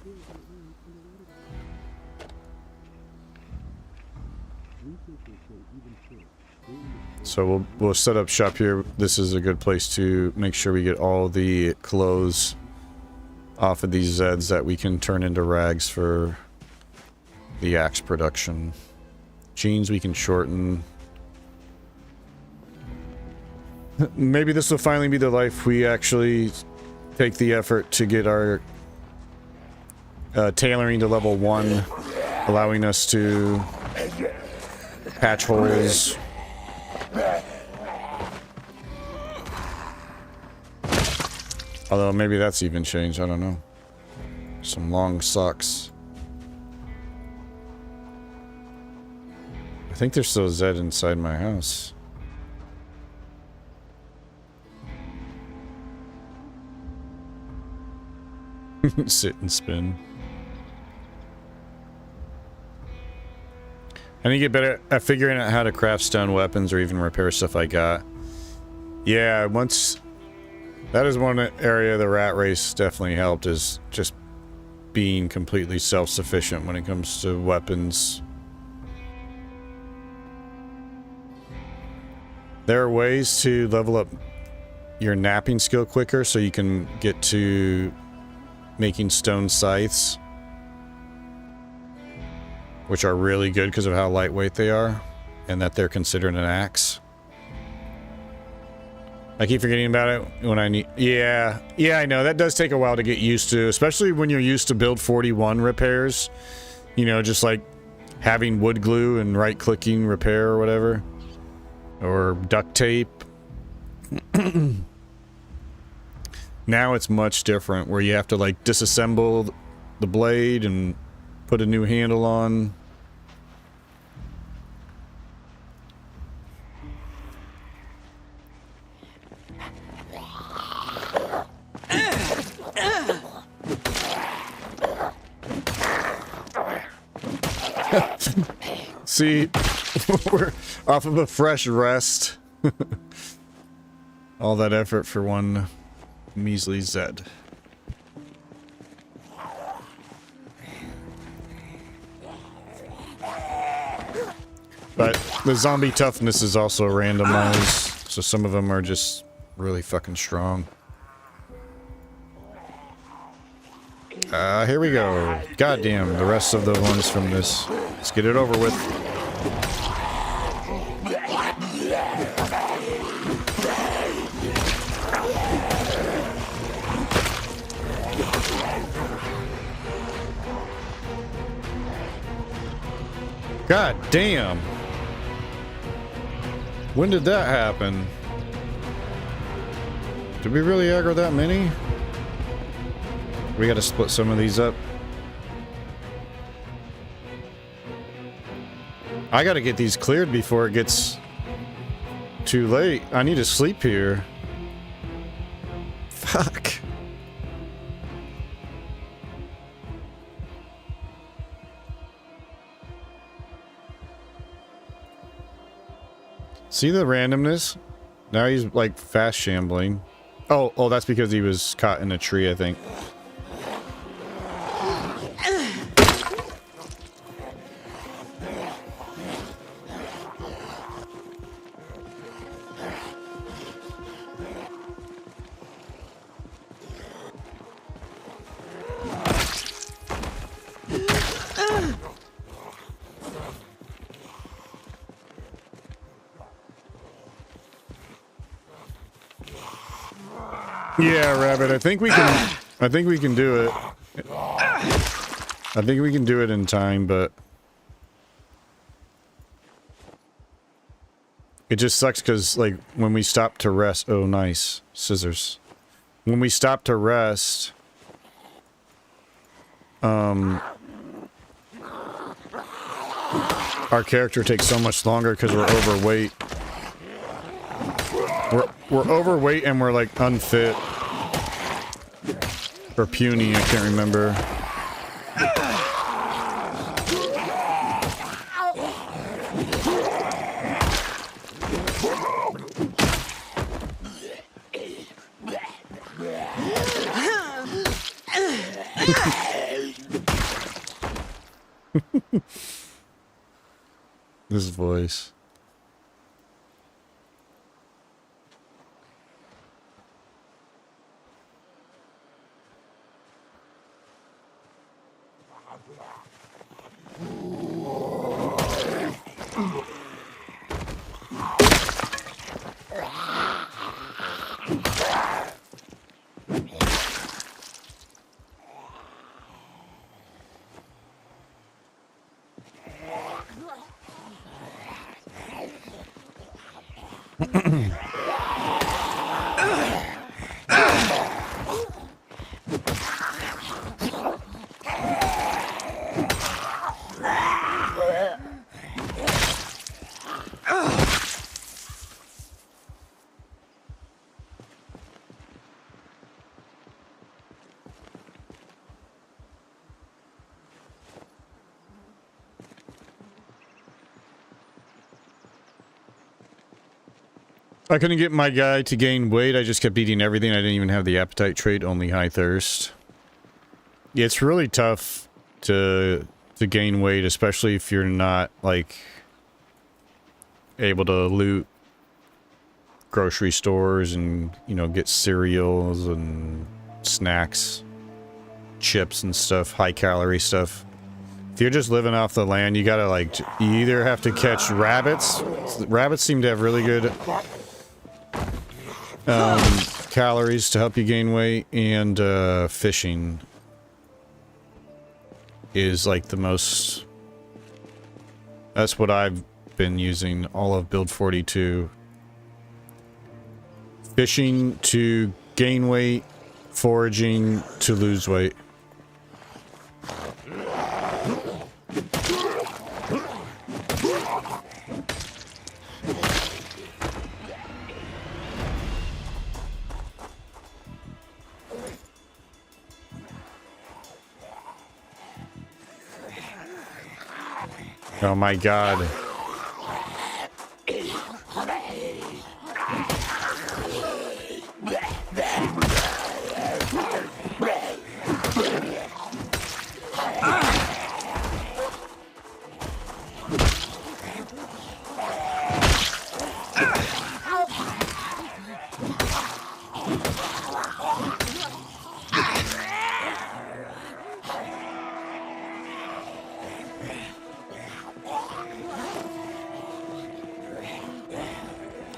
So we'll set up shop here. This is a good place to make sure we get all the clothes off of these Zeds that we can turn into rags for the axe production. Jeans we can shorten. Maybe this will finally be the life we actually take the effort to get our tailoring to level 1, allowing us to patch holes. Although maybe that's even changed, I don't know. Some long socks. I think there's still a Zed inside my house. Sit and spin. I need to get better at figuring out how to craft stone weapons or even repair stuff I got. Yeah, once... That is one area the rat race definitely helped, is just being completely self-sufficient when it comes to weapons. There are ways to level up your napping skill quicker so you can get to making stone scythes, which are really good because of how lightweight they are and that they're considered an axe. I keep forgetting about it when I need... Yeah, I know. That does take a while to get used to, especially when you're used to Build 41 repairs. You know, just like having wood glue and right-clicking repair or whatever. Or duct tape. Now it's much different, where you have to like disassemble the blade and put a new handle on. See, we're off of a fresh rest. All that effort for one measly Zed. But the zombie toughness is also randomized, so some of them are just really fucking strong. Here we go. Goddamn, the rest of the ones from this. Let's get it over with. God damn. When did that happen? Did we really aggro that many? We gotta split some of these up. I gotta get these cleared before it gets too late. I need to sleep here. Fuck. See the randomness? Now he's like fast shambling. Oh, that's because he was caught in a tree, I think. Yeah, Rabbit, I think we can do it. I think we can do it in time, but it just sucks because, like, when we stop to rest... Oh, nice. Scissors. When we stop to rest... our character takes so much longer because we're overweight. We're overweight and we're, like, unfit. Or puny, I can't remember. This voice. I couldn't get my guy to gain weight. I just kept eating everything. I didn't even have the appetite trait, only high thirst. Yeah, it's really tough to gain weight, especially if you're not, like, able to loot grocery stores and, you know, get cereals and snacks, chips and stuff, high calorie stuff. If you're just living off the land, you gotta, like, you either have to catch rabbits. Rabbits seem to have really good calories to help you gain weight, and fishing is like the most. That's what I've been using all of build 42. Fishing to gain weight, foraging to lose weight. Oh my god.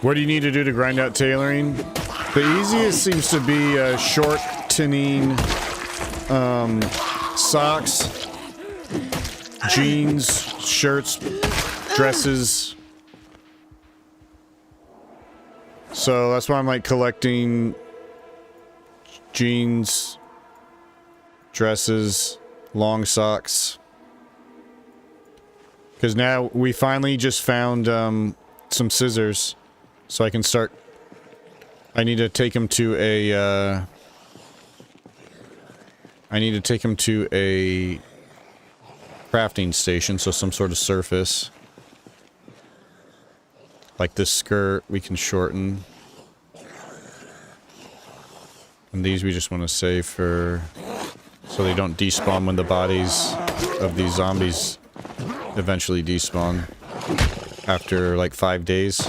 What do you need to do to grind out tailoring? The easiest seems to be shortening socks, jeans, shirts, dresses. So that's why I'm like collecting jeans, dresses, long socks. Because now we finally just found some scissors. So I can start... I need to take him to a, I need to take him to a crafting station, so some sort of surface. Like this skirt, we can shorten. And these we just want to save for... so they don't despawn when the bodies of these zombies eventually despawn. After like 5 days.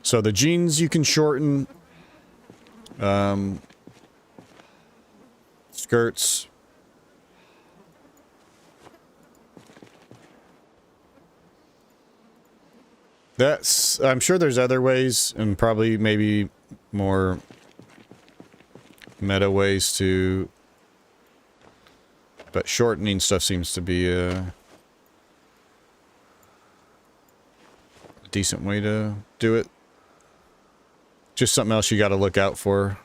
So the jeans you can shorten. Skirts. That's... I'm sure there's other ways, and probably maybe more meta ways to... But shortening stuff seems to be a decent way to do it. Just something else you gotta look out for.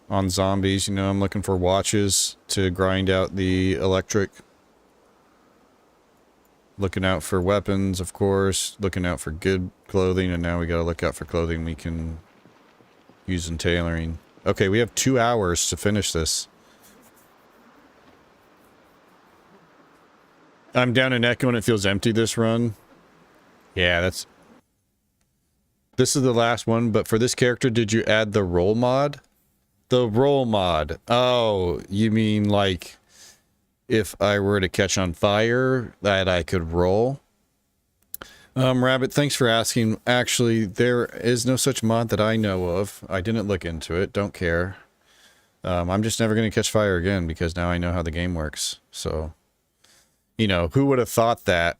On zombies, you know, I'm looking for watches to grind out the electric. Looking out for weapons, of course. Looking out for good clothing, and now we gotta look out for clothing we can use in tailoring. Okay, we have 2 hours to finish this. I'm down in Echo and it feels empty this run. Yeah, that's... This is the last one, but for this character, did you add the roll mod? The roll mod. Oh, you mean like if I were to catch on fire, that I could roll? Rabbit, thanks for asking. Actually, there is no such mod that I know of. I didn't look into it. Don't care. I'm just never going to catch fire again because now I know how the game works. So, you know, who would have thought that?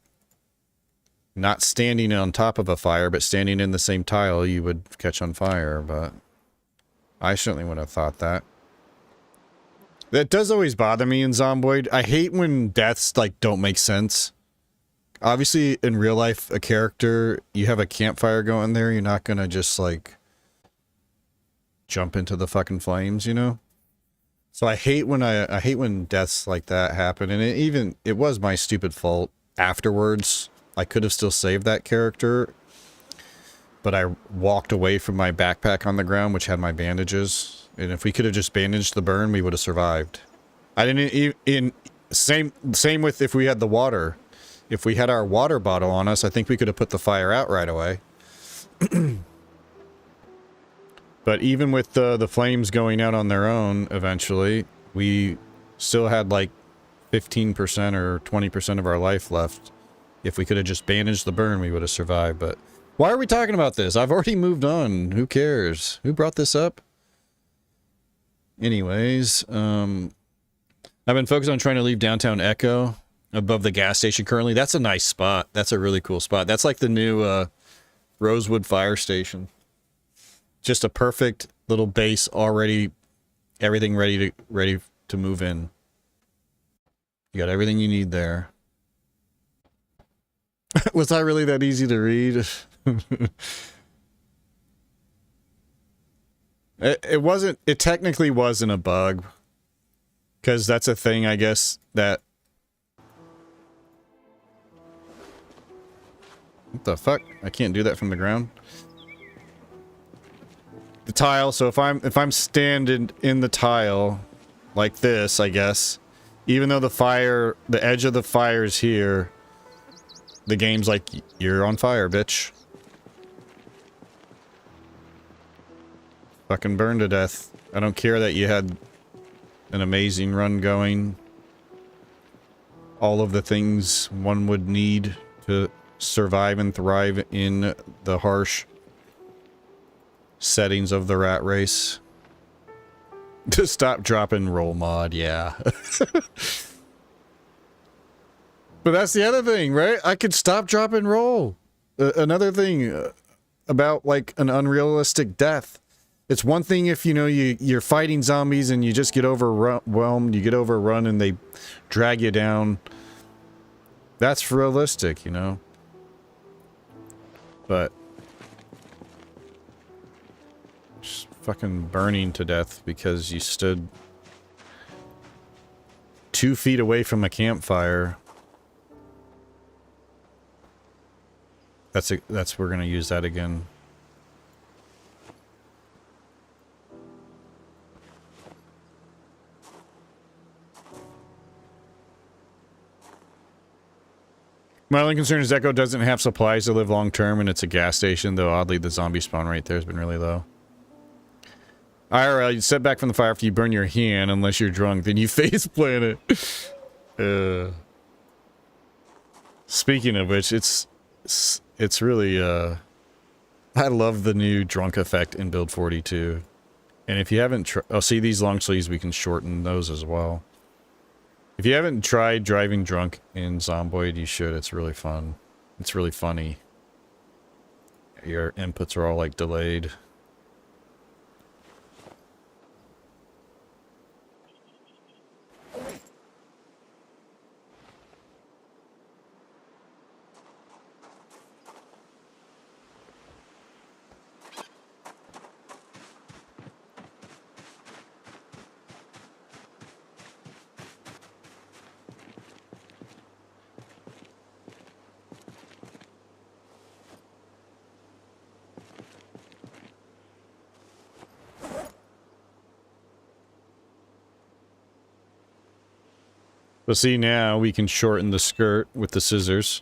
Not standing on top of a fire, but standing in the same tile, you would catch on fire, but I certainly would have thought that. That does always bother me in Zomboid. I hate when deaths, like, don't make sense. Obviously, in real life, a character, you have a campfire going there, you're not gonna just, like, jump into the fucking flames, you know? So I hate when I hate when deaths like that happen, and it was my stupid fault afterwards. I could have still saved that character, but I walked away from my backpack on the ground, which had my bandages. And if we could have just bandaged the burn, we would have survived. I didn't same with if we had the water. If we had our water bottle on us, I think we could have put the fire out right away. But even with the flames going out on their own, eventually, we still had like 15% or 20% of our life left. If we could have just bandaged the burn, we would have survived, but... Why are we talking about this? I've already moved on. Who cares? Who brought this up? Anyways, I've been focused on trying to leave downtown Echo above the gas station currently. That's a nice spot. That's a really cool spot. That's like the new Rosewood Fire Station. Just a perfect little base already. Everything ready to move in. You got everything you need there. Was that really that easy to read? It wasn't, it technically wasn't a bug. Because that's a thing, I guess, that... What the fuck? I can't do that from the ground. The tile, so if I'm standing in the tile like this, I guess, even though the edge of the fire is here, the game's like, you're on fire, bitch. Fucking burn to death. I don't care that you had an amazing run going. All of the things one would need to survive and thrive in the harsh settings of the rat race. To stop, drop, and roll mod, yeah. But that's the other thing, right? I could stop, drop, and roll. Another thing about, like, an unrealistic death. It's one thing if, you know, you're fighting zombies and you just get overwhelmed, you get overrun and they drag you down. That's realistic, you know? But just fucking burning to death because you stood 2 feet away from a campfire. We're gonna use that again. My only concern is Echo doesn't have supplies to live long term, and it's a gas station, though oddly the zombie spawn rate there has been really low. IRL, you step back from the fire after you burn your hand, unless you're drunk, then you face plant it. Speaking of which, it's really, I love the new drunk effect in build 42. And if you haven't see these long sleeves, we can shorten those as well. If you haven't tried driving drunk in Zomboid, you should. It's really fun. It's really funny. Your inputs are all, like, delayed. But see, now we can shorten the skirt with the scissors.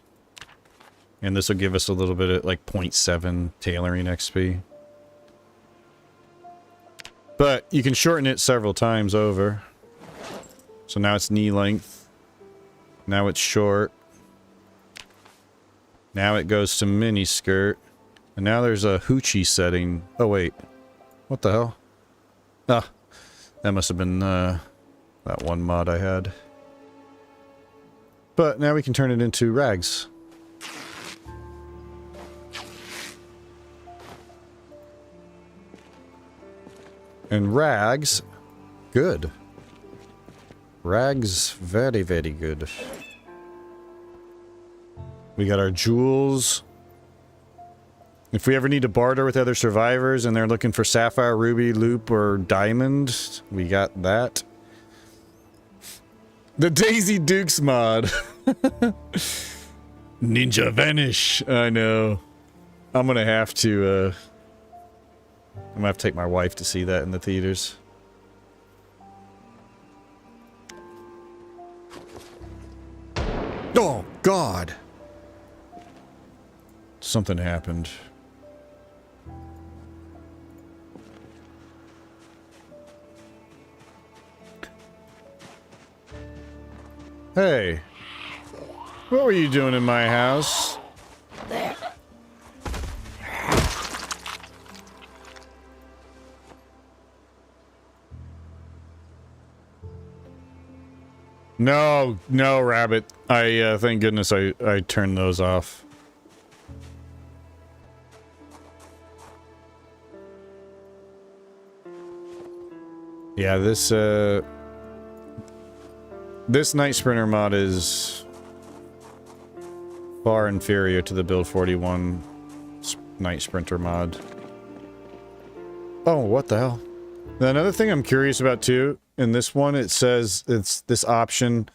And this will give us a little bit of, like, 0.7 tailoring XP. But you can shorten it several times over. So now it's knee length. Now it's short. Now it goes to mini skirt. And now there's a hoochie setting. Oh, wait. What the hell? Ah. That must have been, that one mod I had. But now we can turn it into rags. And rags, good. Rags, very, very good. We got our jewels. If we ever need to barter with other survivors and they're looking for sapphire, ruby, loop, or diamond, we got that. The Daisy Dukes mod. Ninja Vanish. I know. I'm gonna have to take my wife to see that in the theaters. Oh, God. Something happened. Hey, what were you doing in my house? No, no, rabbit. Thank goodness I turned those off. Yeah, this Night Sprinter mod is far inferior to the Build 41 Night Sprinter mod. Oh, what the hell? Another thing I'm curious about too, in this one it says it's this option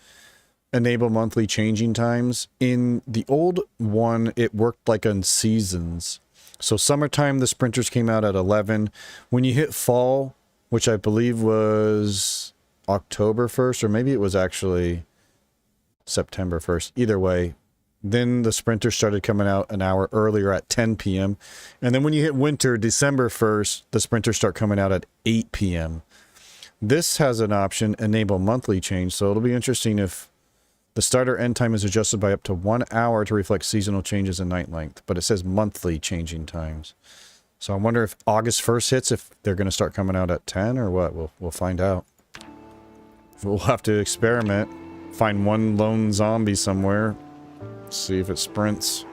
enable monthly changing times. In the old one, it worked like on seasons. So summertime, the sprinters came out at 11. When you hit fall, which I believe was October 1st, or maybe it was actually September 1st. Either way, then the sprinters started coming out an hour earlier at 10 p.m. And then when you hit winter, December 1st, the sprinters start coming out at 8 p.m. This has an option, enable monthly change, so it'll be interesting if the start or end time is adjusted by up to 1 hour to reflect seasonal changes in night length, but it says monthly changing times. So I wonder if August 1st hits, if they're going to start coming out at 10 or what. We'll find out. We'll have to experiment. Find one lone zombie somewhere. See if it sprints.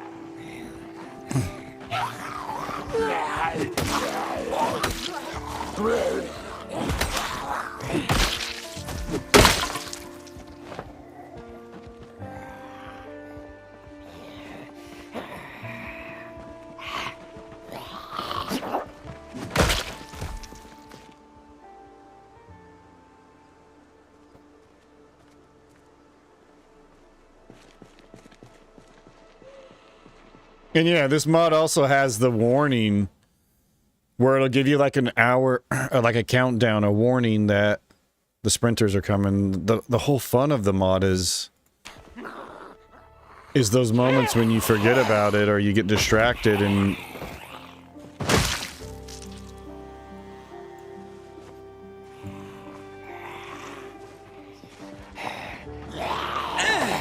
And yeah, this mod also has the warning where it'll give you like an hour, like a countdown, a warning that the sprinters are coming. The whole fun of the mod is those moments when you forget about it or you get distracted and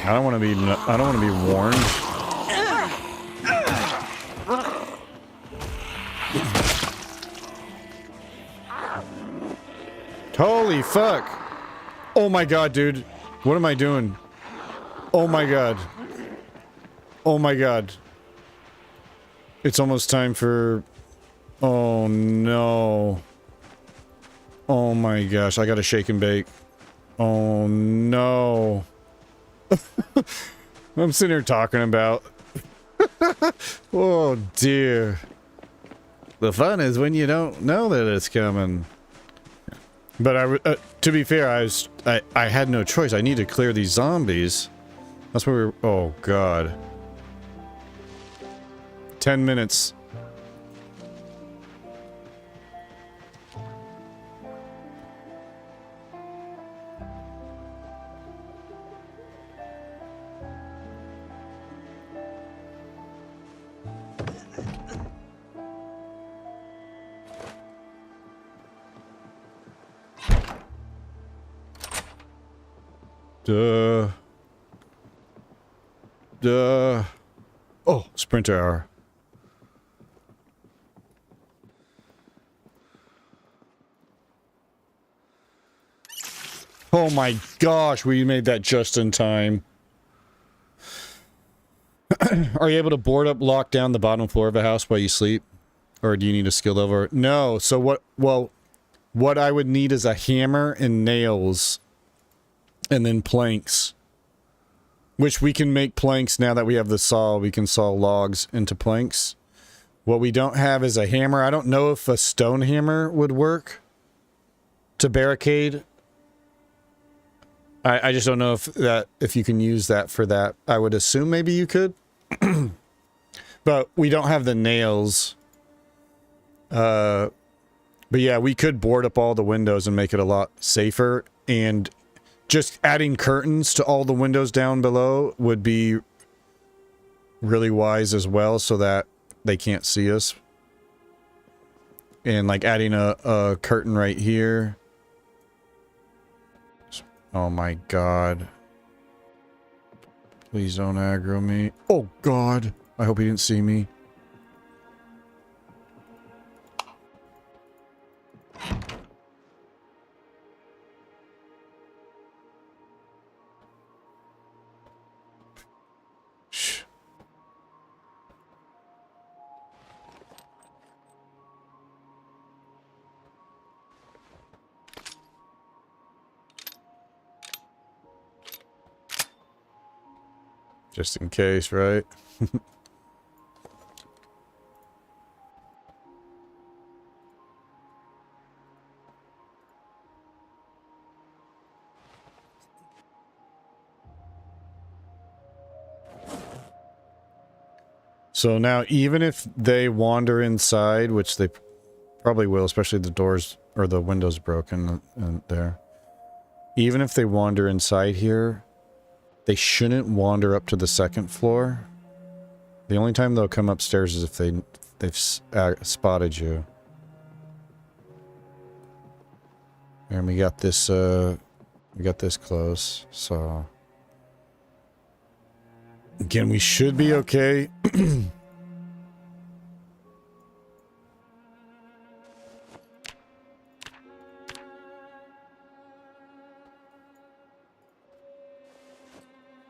I don't want to be warned. Holy fuck. Oh my god, dude. What am I doing? Oh my god. Oh my god. It's almost time for... Oh no. Oh my gosh, I gotta shake and bake. Oh no. I'm sitting here talking about... Oh dear. The fun is when you don't know that it's coming. But to be fair, I had no choice. I need to clear these zombies. That's where we're... Oh god. 10 minutes. Oh, sprinter hour. Oh my gosh, we made that just in time. Are you able to board up, lock down the bottom floor of a house while you sleep? Or do you need a skill level? No, so what I would need is a hammer and nails. And then planks. Which we can make planks now that we have the saw. We can saw logs into planks. What we don't have is a hammer. I don't know if a stone hammer would work to barricade. I just don't know if you can use that for that. I would assume maybe you could. But we don't have the nails. But yeah, we could board up all the windows and make it a lot safer. And just adding curtains to all the windows down below would be really wise as well, so that they can't see us. And like adding a curtain right here. Oh my god. Please don't aggro me. Oh god. I hope he didn't see me. Just in case, right? So now, even if they wander inside, which they probably will, especially the doors or the windows broken there. Even if they wander inside here, they shouldn't wander up to the second floor. The only time they'll come upstairs is if they've spotted you. And we got this close, so again, we should be okay.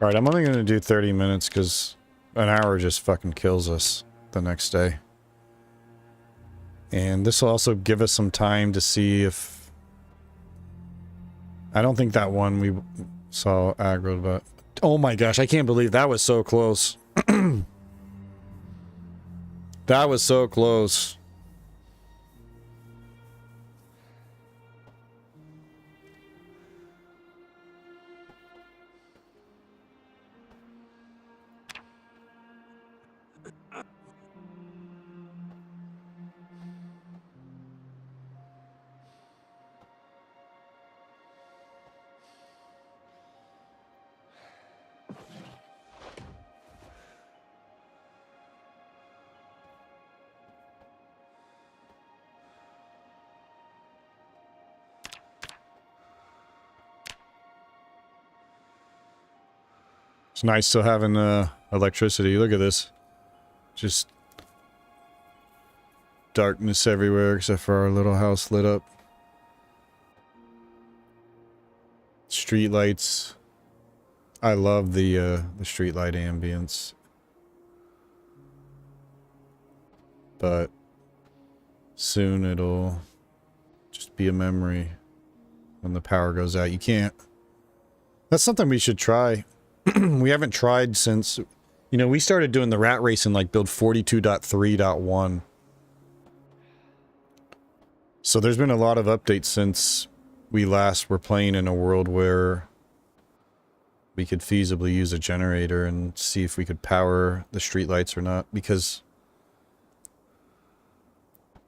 Alright, I'm only going to do 30 minutes because an hour just fucking kills us the next day. And this will also give us some time to see if... I don't think that one we saw aggroed, but... Oh my gosh, I can't believe that was so close. That was so close. It's nice still having electricity. Look at this. Just darkness everywhere except for our little house lit up. Street lights. I love the street light ambience. But soon it'll just be a memory when the power goes out. You can't. That's something we should try. We haven't tried since, you know, we started doing the rat race in like build 42.3.1. So there's been a lot of updates since we last were playing in a world where we could feasibly use a generator and see if we could power the streetlights or not, because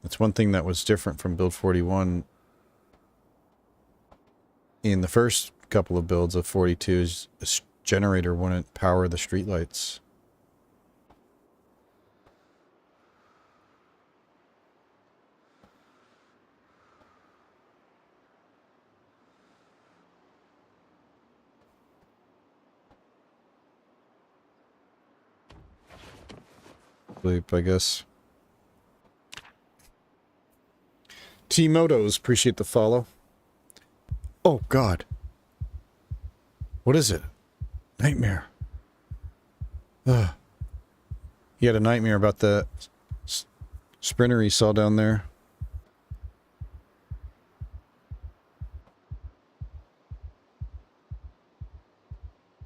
that's one thing that was different from build 41 in the first couple of builds of 42 is a generator wouldn't power the streetlights. Sleep, I guess. T-Motos, appreciate the follow. Oh, God. What is it? Nightmare. Ugh. He had a nightmare about the sprinter he saw down there.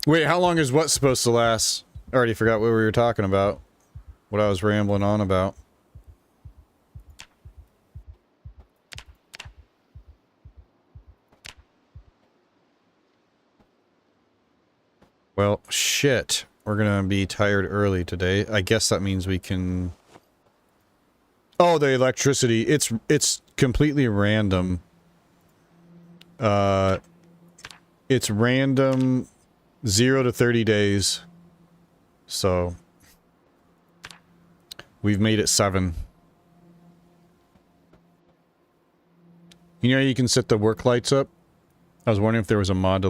Wait, how long is what supposed to last? I already forgot what we were talking about. What I was rambling on about. Well, shit. We're gonna be tired early today. I guess that means we can... Oh, the electricity. It's completely random. It's random 0 to 30 days. So... We've made it 7. You know, you can set the work lights up. I was wondering if there was a mod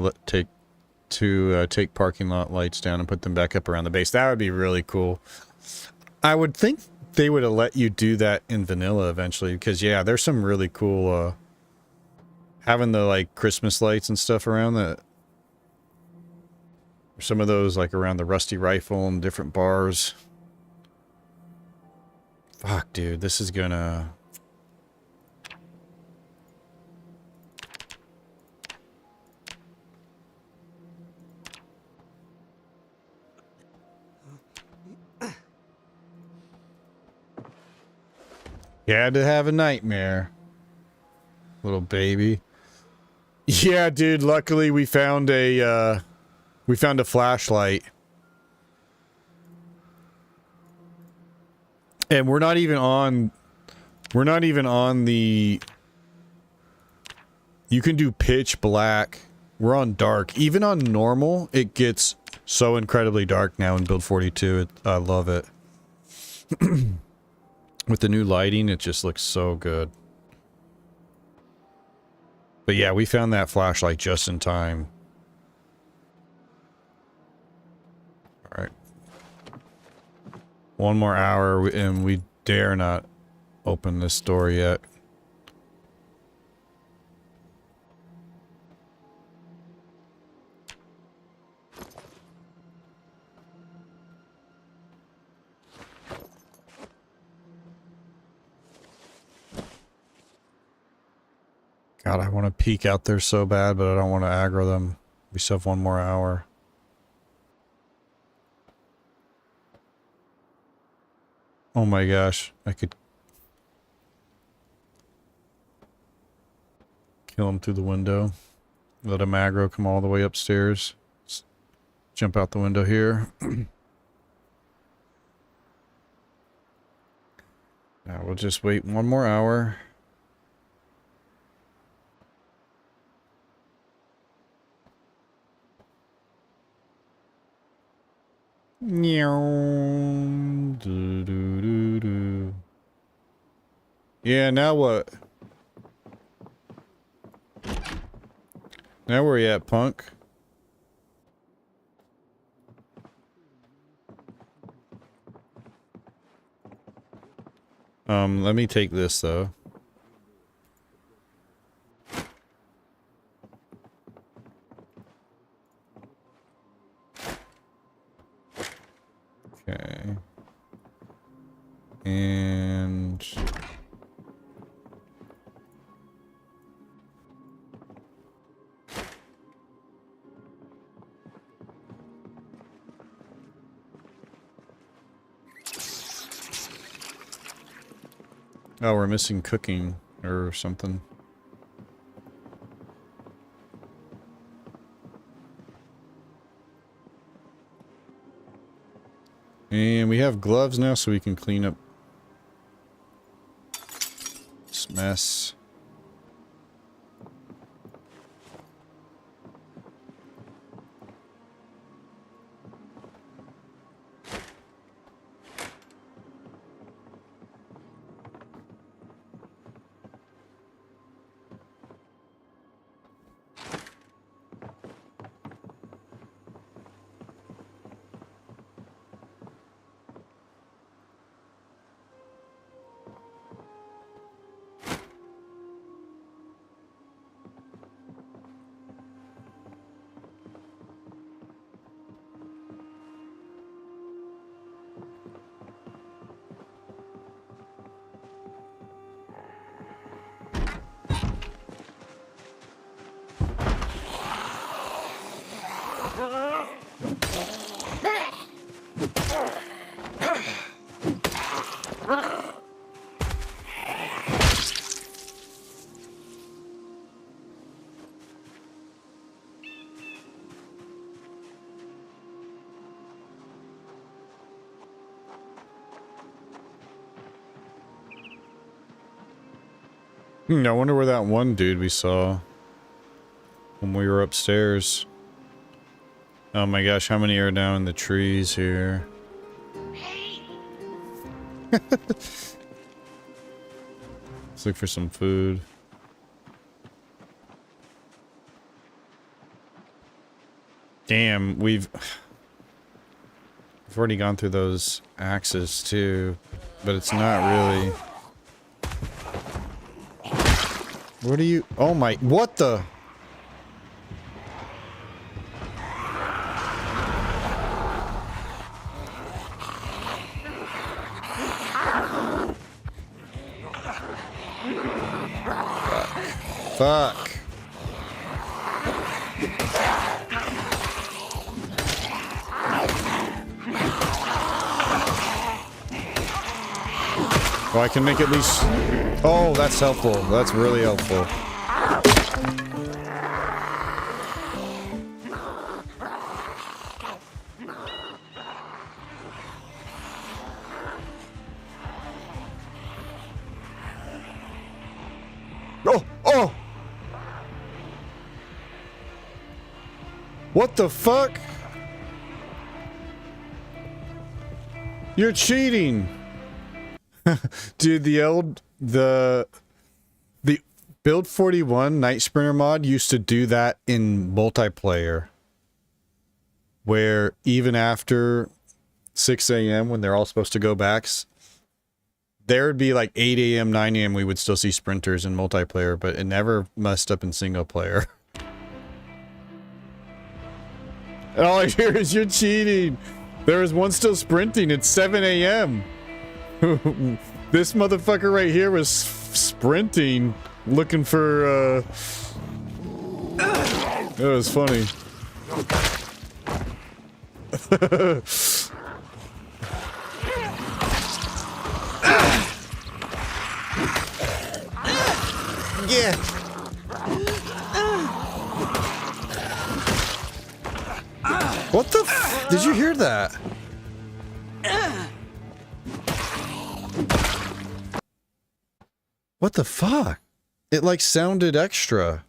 to take parking lot lights down and put them back up around the base. That would be really cool. I would think they would have let you do that in vanilla eventually, because yeah, there's some really cool having the like Christmas lights and stuff around that. Some of those like around the Rusty Rifle and different bars. Fuck, dude, this is gonna... You had to have a nightmare, little baby. Yeah, dude, luckily we found a flashlight. And we're not even on the... You can do pitch black. We're on dark. Even on normal, it gets so incredibly dark now in build 42. I love it. With the new lighting, it just looks so good. But yeah, we found that flashlight just in time. Alright. One more hour and we dare not open this door yet. God, I want to peek out there so bad, but I don't want to aggro them. We still have one more hour. Oh my gosh, I could kill him through the window. Let him aggro come all the way upstairs. Let's jump out the window here. Now we'll just wait one more hour. Yeah, now what? Now where you at, punk? Let me take this though. Okay. And... Oh, we're missing cooking or something. And we have gloves now so we can clean up this mess. I wonder where that one dude we saw when we were upstairs. Oh my gosh, how many are down in the trees here? Hey! Let's look for some food. Damn, we've already gone through those axes too, but it's not really... What are you... Oh my... What the... Fuck. Well, I can make at least... Oh, that's helpful. That's really helpful. What the fuck? You're cheating. Dude, the Build 41 Night Sprinter mod used to do that in multiplayer. Where even after 6 a.m. when they're all supposed to go back, there would be like 8 a.m., 9 a.m. we would still see sprinters in multiplayer, but it never messed up in single player. And all I hear is you're cheating. There is one still sprinting. It's 7 a.m. This motherfucker right here was sprinting, looking for, It was funny. Yeah. What the f- Did you hear that? What the fuck? It like sounded extra.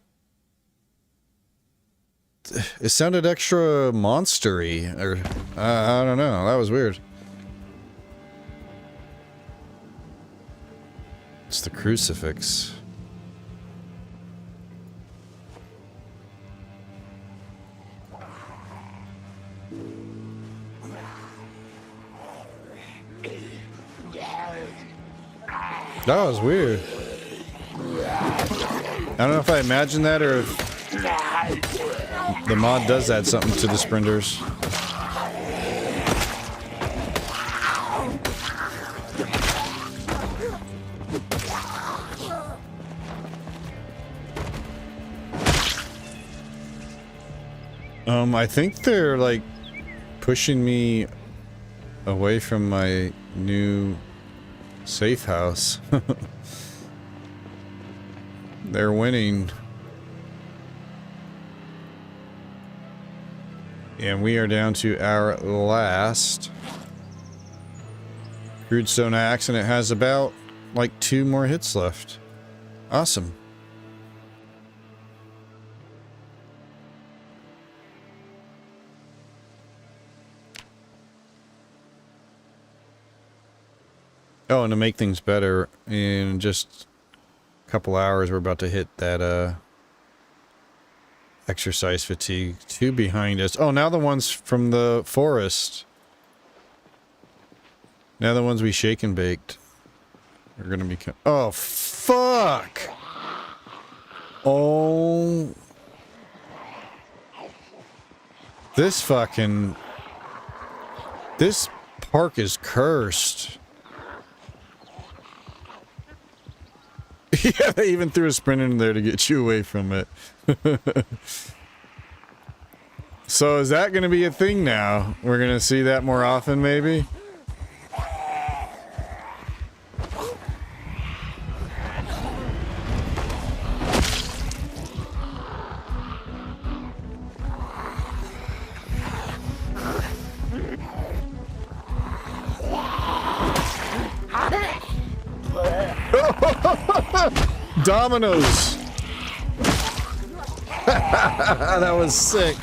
It sounded extra monstery, or I don't know. That was weird. It's the crucifix. That was weird. I don't know if I imagined that or if the mod does add something to the sprinters. I think they're like pushing me away from my new safe house. They're winning. And we are down to our last crude stone axe, and it has about like 2 more hits left. Awesome. Oh, and to make things better, in just a couple hours, we're about to hit that, exercise fatigue. 2 behind us. Oh, now the ones from the forest. Now the ones we shake and baked are gonna be... Oh, fuck! Oh... This fucking... This park is cursed. Yeah, they even threw a sprinter in there to get you away from it. So is that going to be a thing now? We're going to see that more often, maybe? Dominoes! That was sick.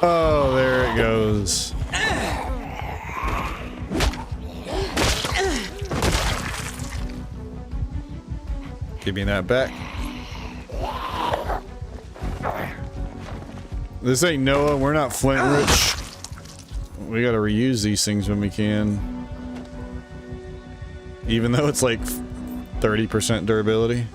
Oh, there it goes. Give me that back. This ain't Noah, we're not Flint rich. We gotta reuse these things when we can. Even though it's like 30% durability.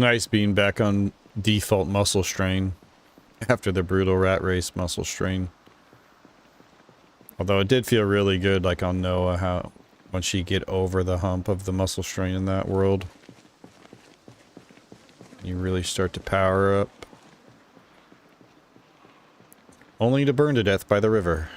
nice being back on default muscle strain after the brutal rat race muscle strain. Although it did feel really good, like on Noah, how once you get over the hump of the muscle strain in that world, you really start to power up. Only to burn to death by the river.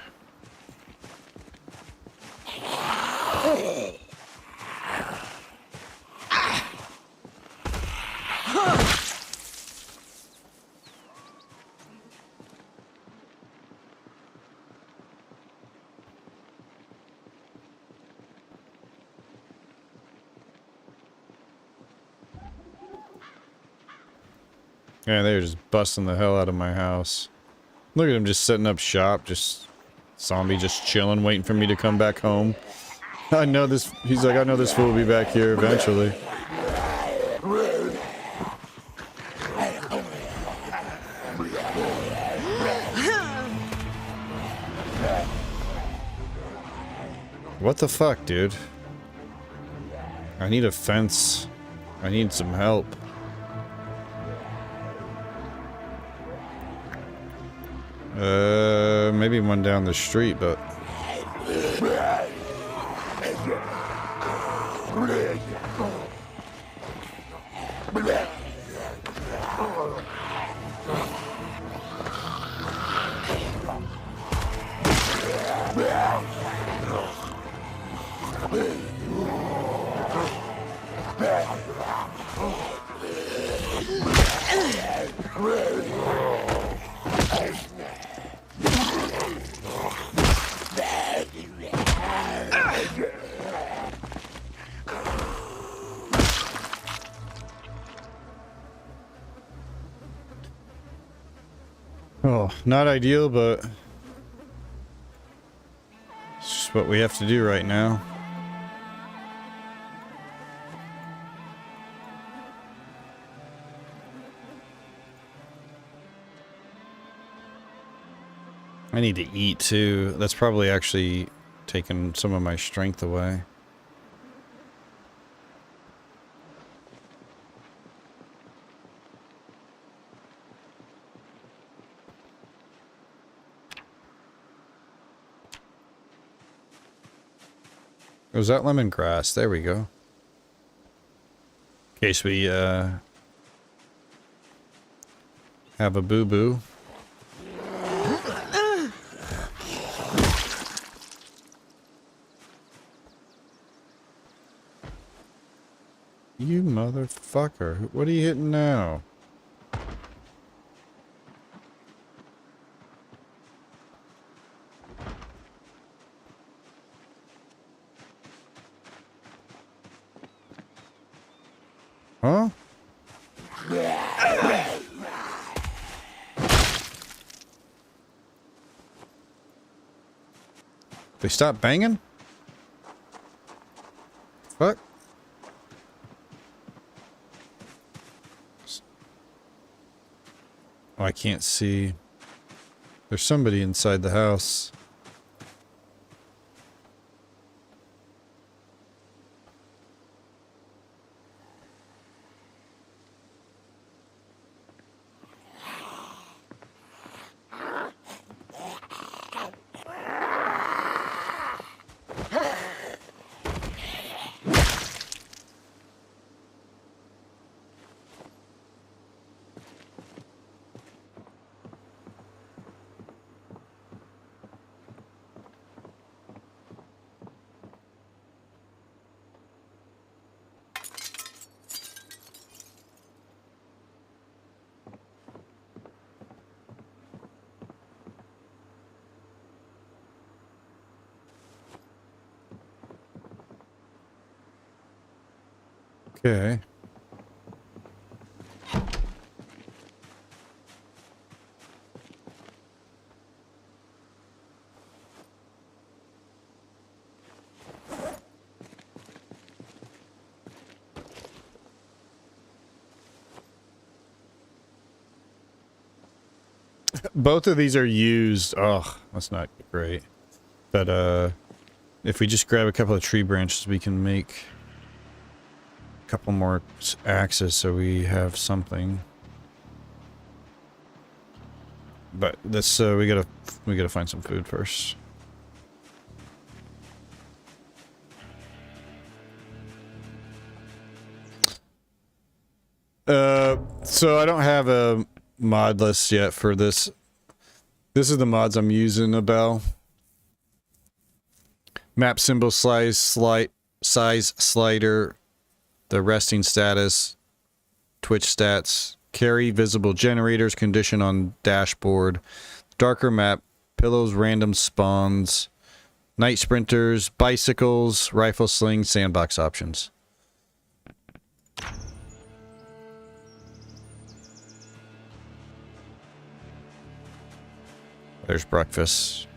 Yeah, they're just busting the hell out of my house. Look at him just setting up shop, just zombie just chilling, waiting for me to come back home. I know this, he's like, I know this fool will be back here eventually. What the fuck, dude? I need a fence. I need some help. Maybe one down the street, but... Oh, not ideal, but it's just what we have to do right now. I need to eat too. That's probably actually taken some of my strength away. Was that lemongrass? There we go. In case we have a boo-boo. You motherfucker. What are you hitting now? Huh? They stopped banging? Fuck. Oh, I can't see. There's somebody inside the house. Okay. Both of these are used. Oh, that's not great. But if we just grab a couple of tree branches, we can make couple more axes so we have something. But this we gotta find some food first. So I don't have a mod list yet for this. This is the mods I'm using, Abel. Map symbol size slider, the resting status, Twitch stats, carry visible generators, condition on dashboard, darker map, pillows, random spawns, night sprinters, bicycles, rifle sling, sandbox options. There's breakfast.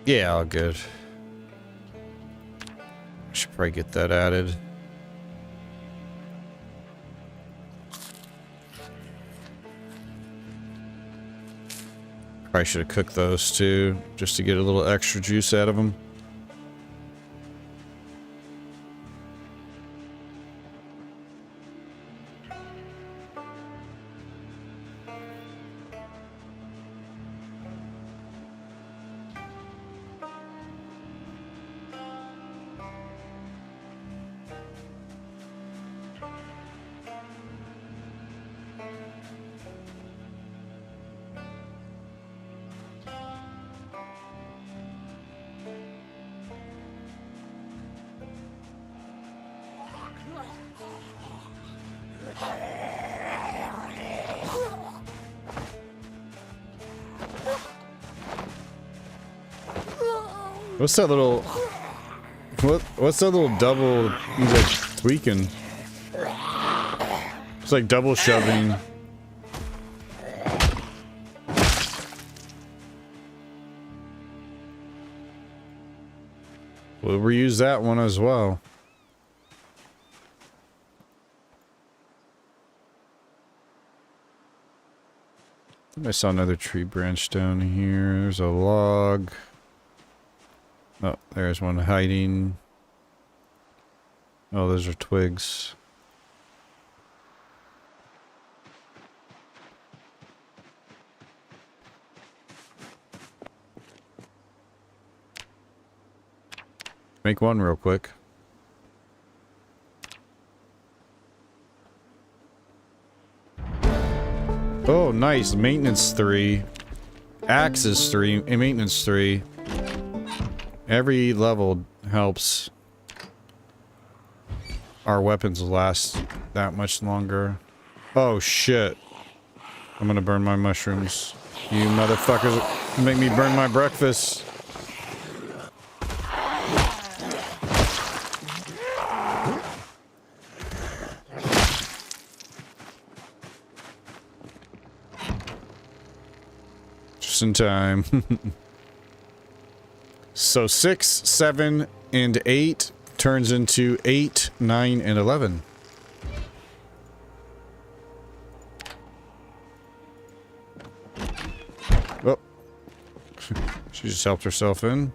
Yeah, all good. Should probably get that added. Probably should have cooked those too, just to get a little extra juice out of them. What's that little... What's that little double... He's like tweaking. It's like double shoving. We'll reuse that one as well. I saw another tree branch down here. There's a log. Oh, there's one hiding. Oh, those are twigs. Make one real quick. Oh, nice. Maintenance 3. Axes 3. And maintenance 3. Every level helps our weapons last that much longer. Oh, shit. I'm gonna burn my mushrooms. You motherfuckers make me burn my breakfast. In time. So 6, 7, and 8 turns into 8, 9, and 11. Oh. She just helped herself in.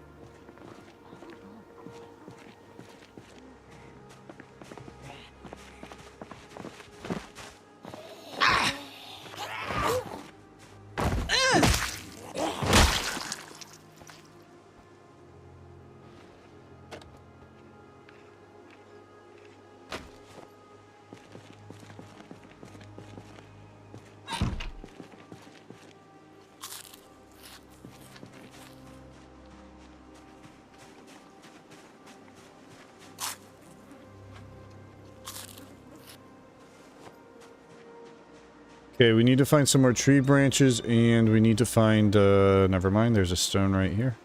Okay, we need to find some more tree branches, and we need to find, never mind, there's a stone right here.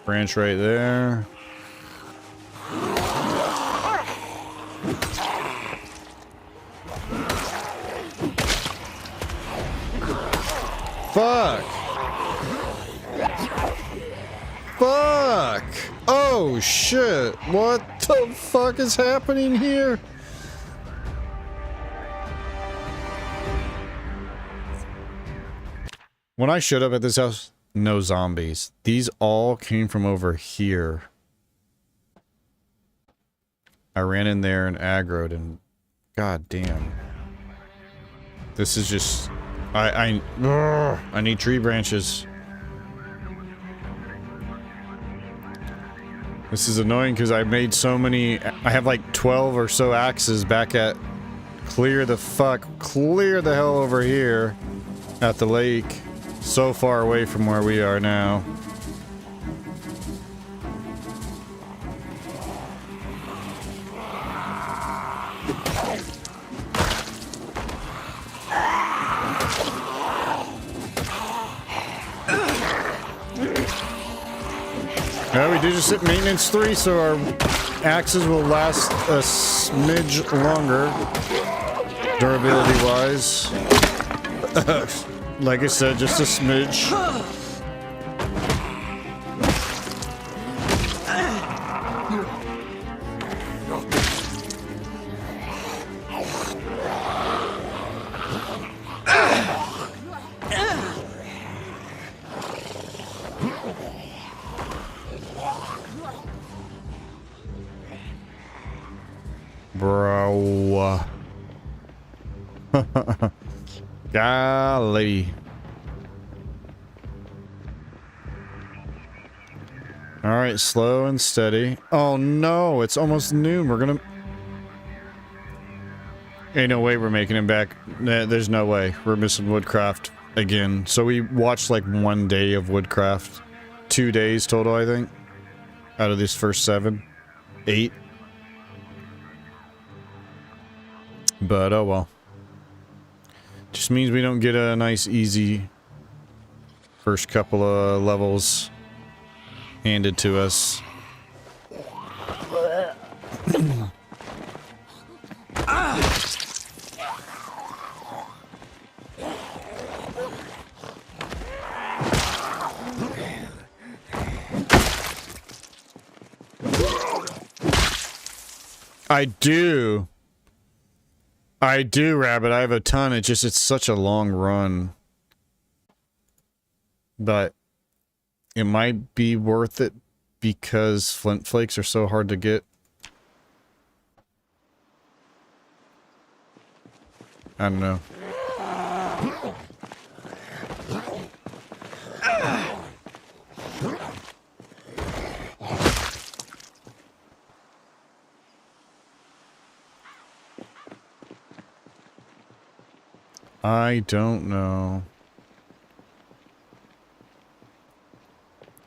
Branch right there. Fuck! Fuck! Oh, Oh shit! What the fuck is happening here? When I showed up at this house, no zombies. These all came from over here. I ran in there and aggroed and... God damn. This is just... I need tree branches. This is annoying because I made so many... I have like 12 or so axes back at... Clear the hell over here. At the lake. So far away from where we are now. Well, we did just hit maintenance 3, so our axes will last a smidge longer, durability-wise. Like I said, just a smidge. Bro. Golly. Alright, slow and steady. Oh no, it's almost noon. We're gonna... Ain't no way we're making it back. Nah, there's no way. We're missing woodcraft again. So we watched like 1 day of woodcraft. 2 days total, I think. Out of these first 7. 8. But oh well. Just means we don't get a nice easy first couple of levels handed to us. I do, Rabbit. I have a ton. It's such a long run. But it might be worth it because flint flakes are so hard to get. I don't know. I don't know.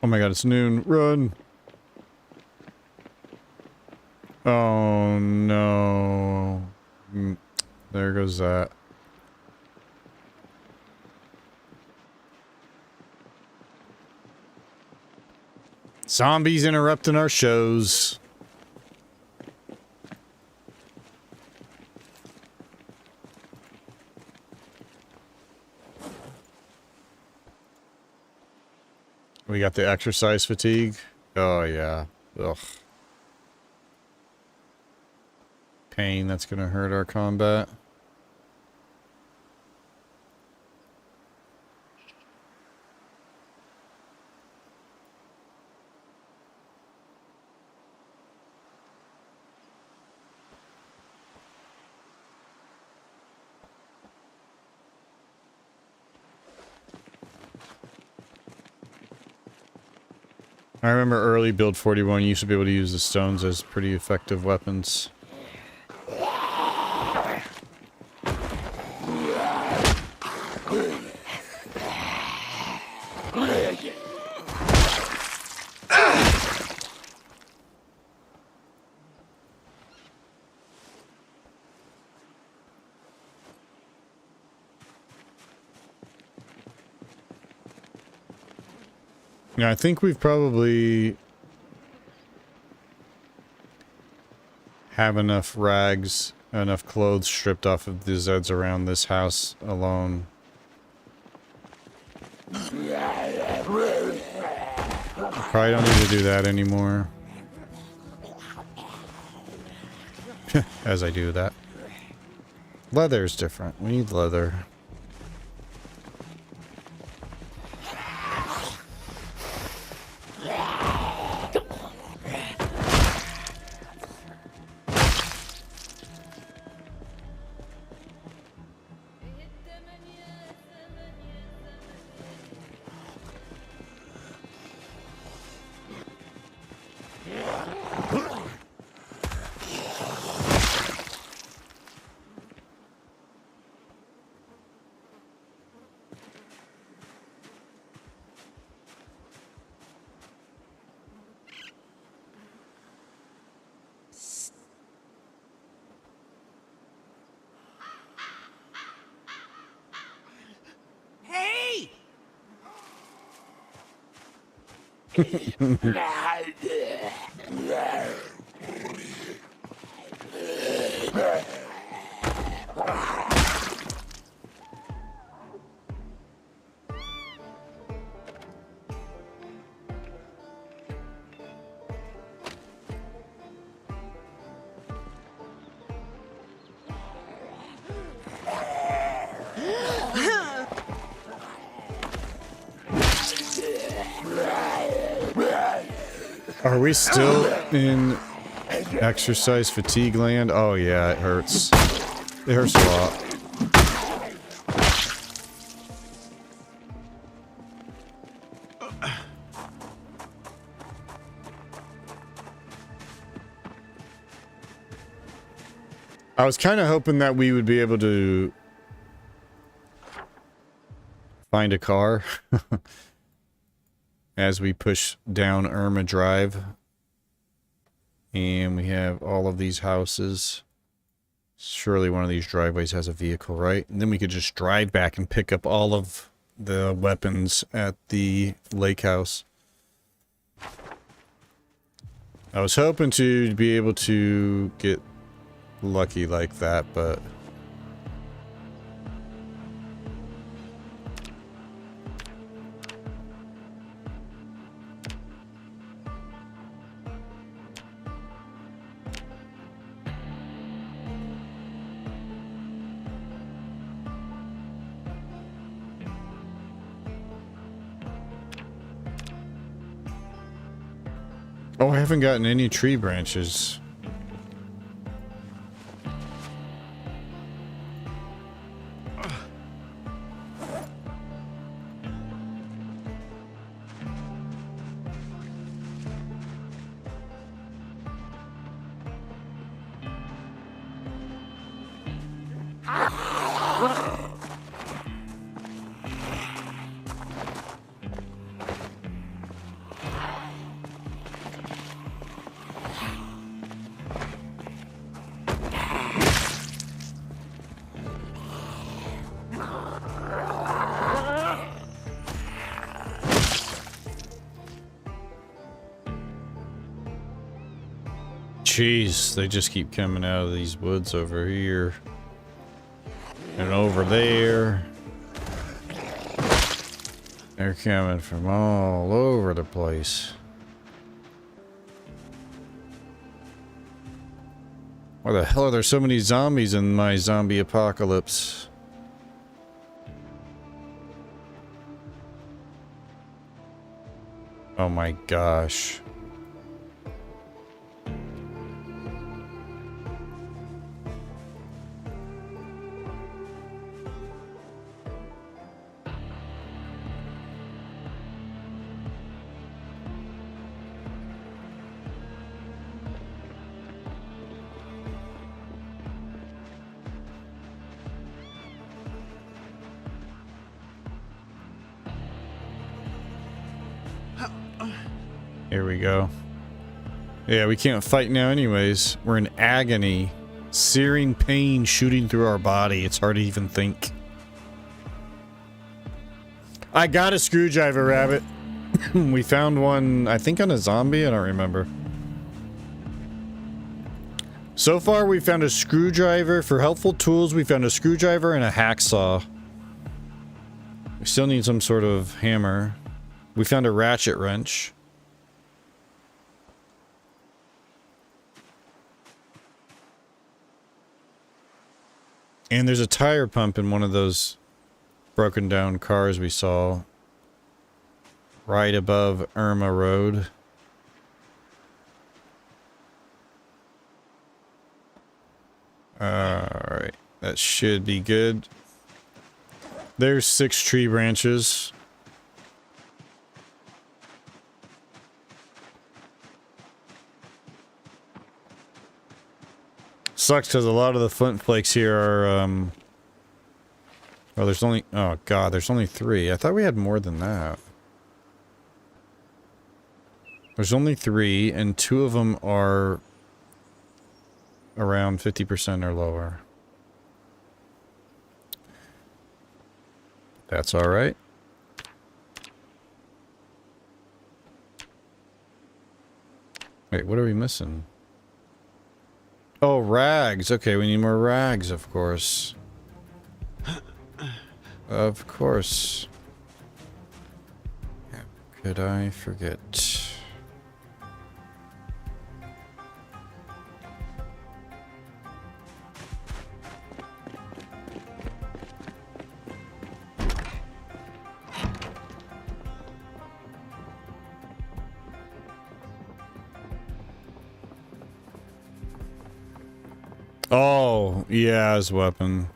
Oh my god, it's noon. Run! Oh no. There goes that. Zombies interrupting our shows. We got the exercise fatigue. Oh, yeah. Ugh. Pain, that's gonna hurt our combat. I remember early build 41, you used to be able to use the stones as pretty effective weapons. Yeah, I think we've probably have enough rags, enough clothes stripped off of the Zeds around this house alone. Probably don't need to do that anymore. As I do that. Leather's different. We need leather. Hey! Are we still in exercise fatigue land? Oh yeah, it hurts. It hurts a lot. I was kind of hoping that we would be able to find a car as we push down Irma Drive. And we have all of these houses. Surely one of these driveways has a vehicle, right? And then we could just drive back and pick up all of the weapons at the lake house. I was hoping to be able to get lucky like that, but... Oh, I haven't gotten any tree branches. Jeez, they just keep coming out of these woods over here. And over there. They're coming from all over the place. Why the hell are there so many zombies in my zombie apocalypse? Oh my gosh. Here we go. Yeah, we can't fight now anyways. We're in agony. Searing pain shooting through our body. It's hard to even think. I got a screwdriver, Rabbit. We found one, I think on a zombie? I don't remember. So far, we found a screwdriver. For helpful tools, we found a screwdriver and a hacksaw. We still need some sort of hammer. We found a ratchet wrench. And there's a tire pump in one of those broken down cars we saw right above Irma Road. Alright, that should be good. There's 6 tree branches. Sucks because a lot of the flint flakes here are, well, there's only, oh god, there's only 3. I thought we had more than that. There's only 3, and 2 of them are around 50% or lower. That's alright. Wait, what are we missing? Oh, rags. Okay, we need more rags, of course. Of course. How could I forget? Oh, yeah, his weapon.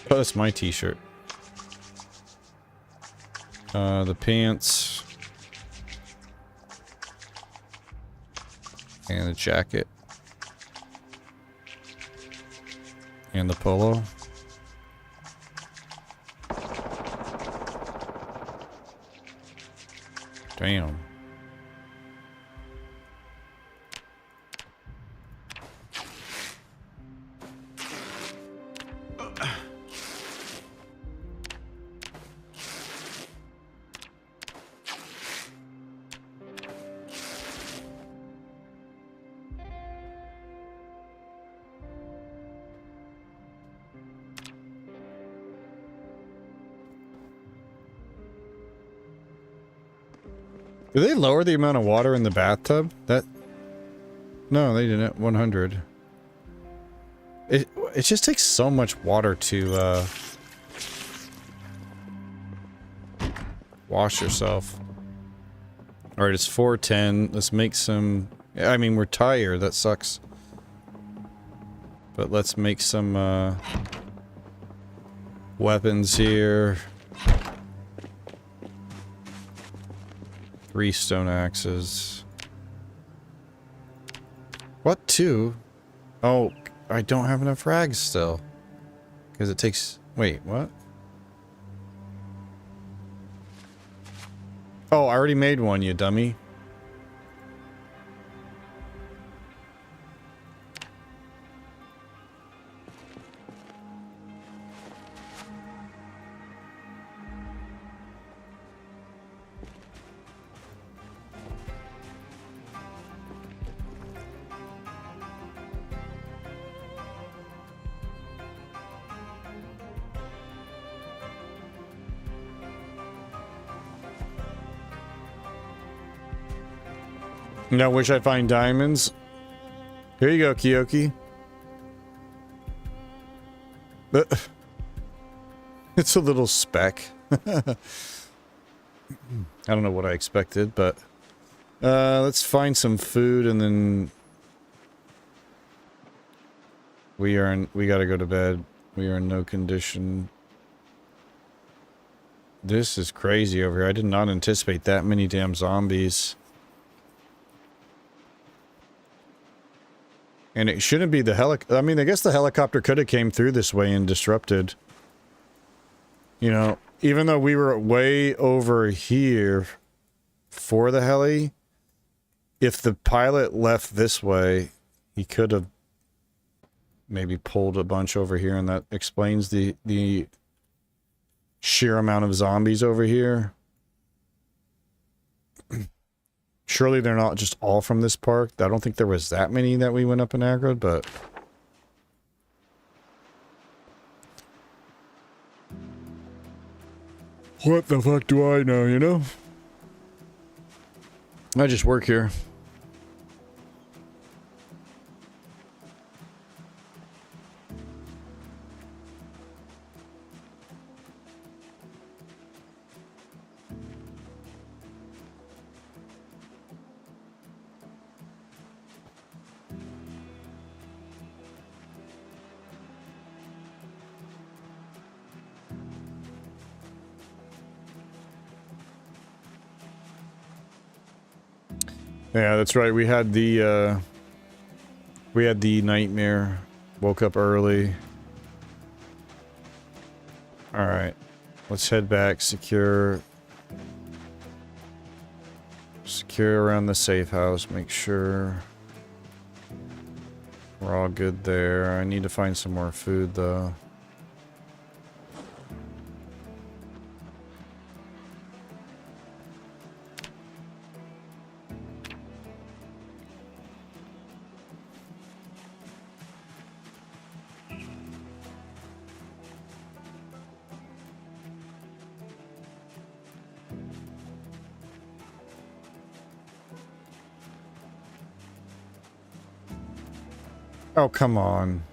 Oh, that's my t-shirt. The pants. And the jacket. And the polo. Damn. Did they lower the amount of water in the bathtub? No, they didn't. 100. It just takes so much water to wash yourself. All right, it's 4:10. Let's make some. I mean, we're tired. That sucks. But let's make some weapons here. 3 stone axes. What, 2? Oh, I don't have enough rags still. Because it takes... Wait, what? Oh, I already made one, you dummy. Now, wish I find diamonds. Here you go, Kiyoki. It's a little speck. I don't know what I expected, but let's find some food and then we gotta go to bed. We are in no condition. This is crazy over here. I did not anticipate that many damn zombies. And it shouldn't be the I mean, I guess the helicopter could have came through this way and disrupted. You know, even though we were way over here for the heli, if the pilot left this way, he could have maybe pulled a bunch over here, and that explains the sheer amount of zombies over here. Surely they're not just all from this park. I don't think there was that many that we went up and aggroed, but... what the fuck do I know, you know? I just work here. Yeah, that's right. We had the nightmare. Woke up early. Alright. Let's head back. Secure around the safe house. Make sure we're all good there. I need to find some more food, though. Oh, come on.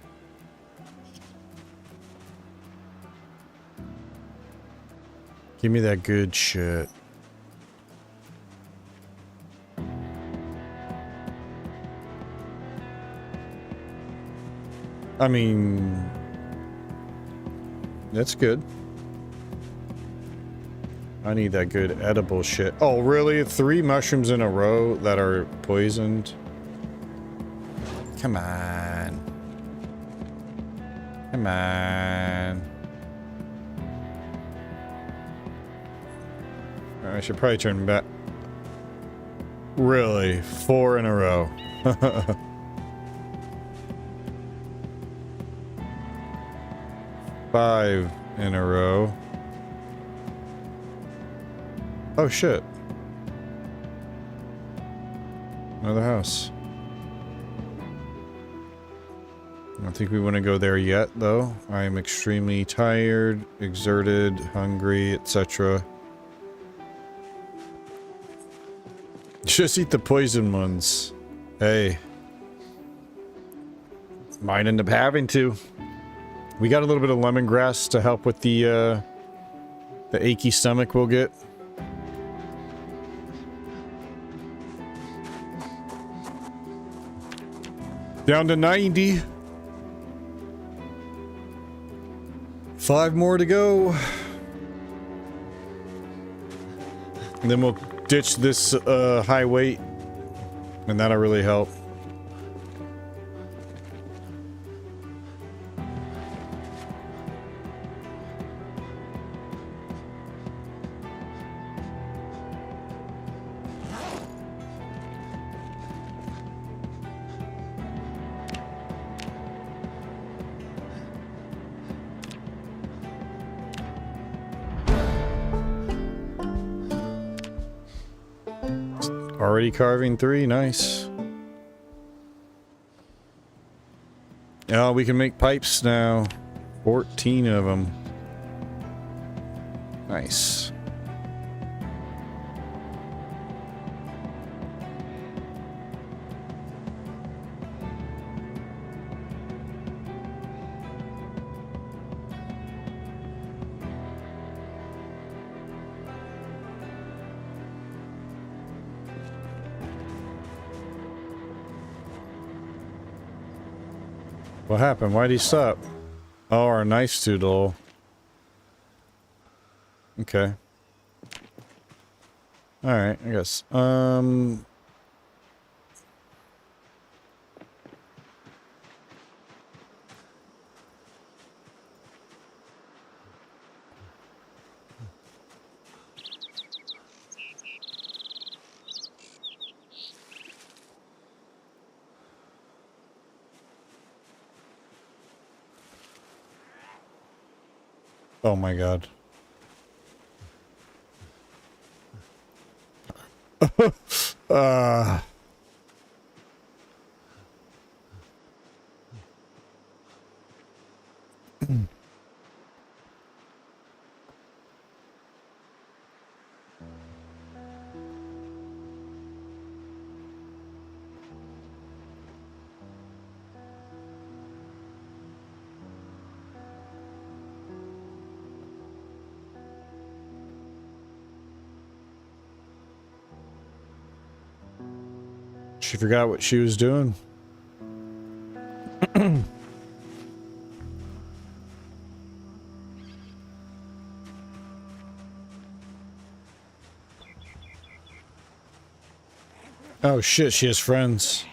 Give me that good shit. I mean, that's good. I need that good edible shit. Oh, really? 3 mushrooms in a row that are poisoned? Come on. Come on. I should probably turn back. Really? 4 in a row. 5 in a row. Oh shit. Another house. I don't think we want to go there yet, though. I am extremely tired, exerted, hungry, etc. Just eat the poison ones. Hey. Might end up having to. We got a little bit of lemongrass to help with the achy stomach we'll get. Down to 90. 5 more to go. And then we'll ditch this high weight. And that'll really help. Already carving 3, nice. Oh, we can make pipes now. 14 of them. Nice. What happened? Why'd he stop? Oh, our nice doodle. Okay. Alright, I guess. Oh my god. uh She forgot what she was doing. Oh shit, she has friends.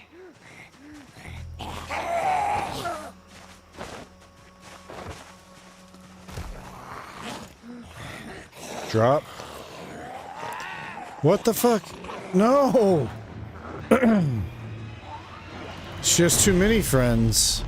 Drop. What the fuck? No! She has too many friends.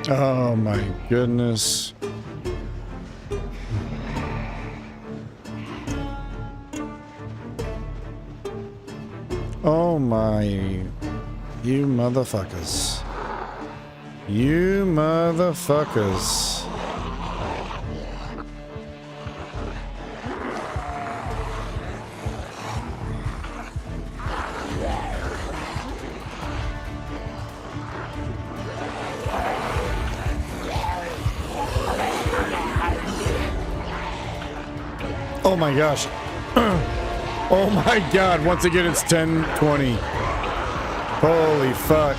Oh my goodness. Oh my. You motherfuckers. You motherfuckers. Oh my gosh. Oh my god, once again it's 10:20. Holy fuck.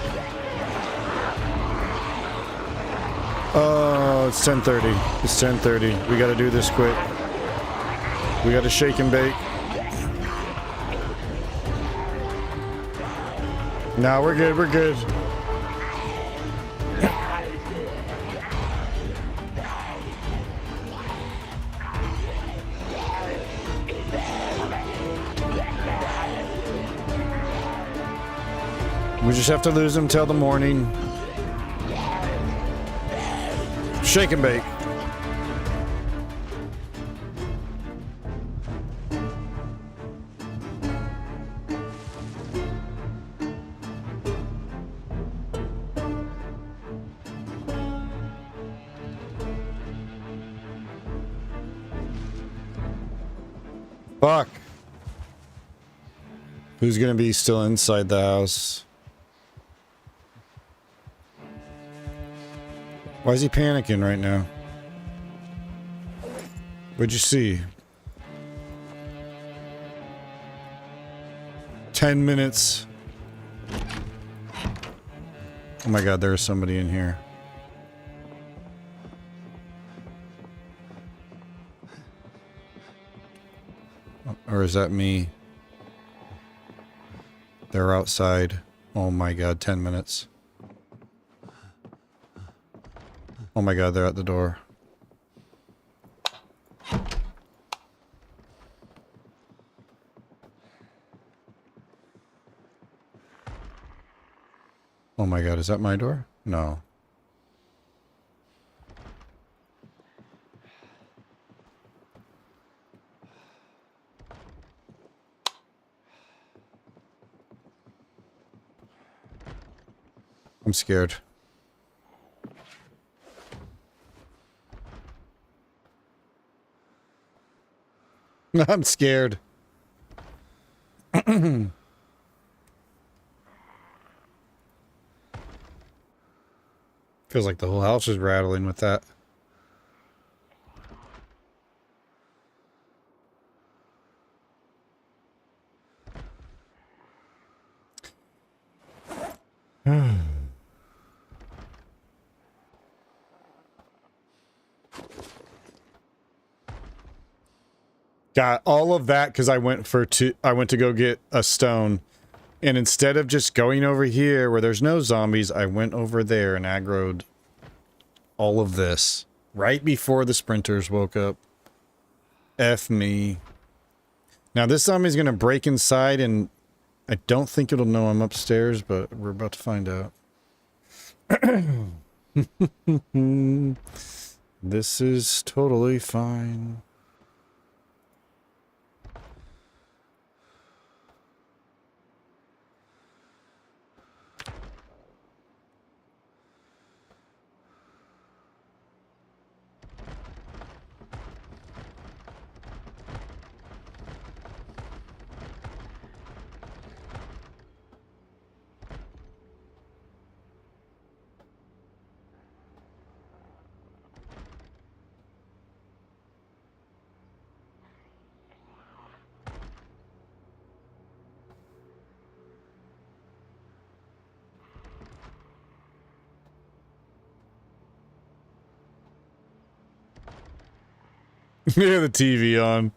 Oh, it's 10:30. It's 10:30. We gotta do this quick. We gotta shake and bake. Nah, we're good, we're good. We just have to lose him till the morning. Shake and bake. Fuck. Who's gonna be still inside the house? Why is he panicking right now? What'd you see? 10 minutes. Oh my god, there's somebody in here. Or is that me? They're outside. Oh my god, 10 minutes. Oh my god, they're at the door. Oh my god, is that my door? No. I'm scared. I'm scared. Feels like the whole house is rattling with that. Got all of that because I went to go get a stone. And instead of just going over here where there's no zombies, I went over there and aggroed all of this right before the sprinters woke up. F me. Now this zombie's gonna break inside and I don't think it'll know I'm upstairs, but we're about to find out. This is totally fine. Yeah, the TV on.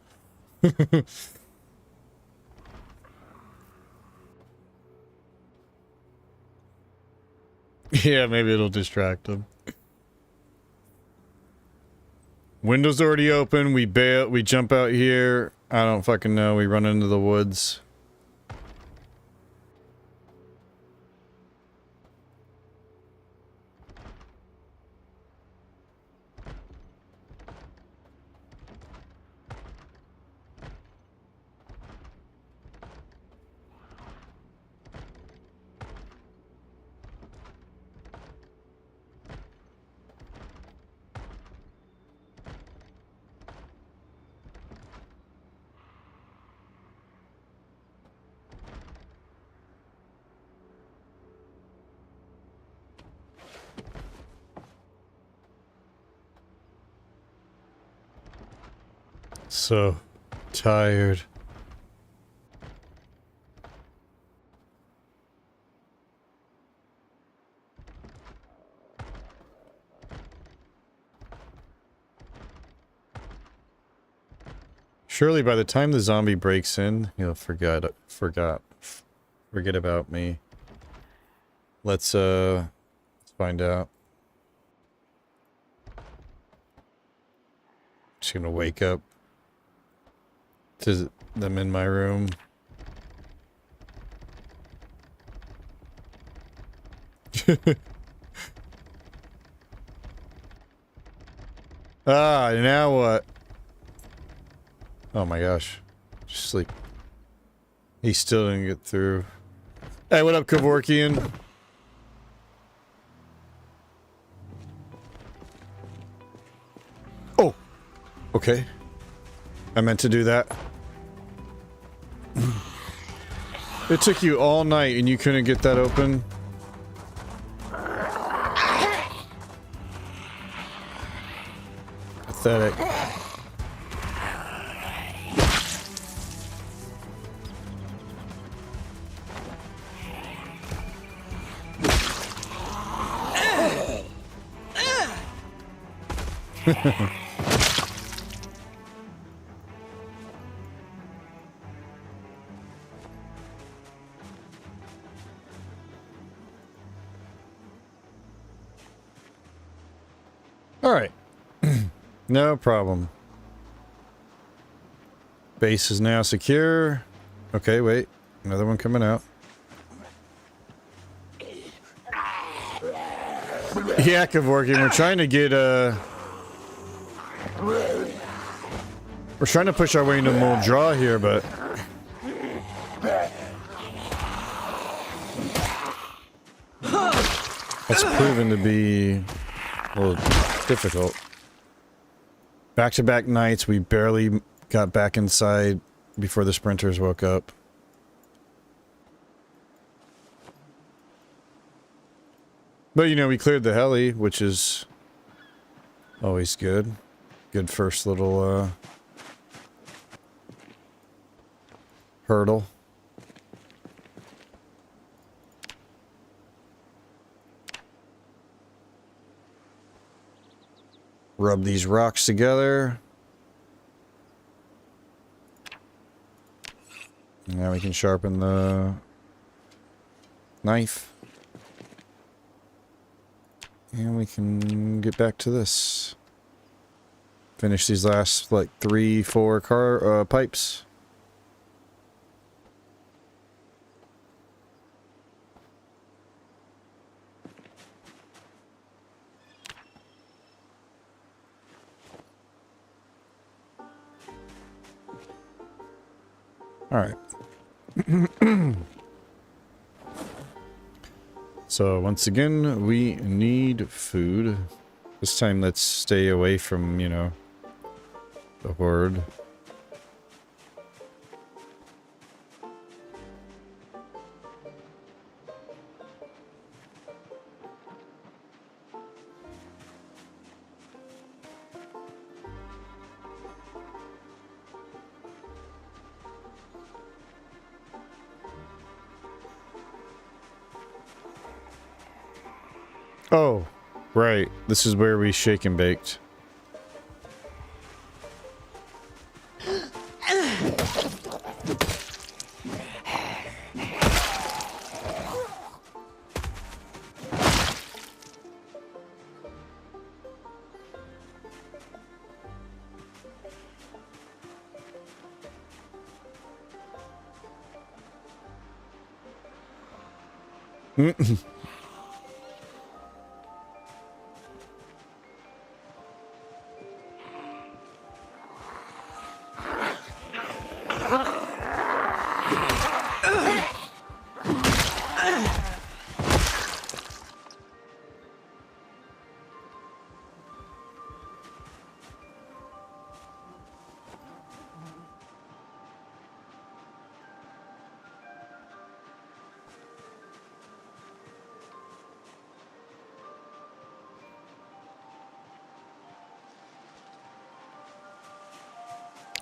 Yeah, maybe it'll distract them. Window's already open. We bail. We jump out here. I don't fucking know. We run into the woods. So tired. Surely by the time the zombie breaks in, he'll forget about me. Let's find out. Just gonna wake up to them in my room. Ah, now what? Oh my gosh. Just sleep. He still didn't get through. Hey, what up, Kevorkian? Oh! Okay. I meant to do that. It took you all night and you couldn't get that open? Pathetic. All right. No problem. Base is now secure. Okay, wait. Another one coming out. Yeah, Kevorkian, we're trying to get we're trying to push our way into more draw here, but that's proven to be a little difficult. Back-to-back nights, we barely got back inside before the sprinters woke up. But, you know, we cleared the heli, which is always good. Good first little, hurdle. Rub these rocks together. Now we can sharpen the knife. And we can get back to this. Finish these last, like, 3-4 pipes. Alright. So, once again, we need food. This time, let's stay away from, you know, the horde. Oh, right. This is where we shake and baked.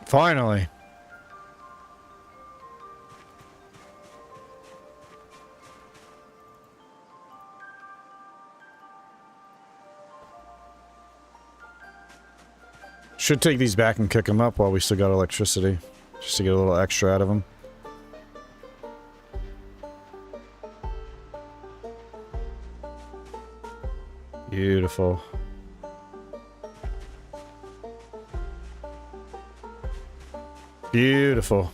Finally. Should take these back and cook them up while we still got electricity. Just to get a little extra out of them. Beautiful. Beautiful.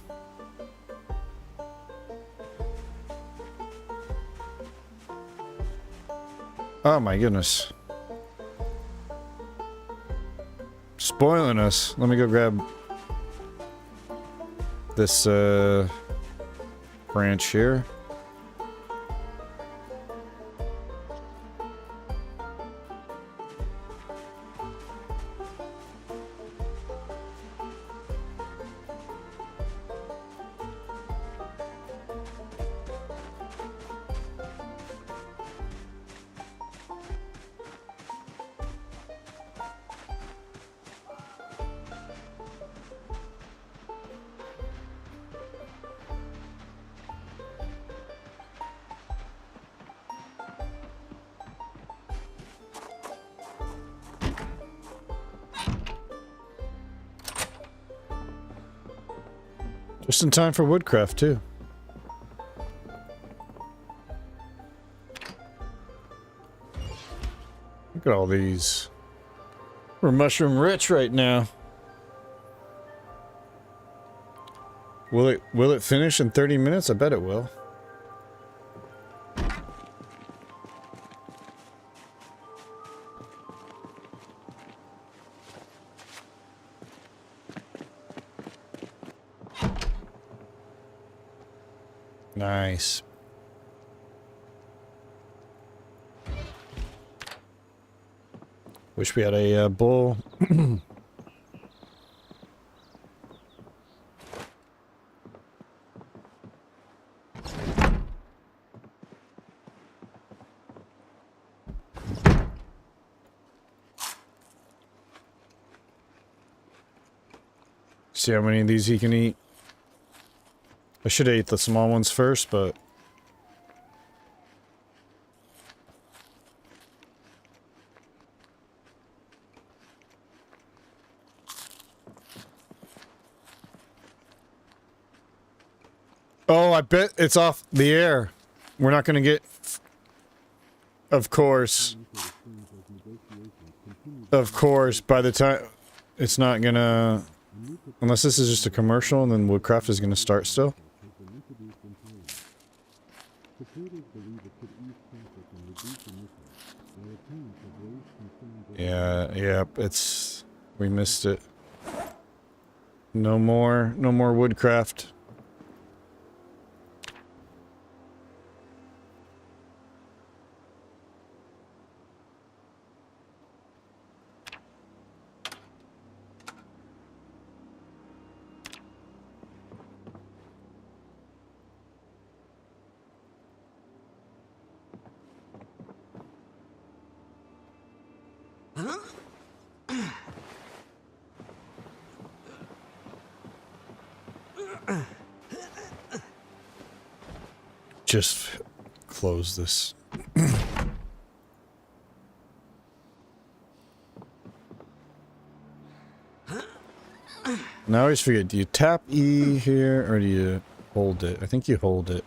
Oh my goodness. Spoiling us. Let me go grab this branch here. Just in time for woodcraft, too. Look at all these. We're mushroom rich right now. Will it finish in 30 minutes? I bet it will. Nice. Wish we had a bull. See how many of these he can eat. I should have ate the small ones first, but... Oh, I bet it's off the air. We're not going to get... Of course. Of course, by the time... It's not going to... Unless this is just a commercial, and then Woodcraft is going to start still. Yeah, yep, it's... We missed it. No more Woodcraft. Just close this. Now I always forget, do you tap E here or do you hold it? I think you hold it.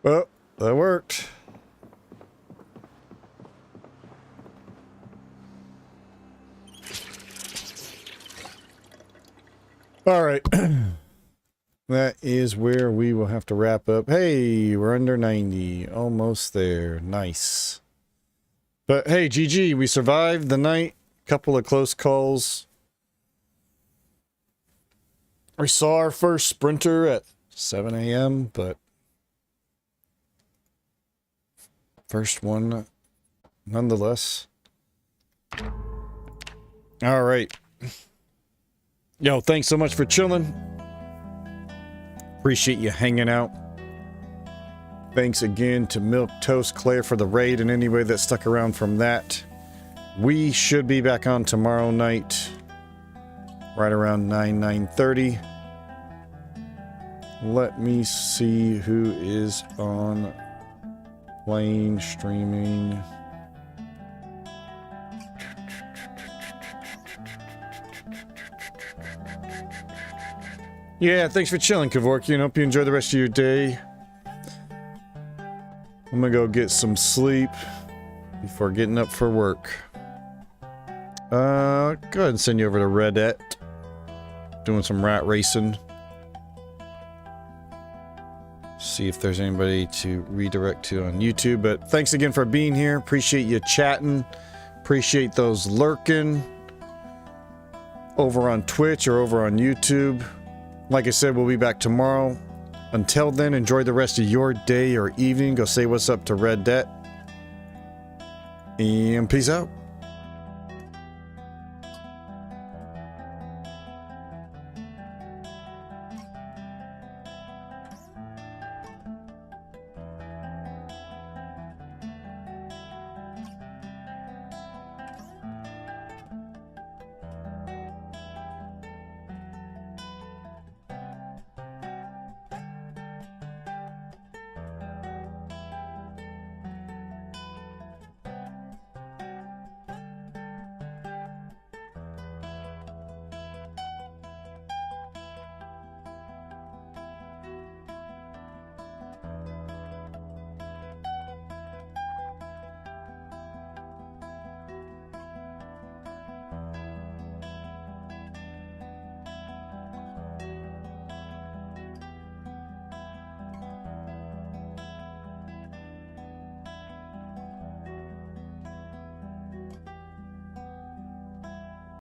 Well, that worked. All right. That is where we will have to wrap up. Hey, we're under 90. Almost there. Nice. But hey, GG, we survived the night. Couple of close calls. We saw our first sprinter at 7 a.m., but first one nonetheless. All right. Yo, thanks so much for chilling. Appreciate you hanging out. Thanks again to Milk Toast Claire for the raid and anybody that stuck around from that. We should be back on tomorrow night, right around 9:30. Let me see who is on playing, streaming. Yeah, thanks for chilling, Kevorkian. Hope you enjoy the rest of your day. I'm gonna go get some sleep before getting up for work. Go ahead and send you over to Redette. Doing some rat racing. See if there's anybody to redirect to on YouTube. But thanks again for being here. Appreciate you chatting. Appreciate those lurking over on Twitch or over on YouTube. Like I said, we'll be back tomorrow. Until then, enjoy the rest of your day or evening. Go say what's up to Red Debt. And peace out.